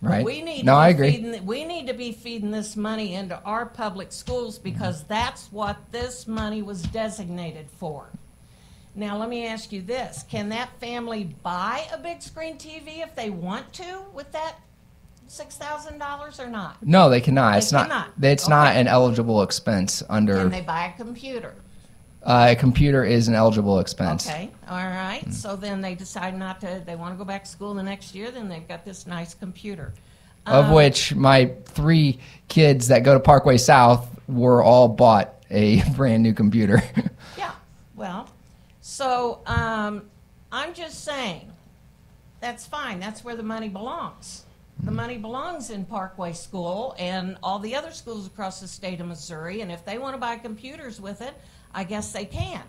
Right. We need I agree. We need to be feeding this money into our public schools because that's what this money was designated for. Now, let me ask you this. Can that family buy a big screen TV if they want to with that $6,000 or not? No, they cannot. It's cannot. not. It's not an eligible expense under. Can they buy a computer? A computer is an eligible expense. Okay, all right. So then they decide not to, they want to go back to school the next year, then they've got this nice computer. Of which my 3 kids that go to Parkway South were all bought a brand new computer. Yeah, well, so I'm just saying, that's fine. That's where the money belongs. The money belongs in Parkway School and all the other schools across the state of Missouri, and if they want to buy computers with it, I guess they can,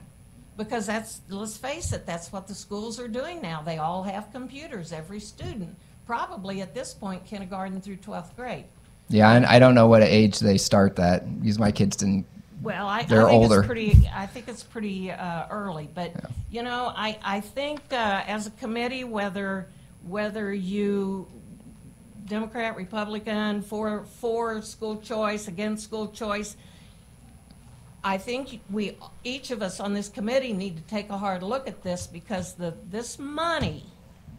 because let's face it, that's what the schools are doing now. They all have computers, every student, probably at this point, kindergarten through 12th grade. Yeah, and I don't know what age they start that, because my kids didn't. Well, I they're think older. I think it's pretty early, but you know, I think as a committee, whether you Democrat, Republican, for school choice, against school choice, I think each of us on this committee need to take a hard look at this because this money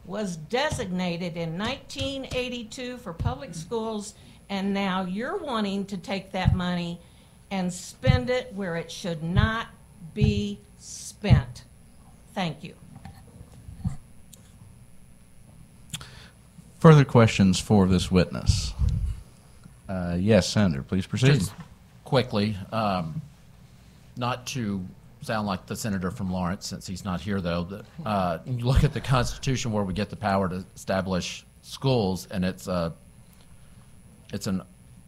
was designated in 1982 for public schools, and now you're wanting to take that money and spend it where it should not be spent. Thank you. Further questions for this witness? Yes, Senator, please proceed. Just quickly, not to sound like the senator from Lawrence, since he's not here, though. You look at the Constitution where we get the power to establish schools, and it's in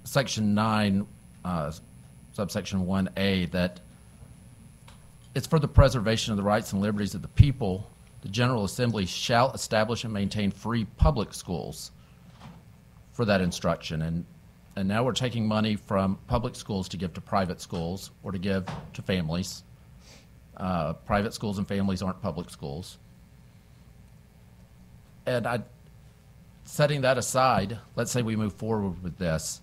Section 9, subsection 1A, that it's for the preservation of the rights and liberties of the people, the General Assembly shall establish and maintain free public schools for that instruction. And now we're taking money from public schools to give to private schools or to give to families. Private schools and families aren't public schools. And setting that aside, let's say we move forward with this.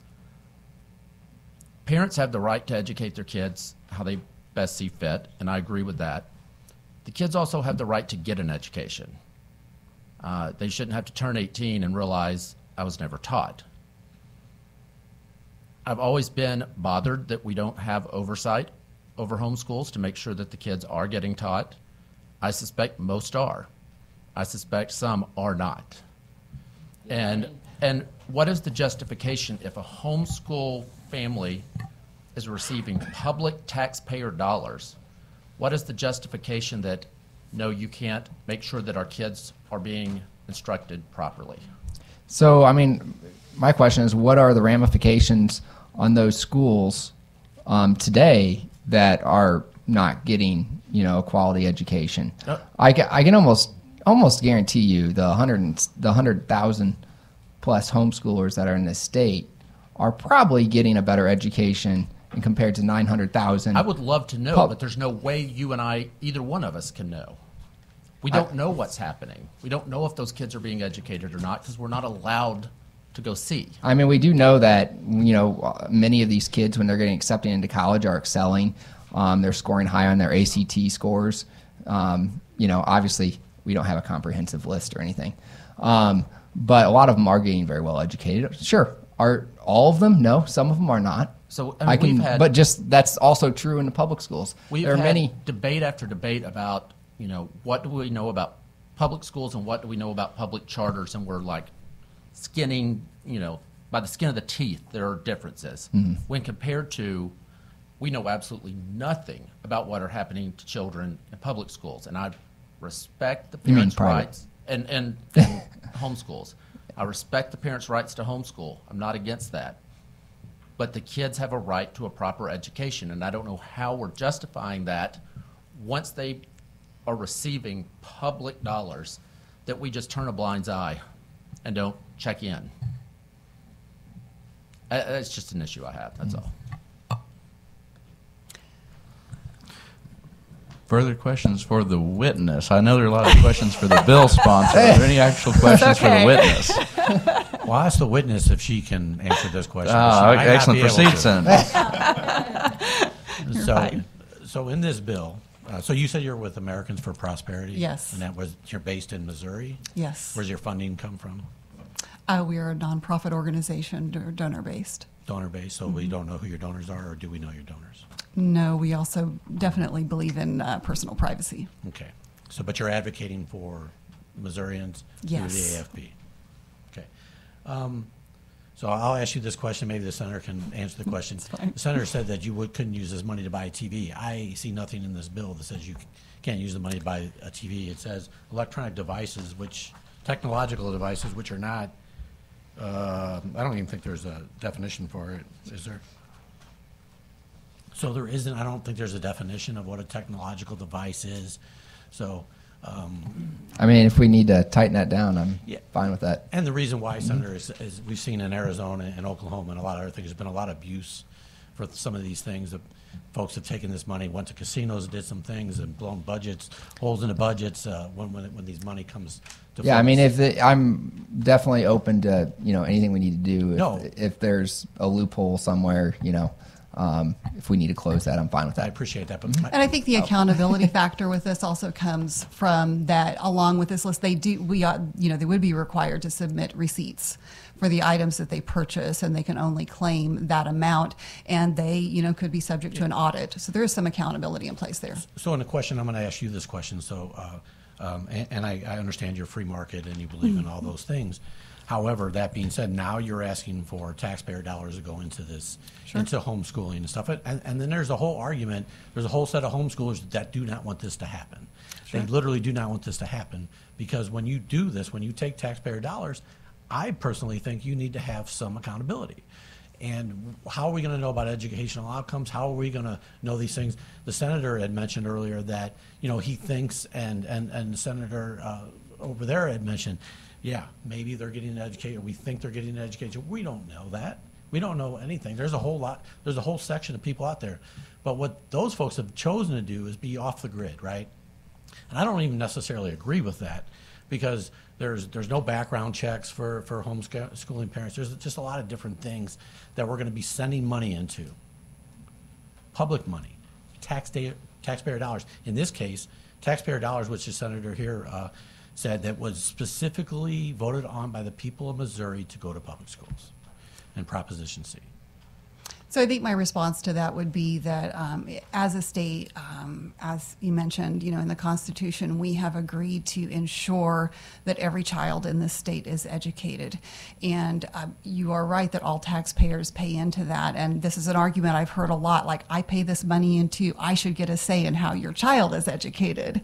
Parents have the right to educate their kids how they best see fit, and I agree with that. The kids also have the right to get an education. They shouldn't have to turn 18 and realize I was never taught. I've always been bothered that we don't have oversight over homeschools to make sure that the kids are getting taught. I suspect most are. I suspect some are not. And what is the justification if a homeschool family is receiving public taxpayer dollars? What is the justification that, no, you can't make sure that our kids are being instructed properly? So, I mean, my question is, what are the ramifications on those schools today that are not getting, a quality education? I can almost guarantee you the 100,000 plus homeschoolers that are in this state are probably getting a better education and compared to 900,000. I would love to know, but there's no way you and I, either one of us, can know. We don't know what's happening. We don't know if those kids are being educated or not because we're not allowed to go see. I mean, we do know that, many of these kids, when they're getting accepted into college, are excelling. They're scoring high on their ACT scores. Obviously, we don't have a comprehensive list or anything. But a lot of them are getting very well educated. Sure. Are all of them? No, some of them are not. So but that's also true in the public schools. There are many debate after debate about, what do we know about public schools and what do we know about public charters, and we're like skinning, by the skin of the teeth, there are differences. Mm-hmm. When compared to, we know absolutely nothing about what are happening to children in public schools, and I respect the parents' rights and homeschools. I respect the parents' rights to homeschool. I'm not against that. But the kids have a right to a proper education, and I don't know how we're justifying that once they are receiving public dollars, that we just turn a blind eye and don't check in. It's just an issue I have, that's all. Further questions for the witness? I know there are a lot of questions for the bill sponsor. Are there any actual questions for the witness? Well, I'll ask the witness if she can answer this question. Excellent. Proceed, Senator. So in this bill, so you said you're with Americans for Prosperity? Yes. And you're based in Missouri? Yes. Where's your funding come from? We are a nonprofit organization, donor-based. Donor-based, so we don't know who your donors are, or do we know your donors? No, we also definitely believe in personal privacy. Okay. So, but you're advocating for Missourians Yes. through the AFP? Okay. So I'll ask you this question. Maybe the senator can answer the question. The senator said that you couldn't use this money to buy a TV. I see nothing in this bill that says you can't use the money to buy a TV. It says electronic devices, technological devices, which are not, I don't even think there's a definition for it, is there? So there isn't, I don't think there's a definition of what a technological device is. So, I mean, if we need to tighten that down, I'm fine with that. and the reason why, Senator, is we've seen in Arizona and Oklahoma and a lot of other things, there's been a lot of abuse for some of these things. That folks have taken this money, went to casinos, did some things, and blown budgets, holes in the budgets when these money comes to Yeah, I mean, folks. I'm definitely open to anything we need to do. If there's a loophole somewhere, if we need to close that, I'm fine with that. I appreciate that. But And I think the accountability factor with this also comes from that, along with this list, they would be required to submit receipts for the items that they purchase, and they can only claim that amount, and they, could be subject to an audit. So there is some accountability in place there. So in the question, I'm going to ask you this question. So, and I understand you're free market and you believe in all those things. However, that being said, now you're asking for taxpayer dollars to go into this, into homeschooling and stuff. And then there's a whole argument. There's a whole set of homeschoolers that do not want this to happen. They literally do not want this to happen, because when you do this, when you take taxpayer dollars, I personally think you need to have some accountability. And how are we going to know about educational outcomes? How are we going to know these things? The senator had mentioned earlier that, he thinks, and the senator over there had mentioned, yeah, maybe they're getting an education. We think they're getting an education. We don't know that. We don't know anything. There's a whole section of people out there. But what those folks have chosen to do is be off the grid, right? And I don't even necessarily agree with that, because there's no background checks for homeschooling parents. There's just a lot of different things that we're going to be sending money into. Public money, taxpayer dollars. In this case, taxpayer dollars, which the senator here said that was specifically voted on by the people of Missouri to go to public schools, and Proposition C. So I think my response to that would be that as a state, as you mentioned, in the Constitution, we have agreed to ensure that every child in this state is educated. And you are right that all taxpayers pay into that. And this is an argument I've heard a lot, like, I pay this money into, I should get a say in how your child is educated.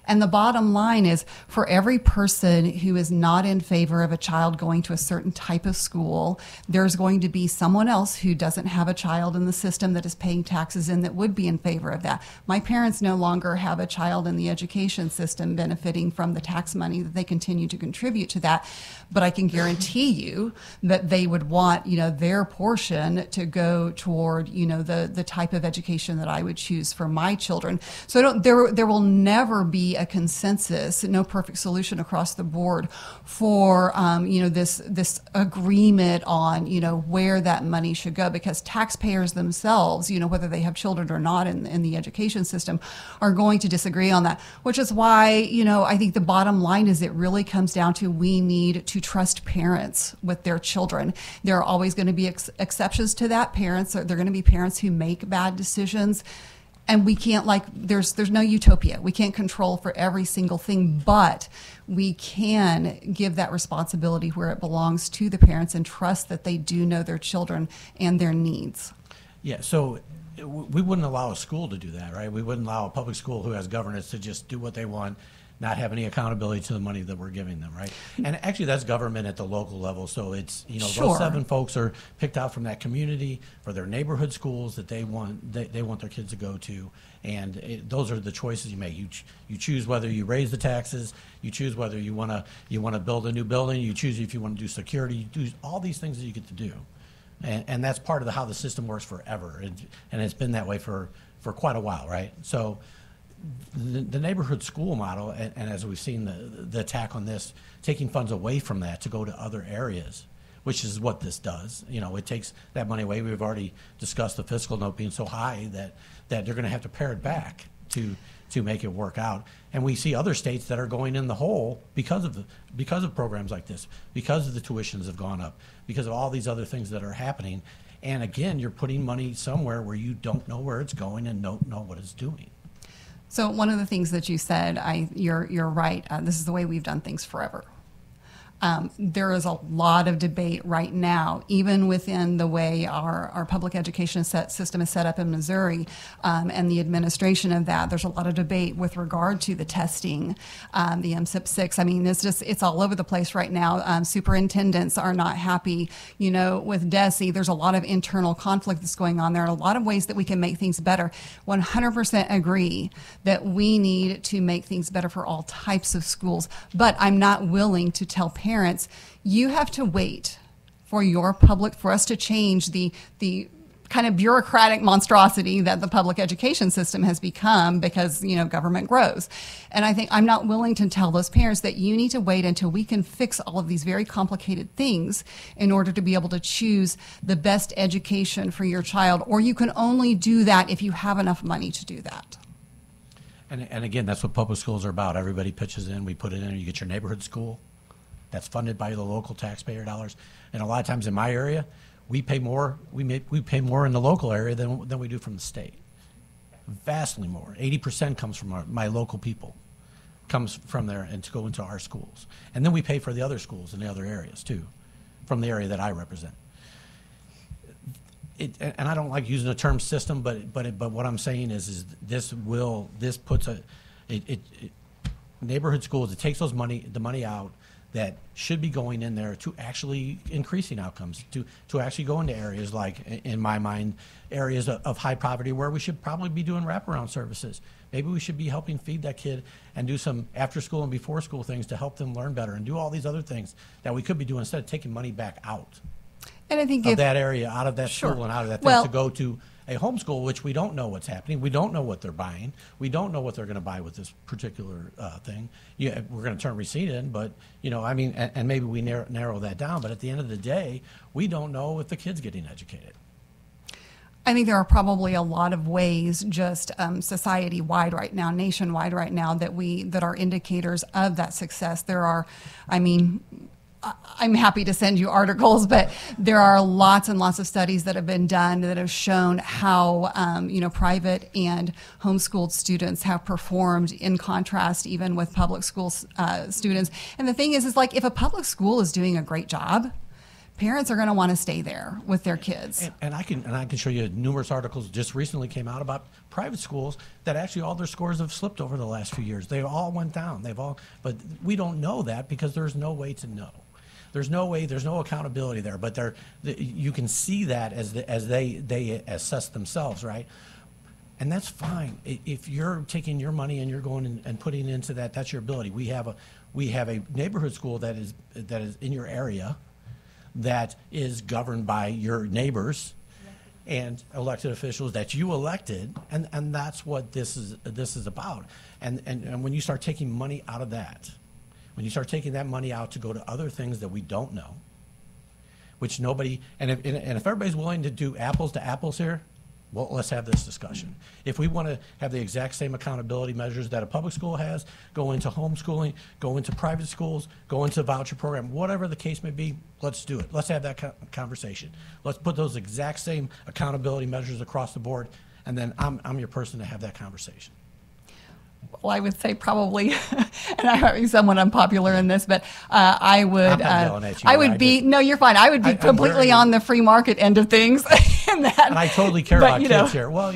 And the bottom line is, for every person who is not in favor of a child going to a certain type of school, there's going to be someone else who doesn't have a child in the system that is paying taxes in that would be in favor of that. My parents no longer have a child in the education system benefiting from the tax money that they continue to contribute to that. But I can guarantee you that they would want, their portion to go toward, the type of education that I would choose for my children. So there will never be a consensus, no perfect solution across the board for, this agreement on, where that money should go, because taxpayers themselves, whether they have children or not in the education system, are going to disagree on that, which is why, I think the bottom line is it really comes down to, we need to trust parents with their children. There are always going to be exceptions to that. Parents, they're going to be parents who make bad decisions. And we can't, there's no utopia. We can't control for every single thing, but we can give that responsibility where it belongs to the parents and trust that they do know their children and their needs. Yeah, so we wouldn't allow a school to do that, right? We wouldn't allow a public school who has governance to just do what they want, not have any accountability to the money that we're giving them, right? And actually, that's government at the local level. So it's, Sure. Those 7 folks are picked out from that community for their neighborhood schools that they want their kids to go to. And those are the choices you make. You choose whether you raise the taxes. You choose whether you want to build a new building. You choose if you want to do security. You do all these things that you get to do. And that's part of how the system works forever. And it's been that way for quite a while, right? So the neighborhood school model, and as we've seen the attack on this, taking funds away from that to go to other areas, which is what this does. It takes that money away. We've already discussed the fiscal note being so high that they're going to have to pare it back to make it work out. And we see other states that are going in the hole because of programs like this, because of the tuitions have gone up, because of all these other things that are happening. And again, you're putting money somewhere where you don't know where it's going and don't know what it's doing. So one of the things that you said, you're right. This is the way we've done things forever. There is a lot of debate right now, even within the way our public education system is set up in Missouri, and the administration of that. There's a lot of debate with regard to the testing, the MSIP-6. I mean, it's all over the place right now. Superintendents are not happy, with DESE. There's a lot of internal conflict that's going on. There are a lot of ways that we can make things better. 100% agree that we need to make things better for all types of schools, but I'm not willing to tell parents, you have to wait for us to change the kind of bureaucratic monstrosity that the public education system has become because, government grows. And I think I'm not willing to tell those parents that you need to wait until we can fix all of these very complicated things in order to be able to choose the best education for your child, or you can only do that if you have enough money to do that. And again, that's what public schools are about. Everybody pitches in, we put it in, you get your neighborhood school. That's funded by the local taxpayer dollars, and a lot of times in my area, we pay more. We pay more in the local area than we do from the state. Vastly more. 80% comes from my local people, comes from there and to go into our schools, and then we pay for the other schools in the other areas too, from the area that I represent. And I don't like using the term system, but what I'm saying is this puts neighborhood schools. It takes the money out that should be going in there to actually increasing outcomes, to actually go into areas like, in my mind, areas of high poverty where we should probably be doing wraparound services. Maybe we should be helping feed that kid and do some after school and before school things to help them learn better and do all these other things that we could be doing instead of taking money back out And I think of if, that area, out of that Sure. school and out of that Well- thing to go to a homeschool, which we don't know what's happening. We don't know what they're buying. We don't know what they're going to buy with this particular thing. Yeah, we're going to turn receipt in, but, I mean, and maybe we narrow that down. But at the end of the day, we don't know if the kid's getting educated. I think there are probably a lot of ways, just society-wide right now, nationwide right now, that are indicators of that success. There are, I'm happy to send you articles, but there are lots and lots of studies that have been done that have shown how, private and homeschooled students have performed in contrast even with public school students. And the thing is like if a public school is doing a great job, parents are going to want to stay there with their kids. And I can show you numerous articles just recently came out about private schools that actually all their scores have slipped over the last few years. They all went down. But we don't know that because there's no way to know. There's no way. There's no accountability there. But you can see that as they assess themselves, right? And that's fine. If you're taking your money and you're going and putting into that, that's your ability. We have a neighborhood school that is in your area that is governed by your neighbors and elected officials that you elected, and that's what this is about. And when you start taking money out of that, when you start taking that money out to go to other things that we don't know, which nobody, and if everybody's willing to do apples to apples here, well, let's have this discussion. If we want to have the exact same accountability measures that a public school has, go into homeschooling, go into private schools, go into voucher program, whatever the case may be, let's do it. Let's have that conversation. Let's put those exact same accountability measures across the board, and then I'm your person to have that conversation. Well, I would say probably, and I might be somewhat unpopular in this, but I would. I'm not yelling at you, I would be. No, you're fine. I would be completely on the free market end of things. And I totally care about kids here. Well,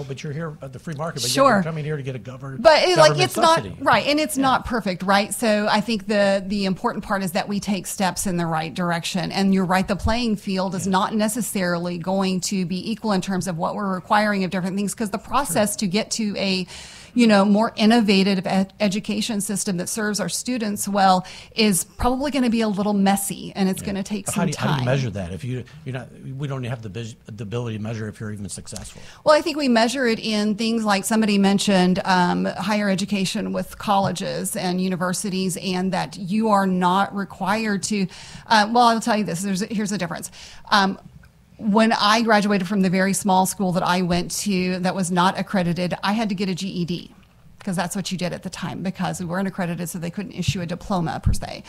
but you're here at the free market, but sure. You're coming here to get a government. But it's subsidy. not right, and it's not perfect, right? So I think the important part is that we take steps in the right direction. And you're right, the playing field is not necessarily going to be equal in terms of what we're requiring of different things, because the process to get to a more innovative education system that serves our students well is probably going to be a little messy, and it's going to take some time. How do you measure that? If you're not, we don't have the ability to measure if you're even successful. Well, I think we measure it in things like somebody mentioned higher education with colleges and universities, and that you are not required to. Well, I'll tell you this. Here's the difference. When I graduated from the very small school that I went to that was not accredited, I had to get a GED because that's what you did at the time, because we weren't accredited, so they couldn't issue a diploma per se.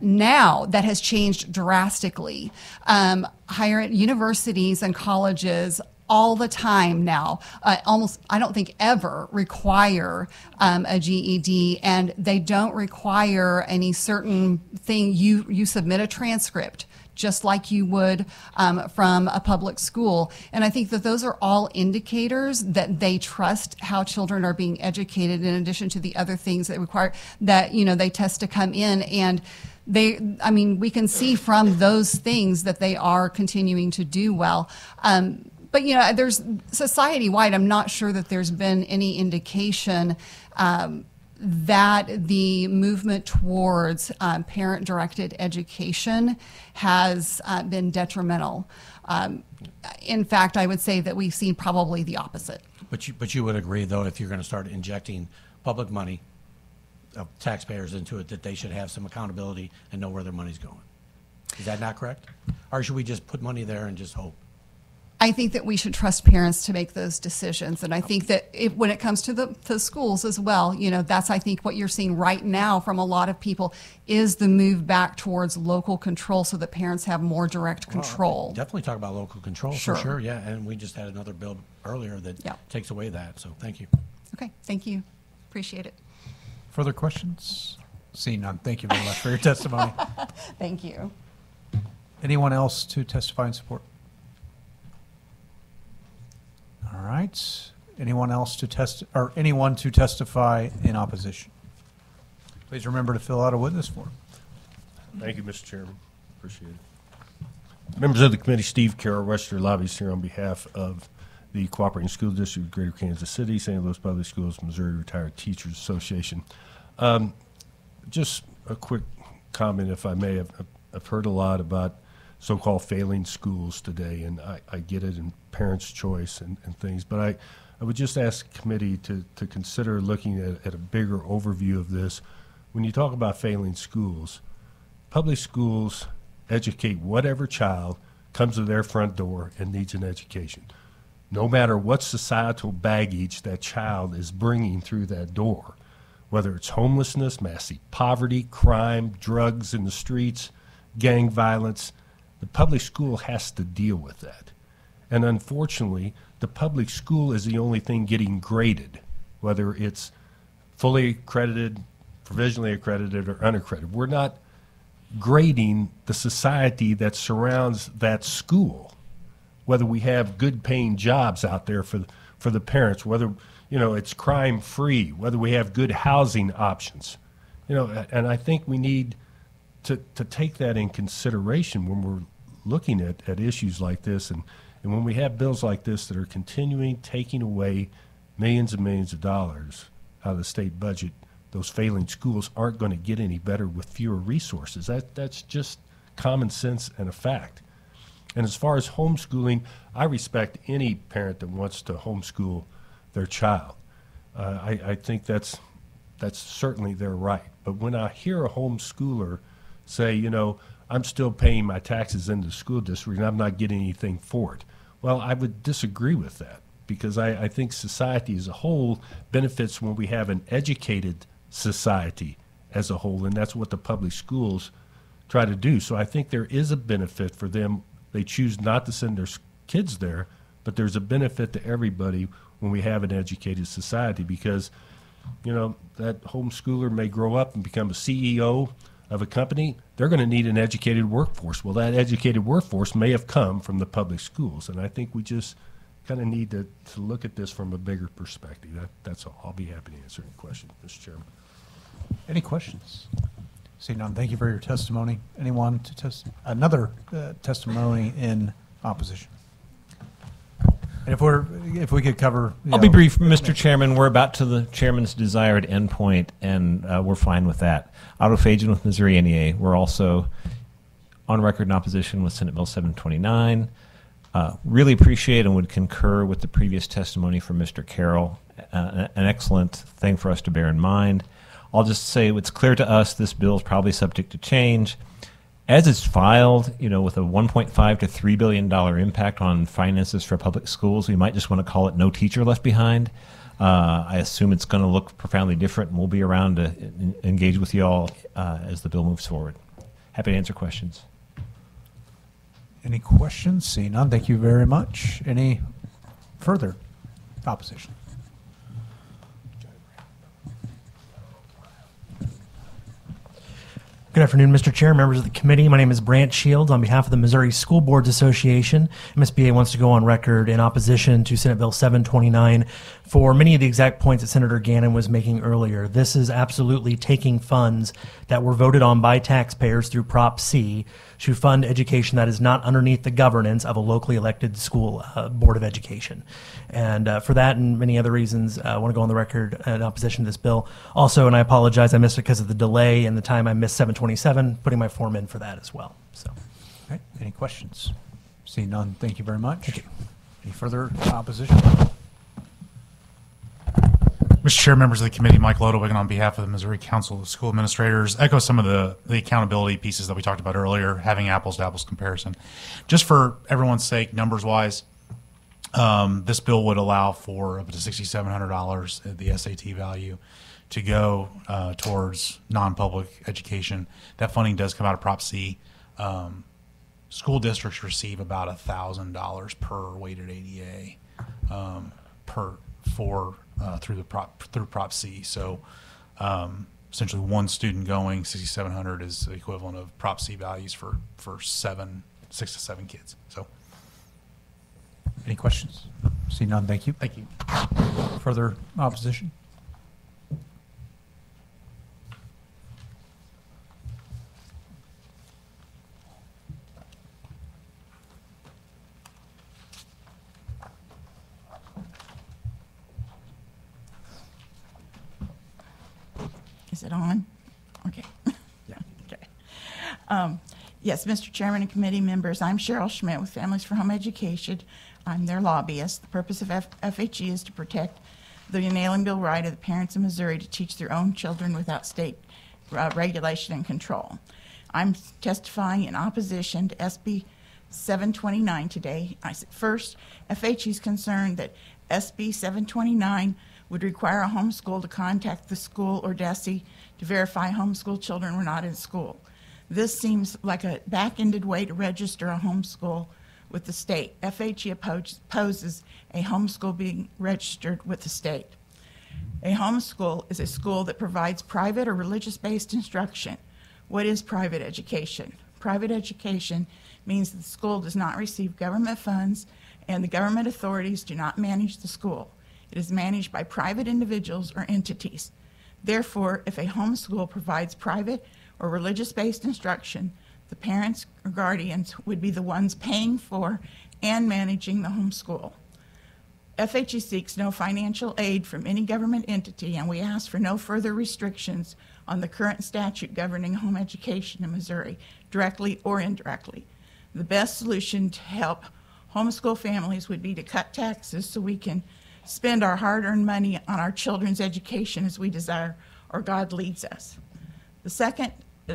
Now that has changed drastically. Higher universities and colleges all the time now, almost, I don't think ever require a GED, and they don't require any certain thing. You submit a transcript just like you would from a public school. And I think that those are all indicators that they trust how children are being educated, in addition to the other things that require that, they test to come in. And we can see from those things that they are continuing to do well. But there's society-wide, I'm not sure that there's been any indication that the movement towards parent-directed education has been detrimental. In fact, I would say that we've seen probably the opposite. But you would agree, though, if you're going to start injecting public money of taxpayers into it, that they should have some accountability and know where their money's going. Is that not correct? Or should we just put money there and just hope? I think that we should trust parents to make those decisions. And I think that when it comes to the schools as well, that's, I think, what you're seeing right now from a lot of people is the move back towards local control so that parents have more direct control. Definitely talk about local control, for sure, yeah. And we just had another bill earlier that takes away that, so thank you. Okay, thank you. Appreciate it. Further questions? Seeing none. Thank you very much for your testimony. Thank you. Anyone else to testify in support? All right. Anyone else anyone to testify in opposition? Please remember to fill out a witness form. Thank you, Mr. Chairman. Appreciate it. Members of the committee, Steve Carroll, Registered Lobbyist here on behalf of the Cooperating School District of Greater Kansas City, St. Louis Public Schools, Missouri Retired Teachers Association. Just a quick comment, if I may. I've heard a lot about so-called failing schools today, and I get it, and parents' choice and things, but I would just ask the committee to consider looking at a bigger overview of this. When you talk about failing schools, public schools educate whatever child comes to their front door and needs an education, no matter what societal baggage that child is bringing through that door, whether it's homelessness, massive poverty, crime, drugs in the streets, gang violence. The public school has to deal with that. And unfortunately, the public school is the only thing getting graded, whether it's fully accredited, provisionally accredited, or unaccredited. We're not grading the society that surrounds that school, whether we have good paying jobs out there for the parents, whether it's crime free, whether we have good housing options. And I think we need to take that in consideration when we're looking at issues like this, and when we have bills like this that are continuing taking away millions and millions of dollars out of the state budget. Those failing schools aren't going to get any better with fewer resources. That's just common sense and a fact. And as far as homeschooling, I respect any parent that wants to homeschool their child. I think that's certainly their right. But when I hear a homeschooler say, I'm still paying my taxes into the school district and I'm not getting anything for it, well, I would disagree with that, because I think society as a whole benefits when we have an educated society as a whole, and that's what the public schools try to do. So I think there is a benefit for them. They choose not to send their kids there, but there's a benefit to everybody when we have an educated society, because that homeschooler may grow up and become a CEO of a company. They're going to need an educated workforce. Well, that educated workforce may have come from the public schools, and I think we just kind of need to look at this from a bigger perspective. That's all. I'll be happy to answer any questions, Mr. Chairman. Any questions? Seeing none, thank you for your testimony. Anyone to another testimony in opposition? And if we could cover, I'll be brief, Mr. Chairman. We're about to the chairman's desired endpoint, and we're fine with that. Autophagian with Missouri NEA. We're also on record in opposition with Senate Bill 729. Really appreciate and would concur with the previous testimony from Mr. Carroll. An excellent thing for us to bear in mind. I'll just say it's clear to us this bill is probably subject to change. As it's filed, with a $1.5 to $3 billion impact on finances for public schools, we might just want to call it No Teacher Left Behind. I assume it's going to look profoundly different, and we'll be around to engage with you all as the bill moves forward. Happy to answer questions. Any questions? Seeing none, thank you very much. Any further opposition? Good afternoon, Mr. Chair, members of the committee. My name is Brant Shields on behalf of the Missouri School Boards Association. MSBA wants to go on record in opposition to Senate Bill 729 for many of the exact points that Senator Gannon was making earlier. This is absolutely taking funds that were voted on by taxpayers through Prop C to fund education that is not underneath the governance of a locally elected school board of education. And for that and many other reasons, I want to go on the record in opposition to this bill. Also, and I apologize, I missed it because of the delay and the time I missed 727, putting my form in for that as well. So, okay. Any questions? Seeing none, thank you very much. Thank you. Any further opposition? Mr. Chair, members of the committee, Mike Lodewigan on behalf of the Missouri Council of School Administrators, echo some of the accountability pieces that we talked about earlier, having apples-to-apples comparison. Just for everyone's sake, numbers-wise, this bill would allow for up to $6,700 at the SAT value to go towards non-public education. That funding does come out of Prop C. School districts receive about $1,000 per weighted ADA through Prop C. So essentially, one student going, $6,700 is the equivalent of Prop C values for 6 to 7 kids. So, any questions? See none. Thank you. Thank you. Further opposition? it on? Okay. Yeah. Okay. Yes, Mr. Chairman and committee members, I'm Cheryl Schmidt with Families for Home Education. I'm their lobbyist. The purpose of FHE is to protect the inalienable right of the parents in Missouri to teach their own children without state regulation and control. I'm testifying in opposition to SB 729 today. First, FHE is concerned that SB 729 would require a homeschool to contact the school or DESE to verify homeschool children were not in school. This seems like a back-ended way to register a homeschool with the state. FHE opposes a homeschool being registered with the state. A homeschool is a school that provides private or religious-based instruction. What is private education? Private education means that the school does not receive government funds and the government authorities do not manage the school. It is managed by private individuals or entities. Therefore, if a homeschool provides private or religious-based instruction, the parents or guardians would be the ones paying for and managing the homeschool. FHE seeks no financial aid from any government entity, and we ask for no further restrictions on the current statute governing home education in Missouri, directly or indirectly. The best solution to help homeschool families would be to cut taxes so we can spend our hard-earned money on our children's education as we desire or God leads us. The second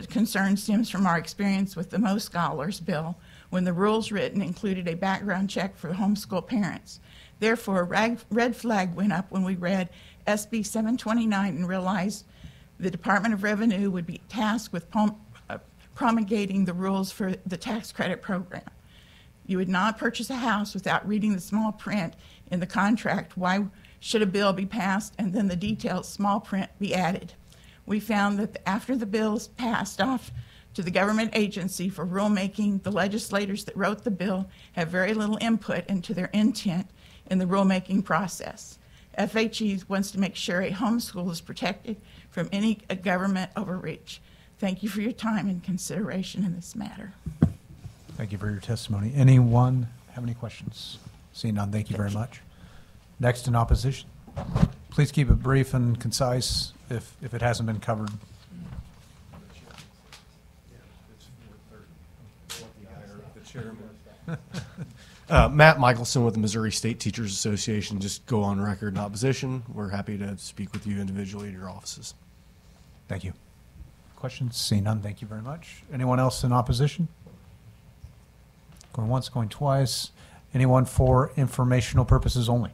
concern stems from our experience with the Mo Scholars bill when the rules written included a background check for homeschool parents. Therefore, a red flag went up when we read SB 729 and realized the Department of Revenue would be tasked with promulgating the rules for the tax credit program. You would not purchase a house without reading the small print in the contract. Why should a bill be passed and then the detailed small print be added? We found that after the bill is passed off to the government agency for rulemaking, the legislators that wrote the bill have very little input into their intent in the rulemaking process. FHE wants to make sure a homeschool is protected from any government overreach. Thank you for your time and consideration in this matter. Thank you for your testimony. Anyone have any questions? Seeing none, thank you very much. Next in opposition. Please keep it brief and concise if it hasn't been covered. Matt Michelson with the Missouri State Teachers Association. Just go on record in opposition. We're happy to speak with you individually in your offices. Thank you. Questions? Seeing none, thank you very much. Anyone else in opposition? Going once, going twice. Anyone for informational purposes only?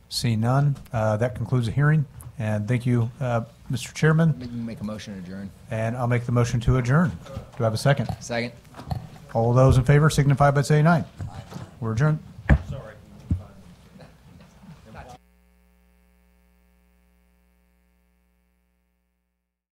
Seeing none, that concludes the hearing. And thank you, Mr. Chairman. You can make a motion to adjourn. And I'll make the motion to adjourn. Do I have a second? Second. All those in favor signify by saying aye. We're adjourned.